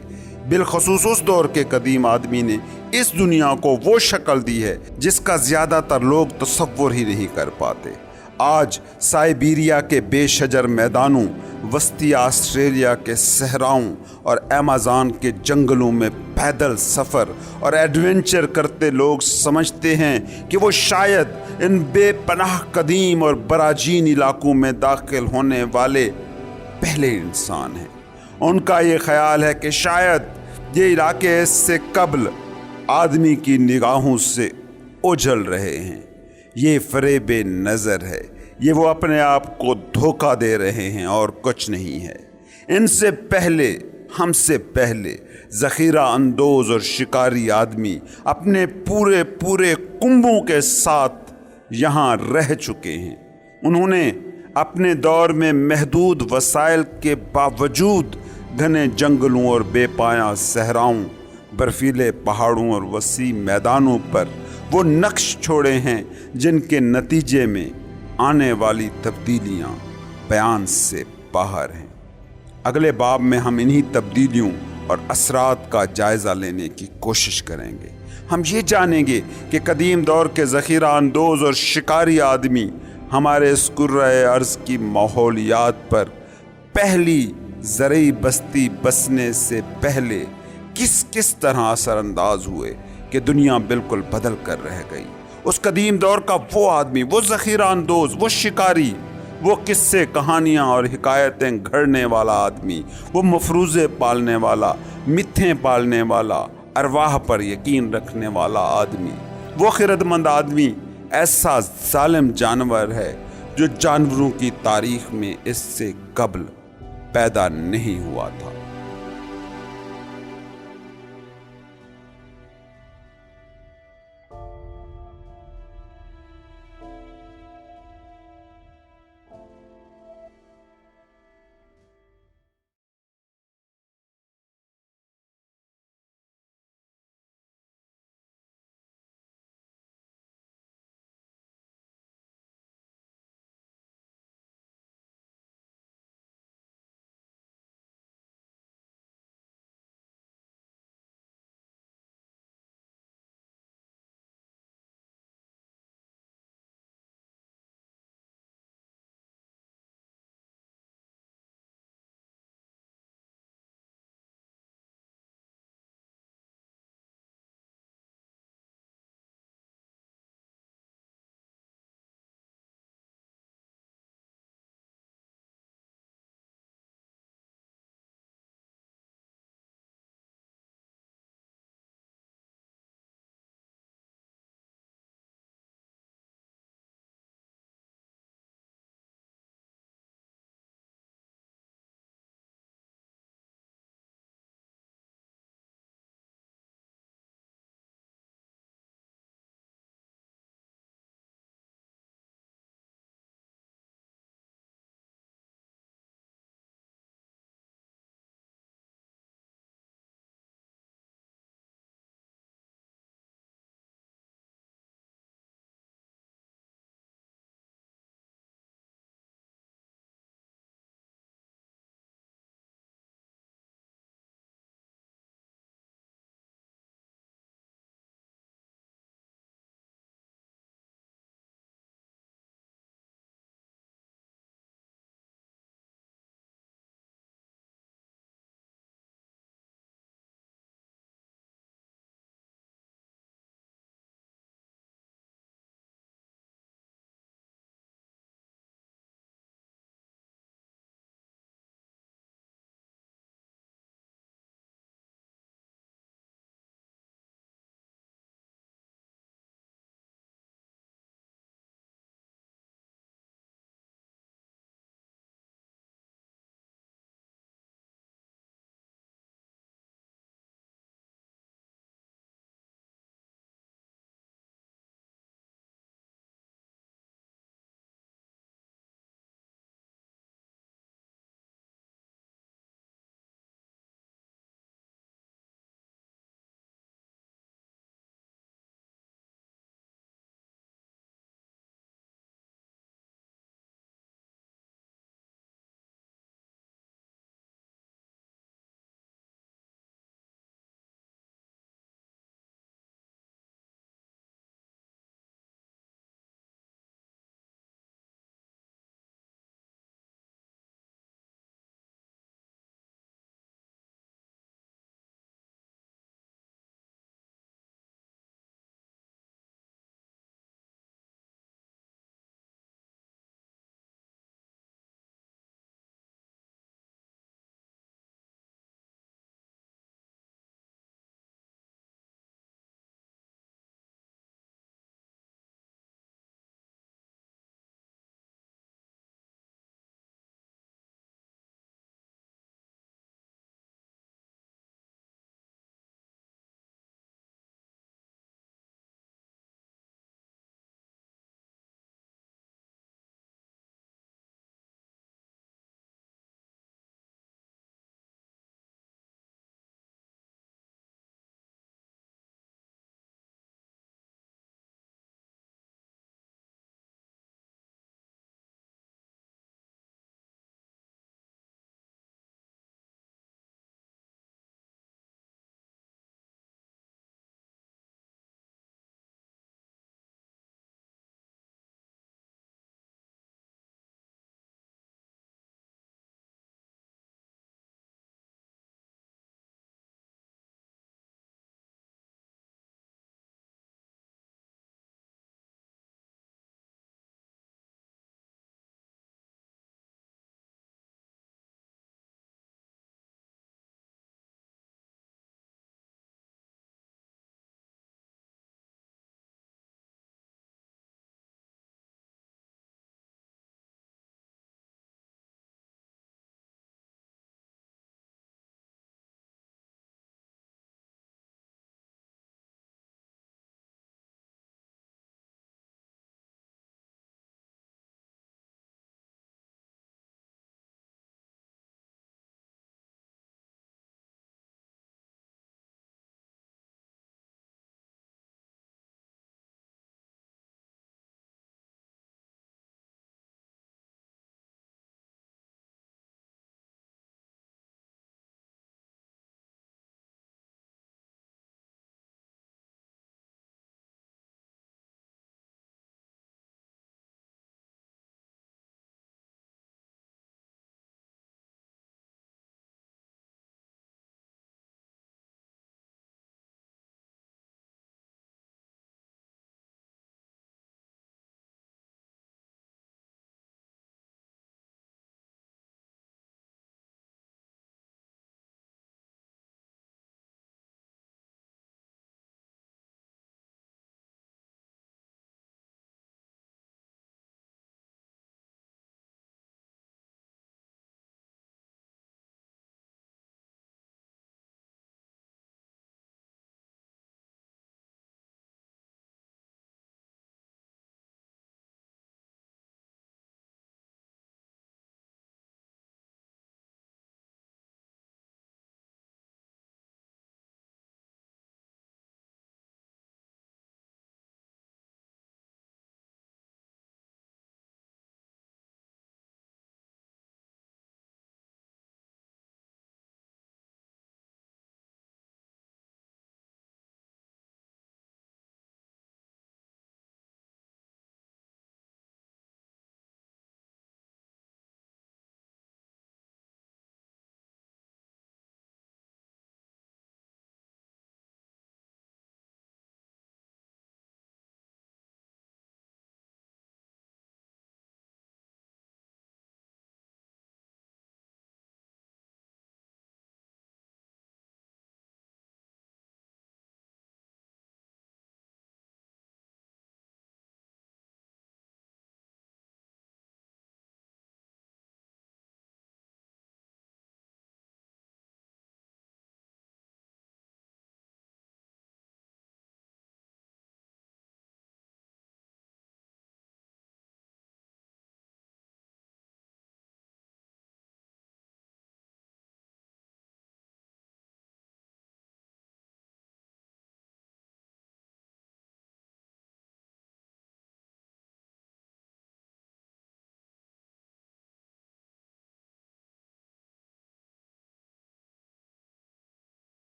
بالخصوص اس دور کے قدیم آدمی نے اس دنیا کو وہ شکل دی ہے جس کا زیادہ تر لوگ تصور ہی نہیں کر پاتے۔ آج سائبیریا کے بے شجر میدانوں، وسطی آسٹریلیا کے صحراؤں اور ایمازون کے جنگلوں میں پیدل سفر اور ایڈونچر کرتے لوگ سمجھتے ہیں کہ وہ شاید ان بے پناہ قدیم اور براجین علاقوں میں داخل ہونے والے پہلے انسان ہیں۔ ان کا یہ خیال ہے کہ شاید یہ علاقے اس سے قبل آدمی کی نگاہوں سے اجل رہے ہیں۔ یہ فریب نظر ہے، یہ وہ اپنے آپ کو دھوکہ دے رہے ہیں اور کچھ نہیں ہے۔ ان سے پہلے، ہم سے پہلے ذخیرہ اندوز اور شکاری آدمی اپنے پورے کنبوں کے ساتھ یہاں رہ چکے ہیں۔ انہوں نے اپنے دور میں محدود وسائل کے باوجود گھنے جنگلوں اور بے پایہ صحراؤں، برفیلے پہاڑوں اور وسیع میدانوں پر وہ نقش چھوڑے ہیں جن کے نتیجے میں آنے والی تبدیلیاں بیان سے باہر ہیں۔ اگلے باب میں ہم انہی تبدیلیوں اور اثرات کا جائزہ لینے کی کوشش کریں گے۔ ہم یہ جانیں گے کہ قدیم دور کے ذخیرہ اندوز اور شکاری آدمی ہمارے اس کرۂ ارض کی ماحولیات پر پہلی زرعی بستی بسنے سے پہلے کس کس طرح اثر انداز ہوئے کہ دنیا بالکل بدل کر رہ گئی۔ اس قدیم دور کا وہ آدمی، وہ ذخیرہ اندوز، وہ شکاری، وہ قصے کہانیاں اور حکایتیں گھڑنے والا آدمی، وہ مفروضے پالنے والا، متھیں پالنے والا، ارواح پر یقین رکھنے والا آدمی، وہ خردمند آدمی ایسا ظالم جانور ہے جو جانوروں کی تاریخ میں اس سے قبل پیدا نہیں ہوا تھا۔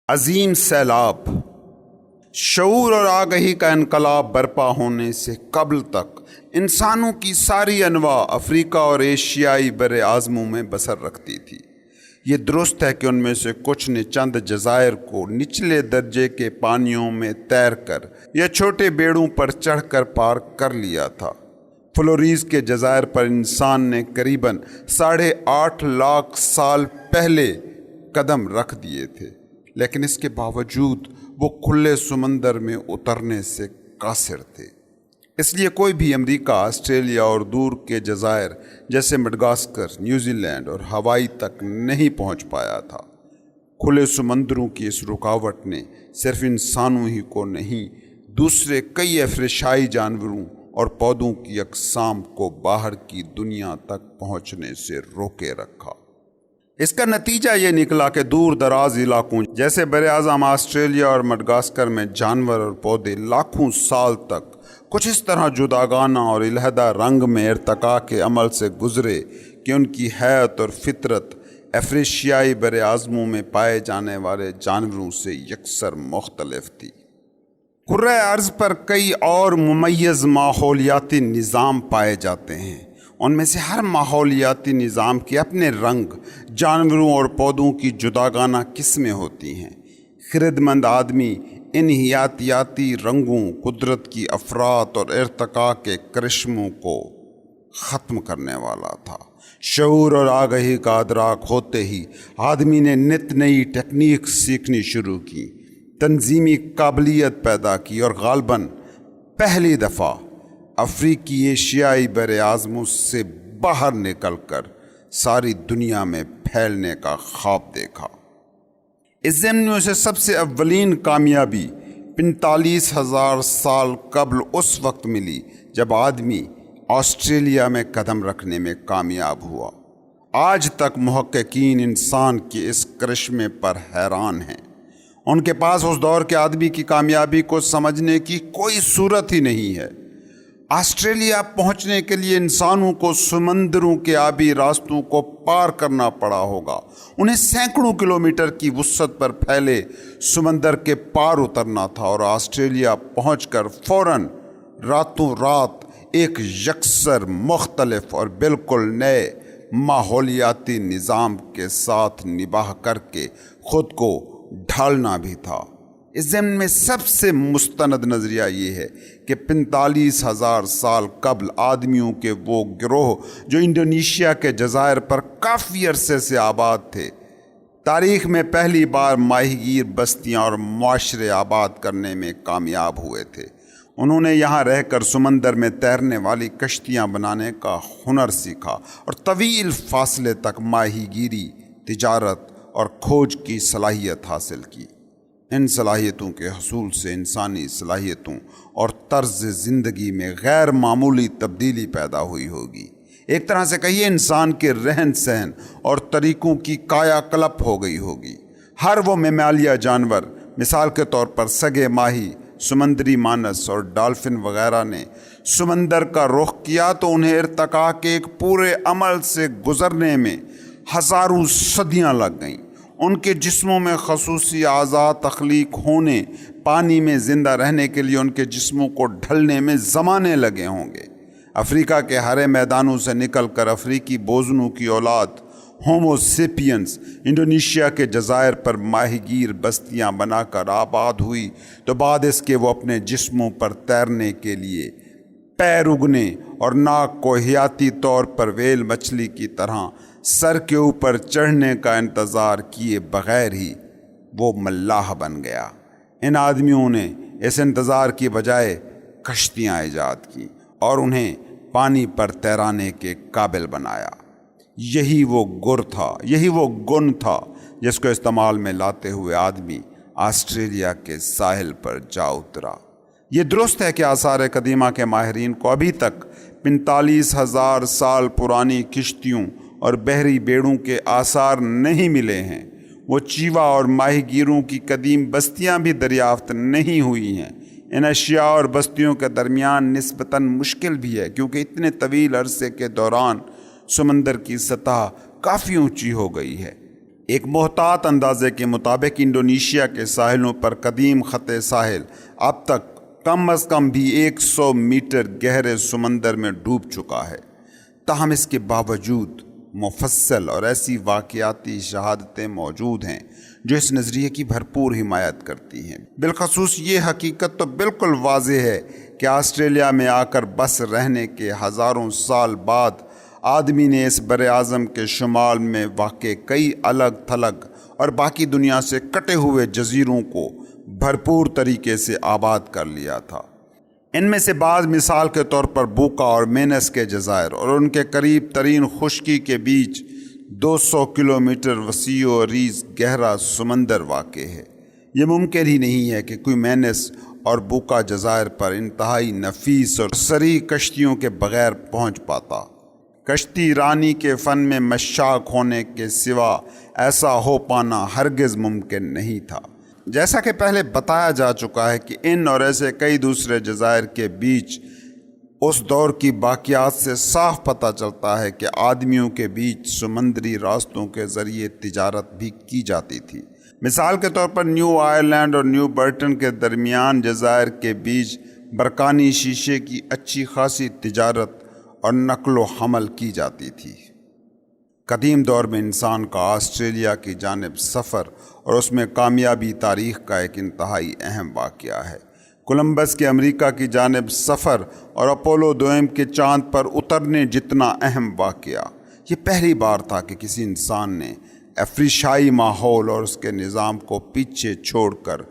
عظیم سیلاب، شعور اور آگہی کا انقلاب برپا ہونے سے قبل تک انسانوں کی ساری انواع افریقہ اور ایشیائی بر اعظموں میں بسر رکھتی تھی۔ یہ درست ہے کہ ان میں سے کچھ نے چند جزائر کو نچلے درجے کے پانیوں میں تیر کر یا چھوٹے بیڑوں پر چڑھ کر پار کر لیا تھا۔ فلوریز کے جزائر پر انسان نے قریباً 8.5 لاکھ سال پہلے قدم رکھ دیے تھے، لیکن اس کے باوجود وہ کھلے سمندر میں اترنے سے قاصر تھے۔ اس لیے کوئی بھی امریکہ، آسٹریلیا اور دور کے جزائر جیسے مڈغاسکر، نیوزی لینڈ اور ہوائی تک نہیں پہنچ پایا تھا۔ کھلے سمندروں کی اس رکاوٹ نے صرف انسانوں ہی کو نہیں، دوسرے کئی افریشائی جانوروں اور پودوں کی اقسام کو باہر کی دنیا تک پہنچنے سے روکے رکھا۔ اس کا نتیجہ یہ نکلا کہ دور دراز علاقوں جیسے براعظم آسٹریلیا اور مڈغاسکر میں جانور اور پودے لاکھوں سال تک کچھ اس طرح جداگانہ اور علیحدہ رنگ میں ارتقاء کے عمل سے گزرے کہ ان کی حیت اور فطرت افریشیائی براعظموں میں پائے جانے والے جانوروں سے یکسر مختلف تھی۔ کرۂ ارض پر کئی اور ممیز ماحولیاتی نظام پائے جاتے ہیں۔ ان میں سے ہر ماحولیاتی نظام کے اپنے رنگ، جانوروں اور پودوں کی جداگانہ قسمیں ہوتی ہیں۔ خردمند آدمی ان حیاتیاتی رنگوں، قدرت کی افراد اور ارتقاء کے کرشموں کو ختم کرنے والا تھا۔ شعور اور آگہی کا ادراک ہوتے ہی آدمی نے نت نئی ٹیکنیک سیکھنی شروع کی، تنظیمی قابلیت پیدا کی اور غالباً پہلی دفعہ افریقی ایشیائی بر اعظموں سے باہر نکل کر ساری دنیا میں پھیلنے کا خواب دیکھا۔ اس ضمن میں اسے سب سے اولین کامیابی 45,000 سال قبل اس وقت ملی جب آدمی آسٹریلیا میں قدم رکھنے میں کامیاب ہوا۔ آج تک محققین انسان کے اس کرشمے پر حیران ہیں۔ ان کے پاس اس دور کے آدمی کی کامیابی کو سمجھنے کی کوئی صورت ہی نہیں ہے۔ آسٹریلیا پہنچنے کے لیے انسانوں کو سمندروں کے آبی راستوں کو پار کرنا پڑا ہوگا۔ انہیں سینکڑوں کلومیٹر کی وسعت پر پھیلے سمندر کے پار اترنا تھا اور آسٹریلیا پہنچ کر فوراً راتوں رات ایک یکسر، مختلف اور بالکل نئے ماحولیاتی نظام کے ساتھ نباہ کر کے خود کو ڈھالنا بھی تھا۔ اس ضمن میں سب سے مستند نظریہ یہ ہے کہ 45,000 سال قبل آدمیوں کے وہ گروہ جو انڈونیشیا کے جزائر پر کافی عرصے سے آباد تھے، تاریخ میں پہلی بار ماہی گیر بستیاں اور معاشرے آباد کرنے میں کامیاب ہوئے تھے۔ انہوں نے یہاں رہ کر سمندر میں تیرنے والی کشتیاں بنانے کا ہنر سیکھا اور طویل فاصلے تک ماہی گیری، تجارت اور کھوج کی صلاحیت حاصل کی۔ ان صلاحیتوں کے حصول سے انسانی صلاحیتوں اور طرز زندگی میں غیر معمولی تبدیلی پیدا ہوئی ہوگی۔ ایک طرح سے کہیے انسان کے رہن سہن اور طریقوں کی کایا کلپ ہو گئی ہوگی۔ ہر وہ میمالیہ جانور، مثال کے طور پر سگے ماہی، سمندری مانس اور ڈالفن وغیرہ نے سمندر کا رخ کیا تو انہیں ارتقاء کے ایک پورے عمل سے گزرنے میں ہزاروں صدیاں لگ گئیں۔ ان کے جسموں میں خصوصی اعضاء تخلیق ہونے، پانی میں زندہ رہنے کے لیے ان کے جسموں کو ڈھلنے میں زمانے لگے ہوں گے۔ افریقہ کے ہرے میدانوں سے نکل کر افریقی بوزنوں کی اولاد ہومو سیپینس انڈونیشیا کے جزائر پر ماہی گیر بستیاں بنا کر آباد ہوئی تو بعد اس کے وہ اپنے جسموں پر تیرنے کے لیے پیر اگنے اور ناک کو حیاتی طور پر ویل مچھلی کی طرح سر کے اوپر چڑھنے کا انتظار کیے بغیر ہی وہ ملاح بن گیا۔ ان آدمیوں نے اس انتظار کی بجائے کشتیاں ایجاد کی اور انہیں پانی پر تیرانے کے قابل بنایا۔ یہی وہ گر تھا، یہی وہ گن تھا جس کو استعمال میں لاتے ہوئے آدمی آسٹریلیا کے ساحل پر جا اترا۔ یہ درست ہے کہ آثار قدیمہ کے ماہرین کو ابھی تک 45,000 سال پرانی کشتیوں اور بحری بیڑوں کے آثار نہیں ملے ہیں۔ وہ چیوا اور ماہی گیروں کی قدیم بستیاں بھی دریافت نہیں ہوئی ہیں۔ ان اشیاء اور بستیوں کے درمیان نسبتاً مشکل بھی ہے کیونکہ اتنے طویل عرصے کے دوران سمندر کی سطح کافی اونچی ہو گئی ہے۔ ایک محتاط اندازے کے مطابق انڈونیشیا کے ساحلوں پر قدیم خط ساحل اب تک کم از کم بھی 100 میٹر گہرے سمندر میں ڈوب چکا ہے۔ تاہم اس کے باوجود مفصل اور ایسی واقعاتی شہادتیں موجود ہیں جو اس نظریے کی بھرپور حمایت کرتی ہیں۔ بالخصوص یہ حقیقت تو بالکل واضح ہے کہ آسٹریلیا میں آ کر بس رہنے کے ہزاروں سال بعد آدمی نے اس بر اعظم کے شمال میں واقع کئی الگ تھلگ اور باقی دنیا سے کٹے ہوئے جزیروں کو بھرپور طریقے سے آباد کر لیا تھا۔ ان میں سے بعض مثال کے طور پر بوکا اور مینس کے جزائر اور ان کے قریب ترین خشکی کے بیچ 200 کلومیٹر وسیع و عریض گہرا سمندر واقع ہے۔ یہ ممکن ہی نہیں ہے کہ کوئی مینس اور بوکا جزائر پر انتہائی نفیس اور سری کشتیوں کے بغیر پہنچ پاتا۔ کشتی رانی کے فن میں مشاق ہونے کے سوا ایسا ہو پانا ہرگز ممکن نہیں تھا۔ جیسا کہ پہلے بتایا جا چکا ہے کہ ان اور ایسے کئی دوسرے جزائر کے بیچ اس دور کی باقیات سے صاف پتہ چلتا ہے کہ آدمیوں کے بیچ سمندری راستوں کے ذریعے تجارت بھی کی جاتی تھی۔ مثال کے طور پر نیو آئرلینڈ اور نیو برٹن کے درمیان جزائر کے بیچ برکانی شیشے کی اچھی خاصی تجارت اور نقل و حمل کی جاتی تھی۔ قدیم دور میں انسان کا آسٹریلیا کی جانب سفر اور اس میں کامیابی تاریخ کا ایک انتہائی اہم واقعہ ہے۔ کولمبس کے امریکہ کی جانب سفر اور اپولو دوئم کے چاند پر اترنے جتنا اہم واقعہ یہ پہلی بار تھا کہ کسی انسان نے افریشائی ماحول اور اس کے نظام کو پیچھے چھوڑ کر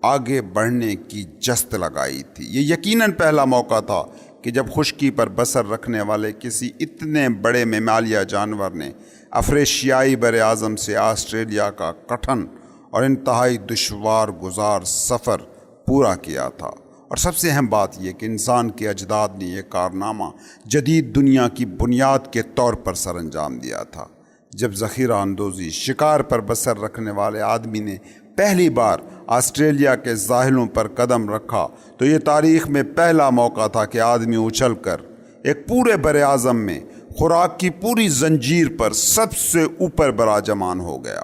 آگے بڑھنے کی جست لگائی تھی۔ یہ یقیناً پہلا موقع تھا کہ جب خشکی پر بسر رکھنے والے کسی اتنے بڑے ممالیہ جانور نے افریشیائی بر اعظم سے آسٹریلیا کا کٹھن اور انتہائی دشوار گزار سفر پورا کیا تھا۔ اور سب سے اہم بات یہ کہ انسان کے اجداد نے یہ کارنامہ جدید دنیا کی بنیاد کے طور پر سر انجام دیا تھا۔ جب ذخیرہ اندوزی شکار پر بسر رکھنے والے آدمی نے پہلی بار آسٹریلیا کے ساحلوں پر قدم رکھا تو یہ تاریخ میں پہلا موقع تھا کہ آدمی اچھل کر ایک پورے بر اعظم میں خوراک کی پوری زنجیر پر سب سے اوپر براجمان ہو گیا۔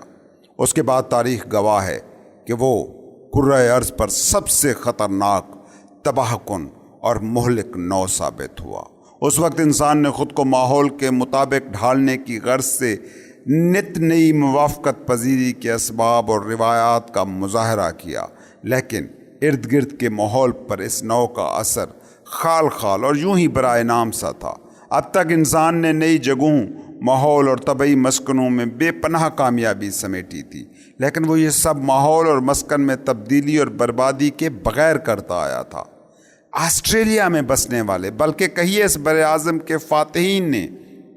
اس کے بعد تاریخ گواہ ہے کہ وہ کرۂ ارض پر سب سے خطرناک، تباہ کن اور مہلک نو ثابت ہوا۔ اس وقت انسان نے خود کو ماحول کے مطابق ڈھالنے کی غرض سے نت نئی موافقت پذیری کے اسباب اور روایات کا مظاہرہ کیا، لیکن ارد گرد کے ماحول پر اس نو کا اثر خال خال اور یوں ہی برائے نام سا تھا۔ اب تک انسان نے نئی جگہوں، ماحول اور طبعی مسکنوں میں بے پناہ کامیابی سمیٹی تھی، لیکن وہ یہ سب ماحول اور مسکن میں تبدیلی اور بربادی کے بغیر کرتا آیا تھا۔ آسٹریلیا میں بسنے والے، بلکہ کہیے اس بر اعظم کے فاتحین نے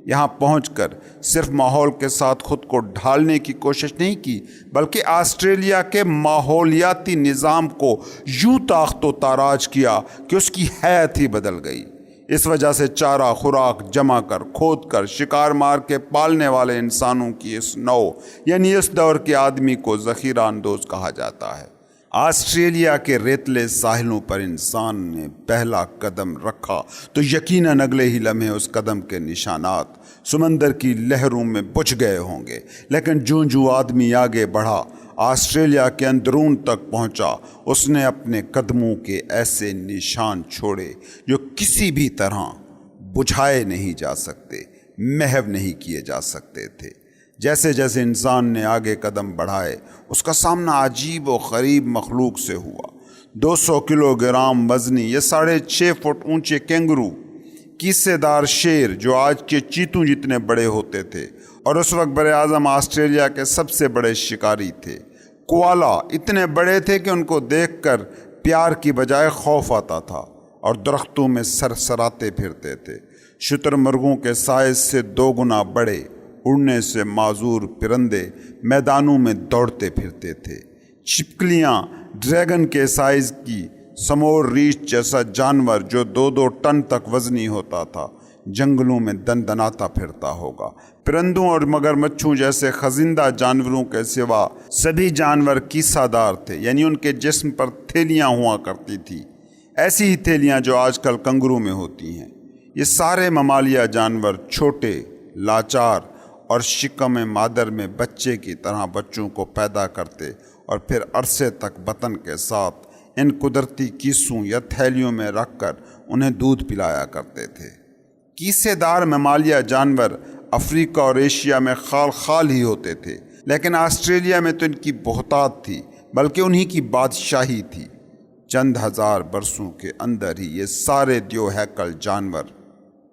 یہاں پہنچ کر صرف ماحول کے ساتھ خود کو ڈھالنے کی کوشش نہیں کی، بلکہ آسٹریلیا کے ماحولیاتی نظام کو یوں تاخت و تاراج کیا کہ اس کی حیت ہی بدل گئی۔ اس وجہ سے چارہ خوراک جمع کر، کھود کر، شکار مار کے پالنے والے انسانوں کی اس نو یعنی اس دور کے آدمی کو ذخیرہ اندوز کہا جاتا ہے۔ آسٹریلیا کے ریتلے ساحلوں پر انسان نے پہلا قدم رکھا تو یقیناً اگلے ہی لمحے اس قدم کے نشانات سمندر کی لہروں میں بجھ گئے ہوں گے، لیکن جوں آدمی آگے بڑھا، آسٹریلیا کے اندرون تک پہنچا، اس نے اپنے قدموں کے ایسے نشان چھوڑے جو کسی بھی طرح بجھائے نہیں جا سکتے، محو نہیں کیے جا سکتے تھے۔ جیسے جیسے انسان نے آگے قدم بڑھائے، اس کا سامنا عجیب و غریب مخلوق سے ہوا۔ 200 کلو گرام وزنی، یہ 6.5 فٹ اونچے کینگرو، کیسے دار شیر جو آج کے چیتوں جتنے بڑے ہوتے تھے اور اس وقت بر اعظم آسٹریلیا کے سب سے بڑے شکاری تھے۔ کوالا اتنے بڑے تھے کہ ان کو دیکھ کر پیار کی بجائے خوف آتا تھا اور درختوں میں سرسراتے پھرتے تھے۔ شتر مرغوں کے سائز سے 2 گنا بڑے، اڑنے سے معذور پرندے میدانوں میں دوڑتے پھرتے تھے۔ چھپکلیاں ڈریگن کے سائز کی، سمور ریچھ جیسا جانور جو 2 ٹن تک وزنی ہوتا تھا، جنگلوں میں دندناتا پھرتا ہوگا۔ پرندوں اور مگرمچھوں جیسے خزندہ جانوروں کے سوا سبھی جانور کیسہ دار تھے، یعنی ان کے جسم پر تھیلیاں ہوا کرتی تھی، ایسی ہی تھیلیاں جو آج کل کنگرو میں ہوتی ہیں۔ یہ سارے ممالیہ جانور چھوٹے، لاچار اور شکم مادر میں بچے کی طرح بچوں کو پیدا کرتے اور پھر عرصے تک بطن کے ساتھ ان قدرتی کیسوں یا تھیلیوں میں رکھ کر انہیں دودھ پلایا کرتے تھے۔ کیسے دار ممالیہ جانور افریقہ اور ایشیا میں خال خال ہی ہوتے تھے، لیکن آسٹریلیا میں تو ان کی بہتات تھی، بلکہ انہی کی بادشاہی تھی۔ چند ہزار برسوں کے اندر ہی یہ سارے دیو ہیکل جانور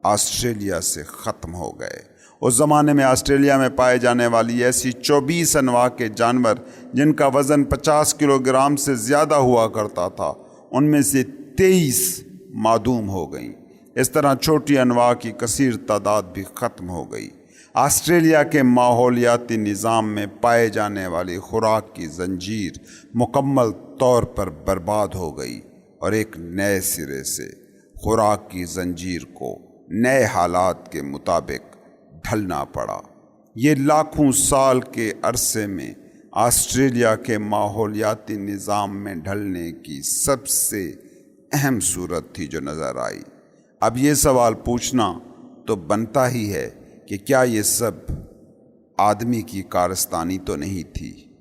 آسٹریلیا سے ختم ہو گئے۔ اس زمانے میں آسٹریلیا میں پائے جانے والی ایسی 24 انواع کے جانور جن کا وزن 50 کلو گرام سے زیادہ ہوا کرتا تھا، ان میں سے 23 معدوم ہو گئیں۔ اس طرح چھوٹی انواع کی کثیر تعداد بھی ختم ہو گئی۔ آسٹریلیا کے ماحولیاتی نظام میں پائے جانے والی خوراک کی زنجیر مکمل طور پر برباد ہو گئی اور ایک نئے سرے سے خوراک کی زنجیر کو نئے حالات کے مطابق ڈھلنا پڑا۔ یہ لاکھوں سال کے عرصے میں آسٹریلیا کے ماحولیاتی نظام میں ڈھلنے کی سب سے اہم صورت تھی جو نظر آئی۔ اب یہ سوال پوچھنا تو بنتا ہی ہے کہ کیا یہ سب آدمی کی کارستانی تو نہیں تھی؟